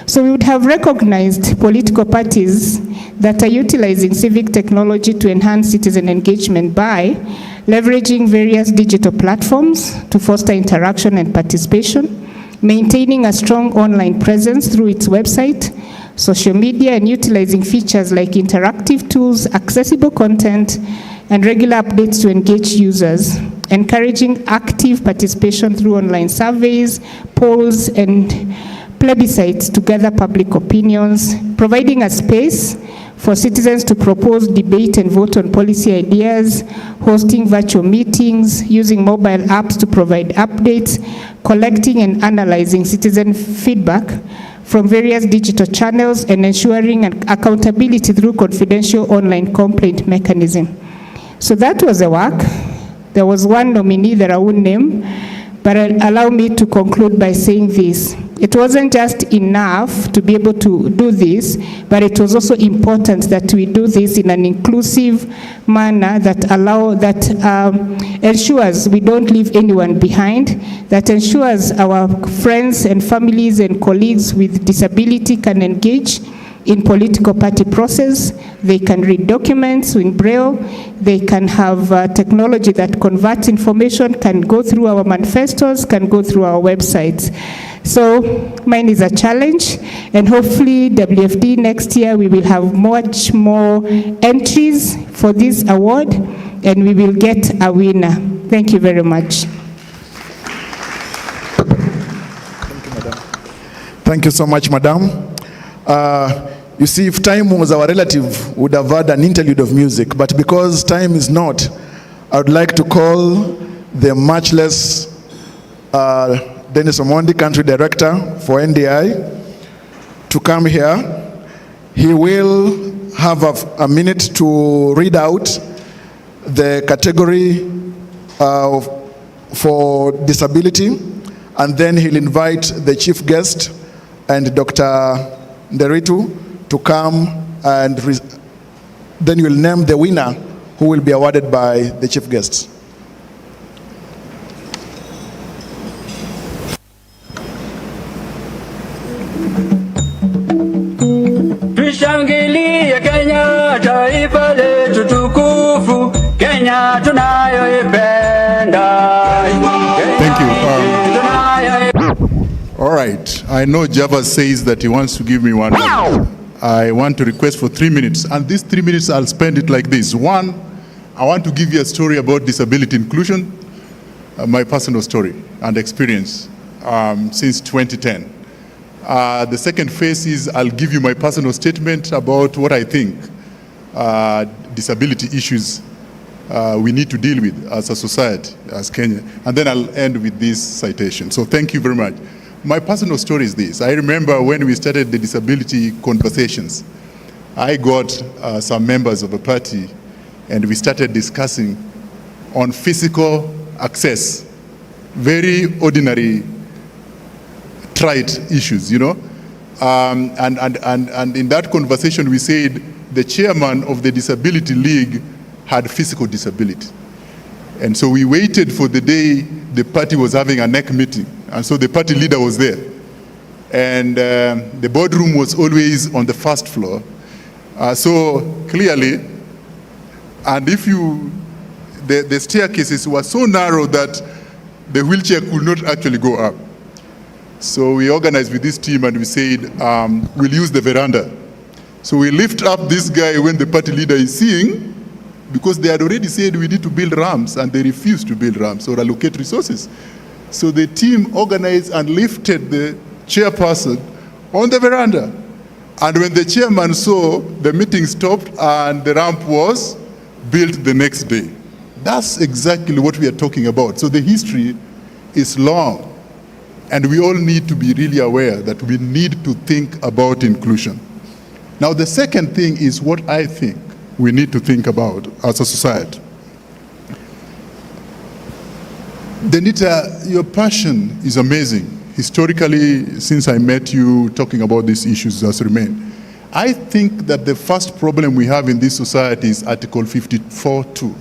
So we would have recognized political parties that are utilizing civic technology to enhance citizen engagement by leveraging various digital platforms to foster interaction and participation, maintaining a strong online presence through its website, social media, and utilizing features like interactive tools, accessible content, and regular updates to engage users, encouraging active participation through online surveys, polls, and plebiscites to gather public opinions, providing a space for citizens to propose, debate, and vote on policy ideas, hosting virtual meetings, using mobile apps to provide updates, collecting and analyzing citizen feedback from various digital channels, and ensuring accountability through confidential online complaint mechanism. So that was the work. There was one nominee that I won't name, but allow me to conclude by saying this. It wasn't just enough to be able to do this, but it was also important that we do this in an inclusive manner that ensures we don't leave anyone behind, that ensures our friends and families and colleagues with disability can engage in political party process. They can read documents in Braille. They can have technology that converts information, can go through our manifestos, can go through our websites. So mine is a challenge, and hopefully WFD next year we will have much more entries for this award, and we will get a winner. Thank you very much. Thank you so much, Madam. You see, if time was our relative, we would have had an interlude of music, but because time is not, I would like to call the matchless Dennis Omondi, Country Director for NDI, to come here. He will have a minute to read out the category for disability, and then he'll invite the chief guest and Dr. Nderitu to come, and then you'll name the winner who will be awarded by the chief guests. Tushangilie Kenya, taifa letu tukufu, Kenya tunayoipenda. Thank you. All right. I know Java says that he wants to give me 1 minute. I want to request for 3 minutes, and these 3 minutes I'll spend it like this. One, I want to give you a story about disability inclusion, my personal story and experience since 2010. The second phase is I'll give you my personal statement about what I think disability issues we need to deal with as a society, as Kenya. And then I'll end with this citation. So thank you very much. My personal story is this. I remember when we started the disability conversations, I got some members of a party, and we started discussing on physical access, very ordinary, trite issues, you know. And in that conversation, we said the chairman of the Disability League had physical disability. And so we waited for the day the party was having a NEC meeting. And so the party leader was there. And the boardroom was always on the first floor. So clearly, and if you, the staircases were so narrow that the wheelchair could not actually go up. So we organized with this team and we said, we'll use the veranda. So we lift up this guy when the party leader is seeing, because they had already said we need to build ramps, and they refused to build ramps or allocate resources. So the team organized and lifted the chairperson on the veranda. And when the chairman saw, the meeting stopped and the ramp was built the next day. That's exactly what we are talking about. So the history is long, and we all need to be really aware that we need to think about inclusion. Now, the second thing is what I think we need to think about as a society. Denita, your passion is amazing. Historically, since I met you, talking about these issues has remained. I think that the first problem we have in this society is Article 54(2),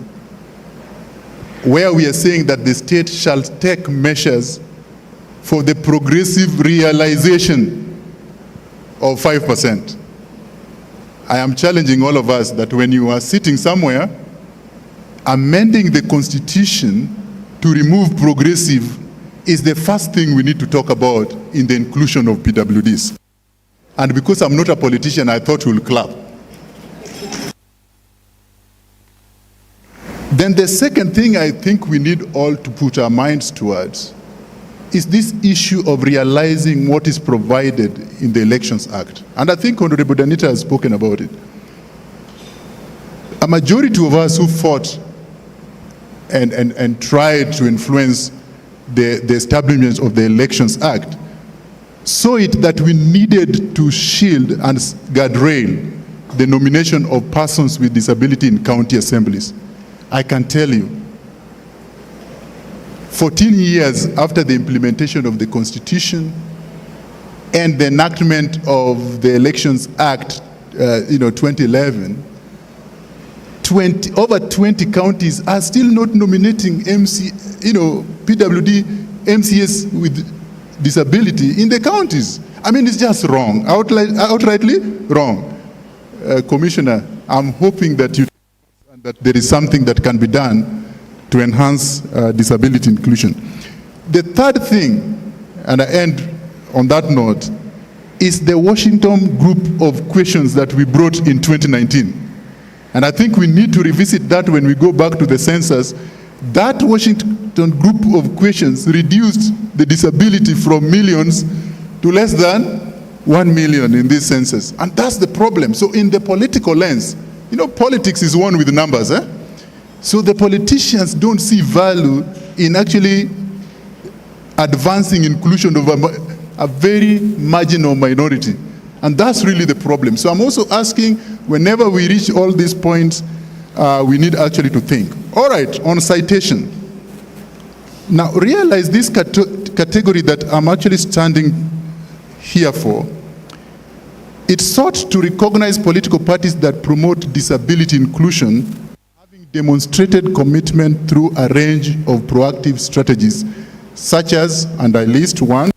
where we are saying that the state shall take measures for the progressive realization of 5%. I am challenging all of us that when you are sitting somewhere, amending the Constitution to remove progressive is the first thing we need to talk about in the inclusion of PWDs. And because I'm not a politician, I thought we'll clap. Then the second thing I think we need all to put our minds towards is this issue of realizing what is provided in the Elections Act. And I think Honorable Danita has spoken about it. A majority of us who fought and tried to influence the establishment of the Elections Act saw it that we needed to shield and guardrail the nomination of persons with disability in county assemblies. I can tell you, 14 years after the implementation of the Constitution, and the enactment of the Elections Act, 2011, over 20 counties are still not nominating PWD MCS with disability in the counties. I mean, it's just wrong, outrightly wrong. Commissioner, I'm hoping that that there is something that can be done to enhance disability inclusion. The third thing, and I end on that note, is the Washington group of questions that we brought in 2019. And I think we need to revisit that when we go back to the census. That Washington group of questions reduced the disability from millions to less than 1 million in this census. And that's the problem. So in the political lens, politics is one with numbers. So the politicians don't see value in actually advancing inclusion of a very marginal minority. And that's really the problem. So I'm also asking, whenever we reach all these points, we need actually to think. All right, on citation. Now realize this category that I'm actually standing here for, it sought to recognize political parties that promote disability inclusion, having demonstrated commitment through a range of proactive strategies, such as, and I list one,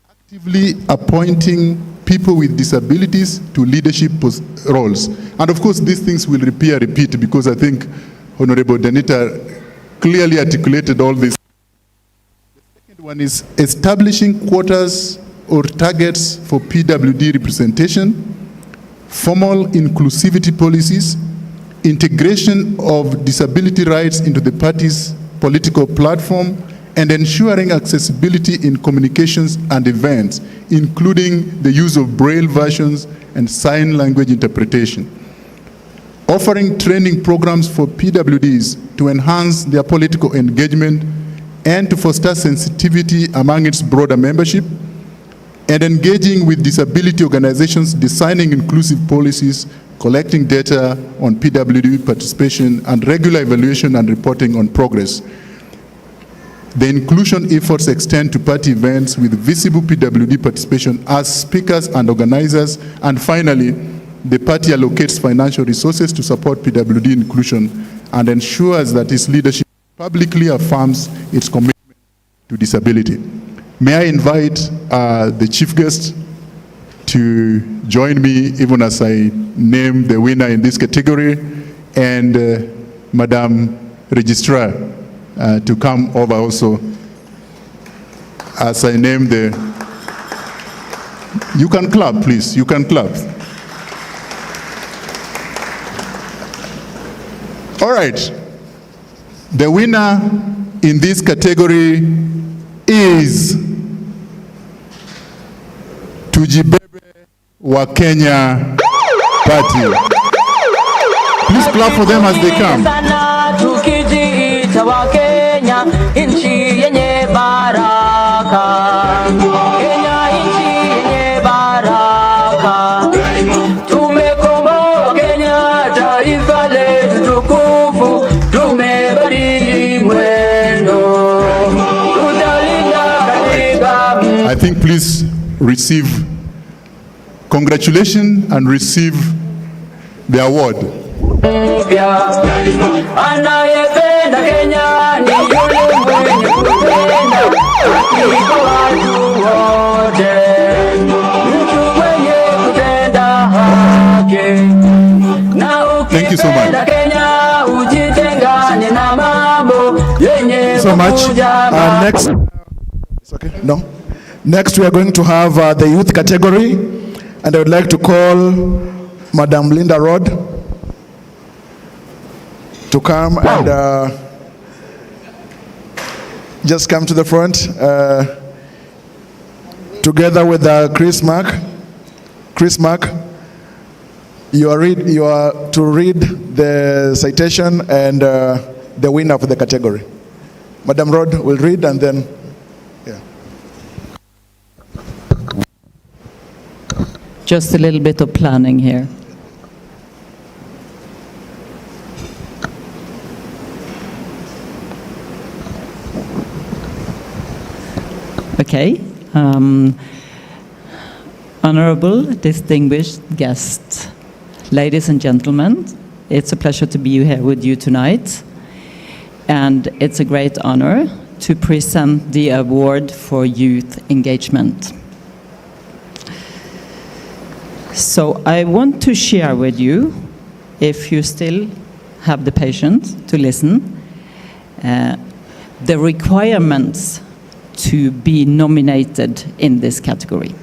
actively appointing people with disabilities to leadership roles. And of course, these things will repeat because I think Honorable Danita clearly articulated all this. The second one is establishing quotas or targets for PWD representation, formal inclusivity policies, integration of disability rights into the party's political platform, and ensuring accessibility in communications and events, including the use of Braille versions and sign language interpretation. Offering training programs for PWDs to enhance their political engagement and to foster sensitivity among its broader membership, and engaging with disability organizations designing inclusive policies, collecting data on PWD participation, and regular evaluation and reporting on progress. The inclusion efforts extend to party events with visible PWD participation as speakers and organizers. And finally, the party allocates financial resources to support PWD inclusion and ensures that its leadership publicly affirms its commitment to disability. May I invite the chief guest to join me even as I name the winner in this category, and Madam Registrar to come over also as I name the... You can clap, please. You can clap. All right. The winner in this category is Tujibebe wa Kenya Party. Please clap for them as they come. I think please receive congratulations and receive the award. Thank you so much. So much. Next. It's okay. No. Next, we are going to have the youth category, and I would like to call Madam Linda Rod to come and just come to the front together with Chris Mark. Chris Mark, you are to read the citation and the winner for the category. Madam Rod will read, and then just a little bit of planning here. Okay. Honorable, distinguished guests, ladies and gentlemen, it's a pleasure to be here with you tonight, and it's a great honor to present the award for youth engagement. So I want to share with you, if you still have the patience to listen, the requirements to be nominated in this category.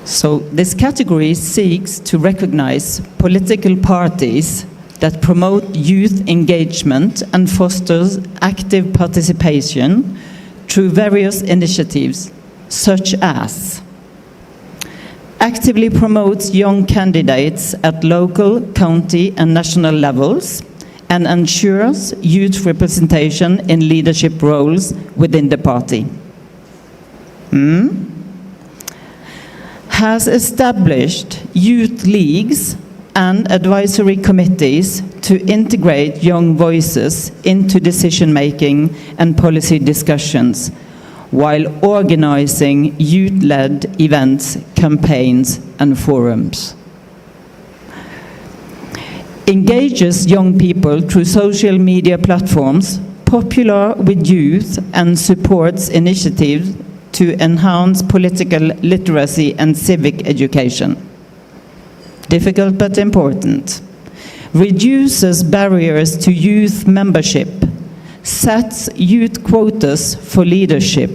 So this category seeks to recognize political parties that promote youth engagement and fosters active participation through various initiatives, such as actively promotes young candidates at local, county, and national levels, and ensures youth representation in leadership roles within the party. Has established youth leagues and advisory committees to integrate young voices into decision-making and policy discussions, while organizing youth-led events, campaigns, and forums. Engages young people through social media platforms popular with youth and supports initiatives to enhance political literacy and civic education. Difficult but important. Reduces barriers to youth membership, sets youth quotas for leadership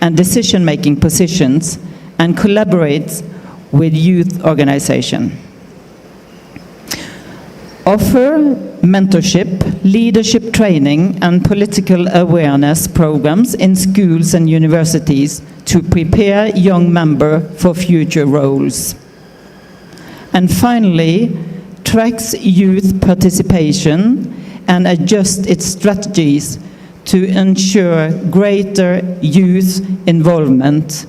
and decision-making positions, and collaborates with youth organizations. Offer mentorship, leadership training, and political awareness programs in schools and universities to prepare young members for future roles. And finally, tracks youth participation and adjusts its strategies to ensure greater youth involvement,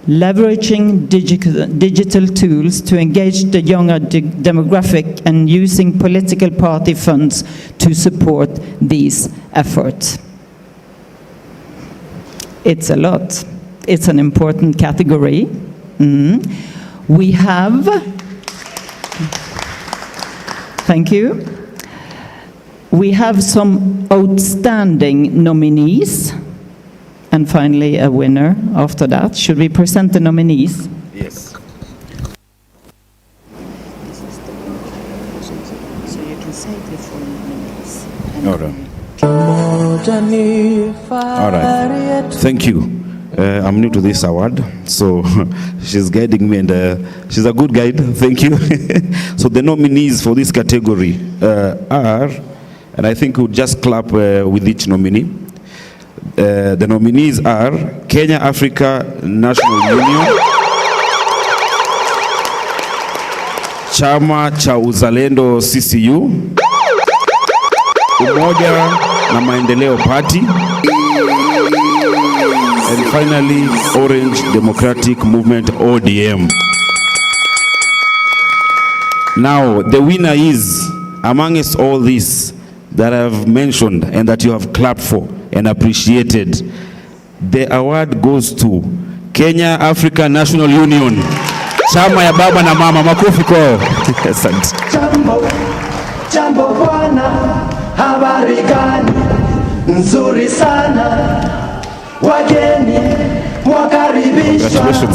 leveraging digital tools to engage the younger demographic and using political party funds to support these efforts. It's a lot. It's an important category. We have, thank you. We have some outstanding nominees. And finally, a winner after that. Should we present the nominees? Yes. So you can say the four nominees. All right. Thank you. I'm new to this award, so she's guiding me, and she's a good guide. Thank you. So the nominees for this category are, and I think we'll just clap with each nominee. The nominees are Kenya Africa National Union, Chama cha Uzalendo CCU, Umoja na Maendeleo Party, and finally Orange Democratic Movement ODM. Now the winner is, amongst all these that I've mentioned and that you have clapped for and appreciated, the award goes to Kenya Africa National Union, chama ya baba na mama. Makofi kwao. Asante. Jambo bwana, habari gani? Nzuri sana, wageni mwakaribishwa.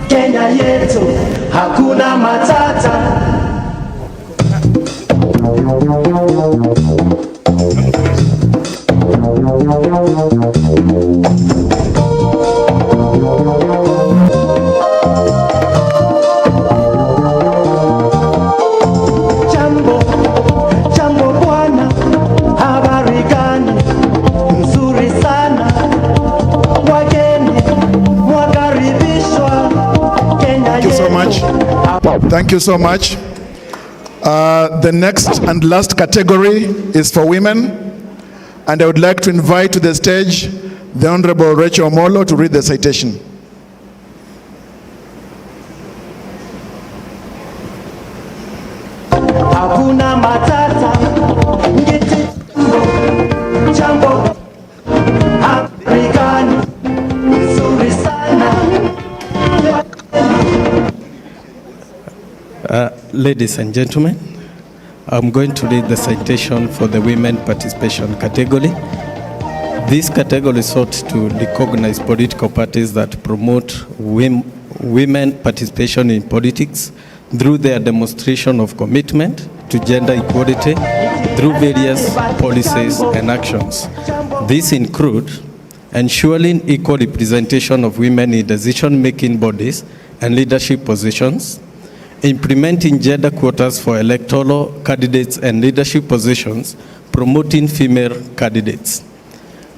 Kenya yetu hakuna matata. Jambo bwana, habari gani? Nzuri sana, wageni mwakaribishwa. Kenya yetu. Thank you so much. Thank you so much. The next and last category is for women, and I would like to invite to the stage the Honorable Rachel Molo to read the citation. Hakuna matata, ngiti jambo, habari gani? Nzuri sana, Ladies and gentlemen, I'm going to read the citation for the women participation category. This category sought to recognize political parties that promote women participation in politics through their demonstration of commitment to gender equality through various policies and actions. These include ensuring equal representation of women in decision-making bodies and leadership positions, implementing gender quotas for electoral candidates and leadership positions, promoting female candidates,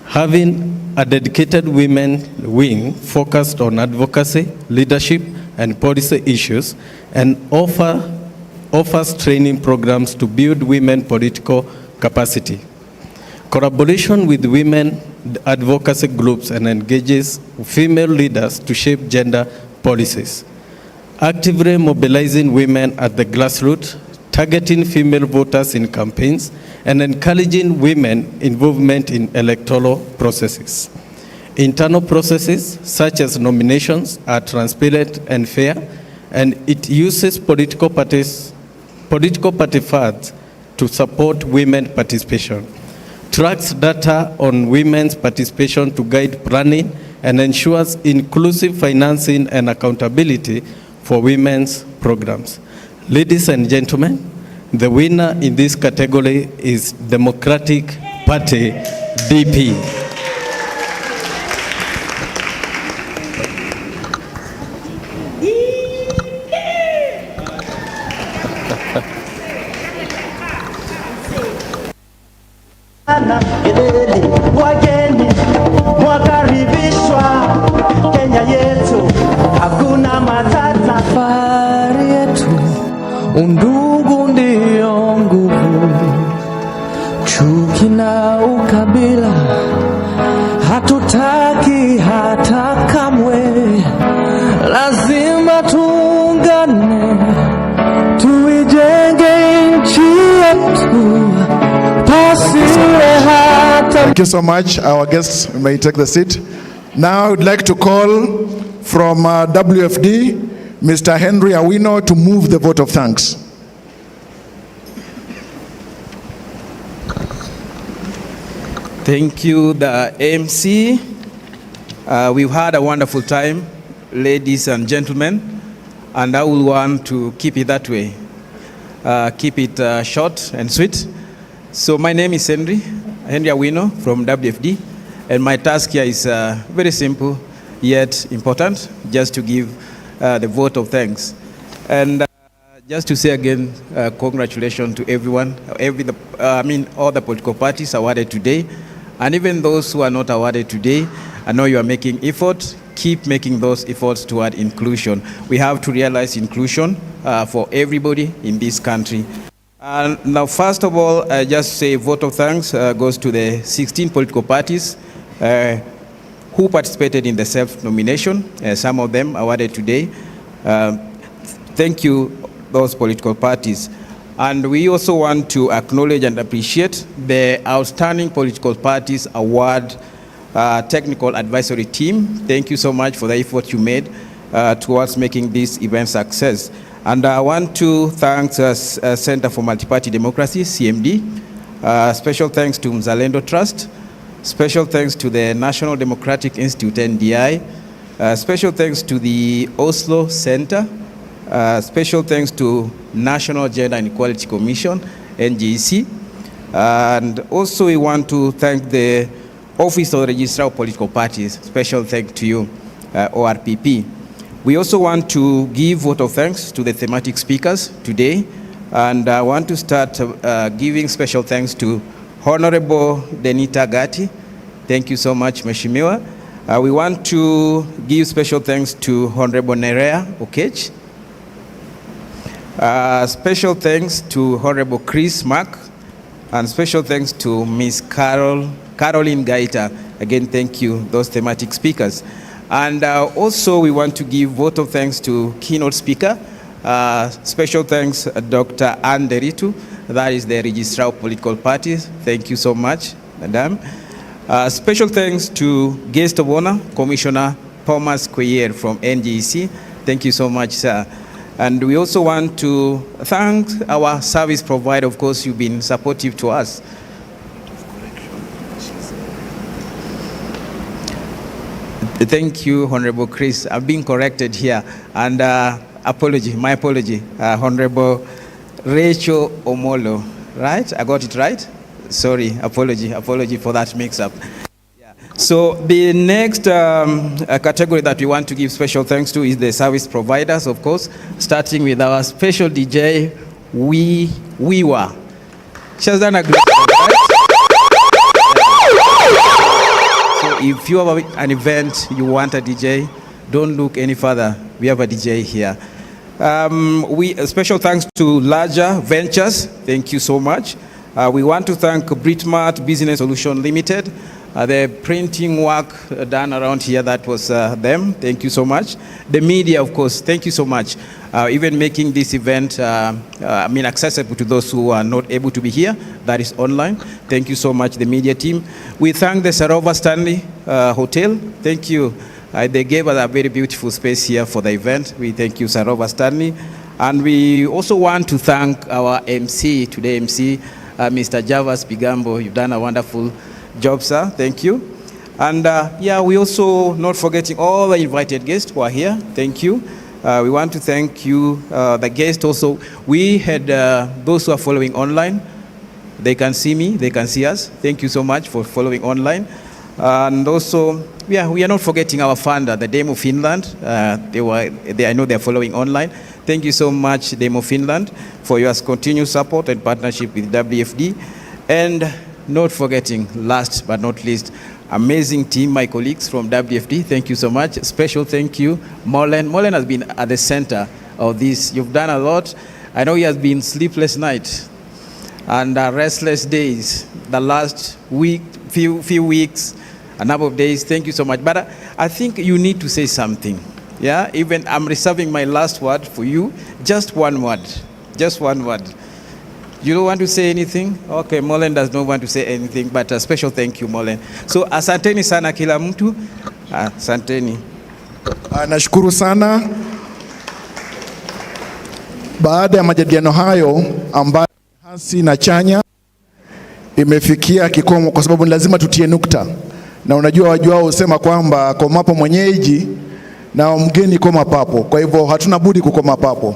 having a dedicated women wing focused on advocacy, leadership, and policy issues, and offers training programs to build women political capacity. Collaboration with women advocacy groups and engages female leaders to shape gender policies. Actively mobilizing women at the grassroots, targeting female voters in campaigns, and encouraging women involvement in electoral processes. Internal processes, such as nominations, are transparent and fair, and it uses political party funds to support women participation, tracks data on women's participation to guide planning, and ensures inclusive financing and accountability for women's programs. Ladies and gentlemen, the winner in this category is Democratic Party, DP. Wageni mwakaribishwa Kenya yetu, hakuna matata. Safari yetu, undugu ndio nguvu, chuki na ukabila hatutaki hata kamwe. Lazima tuungane, tuijenge nchi yetu. Thank you so much. Our guests may take the seat. Now I would like to call from WFD, Mr. Henry Awino, to move the vote of thanks. Thank you, the MC. We've had a wonderful time, ladies and gentlemen, and I will want to keep it that way. Keep it short and sweet. So my name is Henry Awino from WFD, and my task here is very simple yet important, just to give the vote of thanks. And just to say again, congratulations to everyone, all the political parties awarded today, and even those who are not awarded today. I know you are making effort. Keep making those efforts toward inclusion. We have to realize inclusion for everybody in this country. Now, first of all, I just say vote of thanks goes to the 16 political parties who participated in the self-nomination. Some of them awarded today. Thank you, those political parties. And we also want to acknowledge and appreciate the Outstanding Political Parties Award Technical Advisory Team. Thank you so much for the effort you made towards making this event success. And I want to thank the Center for Multi-Party Democracy, CMD. Special thanks to Mzalendo Trust. Special thanks to the National Democratic Institute, NDI. Special thanks to the Oslo Center. Special thanks to National Gender and Equality Commission, NGEC. And also we want to thank the Office of the Registrar of Political Parties. Special thanks to you, ORPP. We also want to give vote of thanks to the thematic speakers today. And I want to start giving special thanks to Honorable Denita Gati. Thank you so much, Mheshimiwa. We want to give special thanks to Honorable Nerea Okech. Special thanks to Honorable Chris Mark. And special thanks to Ms. Caroline Gaita. Again, thank you, those thematic speakers. And also we want to give vote of thanks to keynote speaker. Special thanks, Dr. Anne Deritu, that is the Registrar of Political Parties. Thank you so much, Madam. Special thanks to guest of honor, Commissioner Thomas Quayer from NGEC. Thank you so much, sir. And we also want to thank our service provider. Of course, you've been supportive to us. Thank you, Honorable Chris. I've been corrected here. And my apology, Honorable Rachel Omolo, right? I got it right? Sorry, apology for that mix-up. So the next category that we want to give special thanks to is the service providers, of course, starting with our special DJ, Wiwa. She has done a great job, right? So if you have an event, you want a DJ, don't look any further. We have a DJ here. Special thanks to Larger Ventures. Thank you so much. We want to thank Britmart Business Solution Limited. The printing work done around here, that was them. Thank you so much. The media, of course, thank you so much. Even making this event accessible to those who are not able to be here, that is online. Thank you so much, the media team. We thank the Sarova Stanley Hotel. Thank you. They gave us a very beautiful space here for the event. We thank you, Sarova Stanley. And we also want to thank our MC, today MC, Mr. Javas Bigambo. You've done a wonderful job, sir. Thank you. And we also not forgetting all the invited guests who are here. Thank you. We want to thank you, the guests also. We had those who are following online. They can see me, they can see us. Thank you so much for following online. And also, we are not forgetting our founder, the Demo Finland. I know they're following online. Thank you so much, Demo Finland, for your continued support and partnership with WFD. And not forgetting, last but not least, amazing team, my colleagues from WFD. Thank you so much. Special thank you, Molen. Molen has been at the center of this. You've done a lot. I know he has been sleepless nights and restless days. The last week, few weeks, a number of days. Thank you so much. But I think you need to say something. Yeah. Even I'm reserving my last word for you. Just one word. Just one word. You don't want to say anything? Okay, Molen does not want to say anything, but a special thank you, Molen. So, asanteni sana kila mtu. Asanteni. Nashukuru sana. Baada ya majadiliano hayo ambayo hasi na chanya imefikia kikomo, kwa sababu ni lazima tutie nukta. Na unajua wajuao husema kwamba komapo mwenyeji na mgeni koma papo. Kwa hivyo hatuna budi kukoma papo.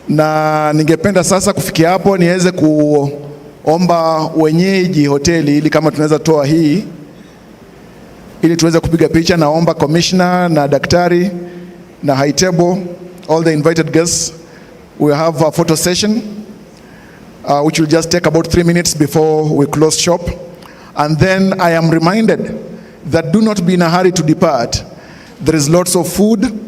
Na ningependa sasa kufikia hapo niweze kuomba wenyeji hoteli ili kama tunaweza toa hii ili tuweze kupiga picha. Naomba commissioner na daktari na high table, all the invited guests, we have a photo session which will just take about 3 minutes before we close shop. And then I am reminded that do not be in a hurry to depart. There is lots of food.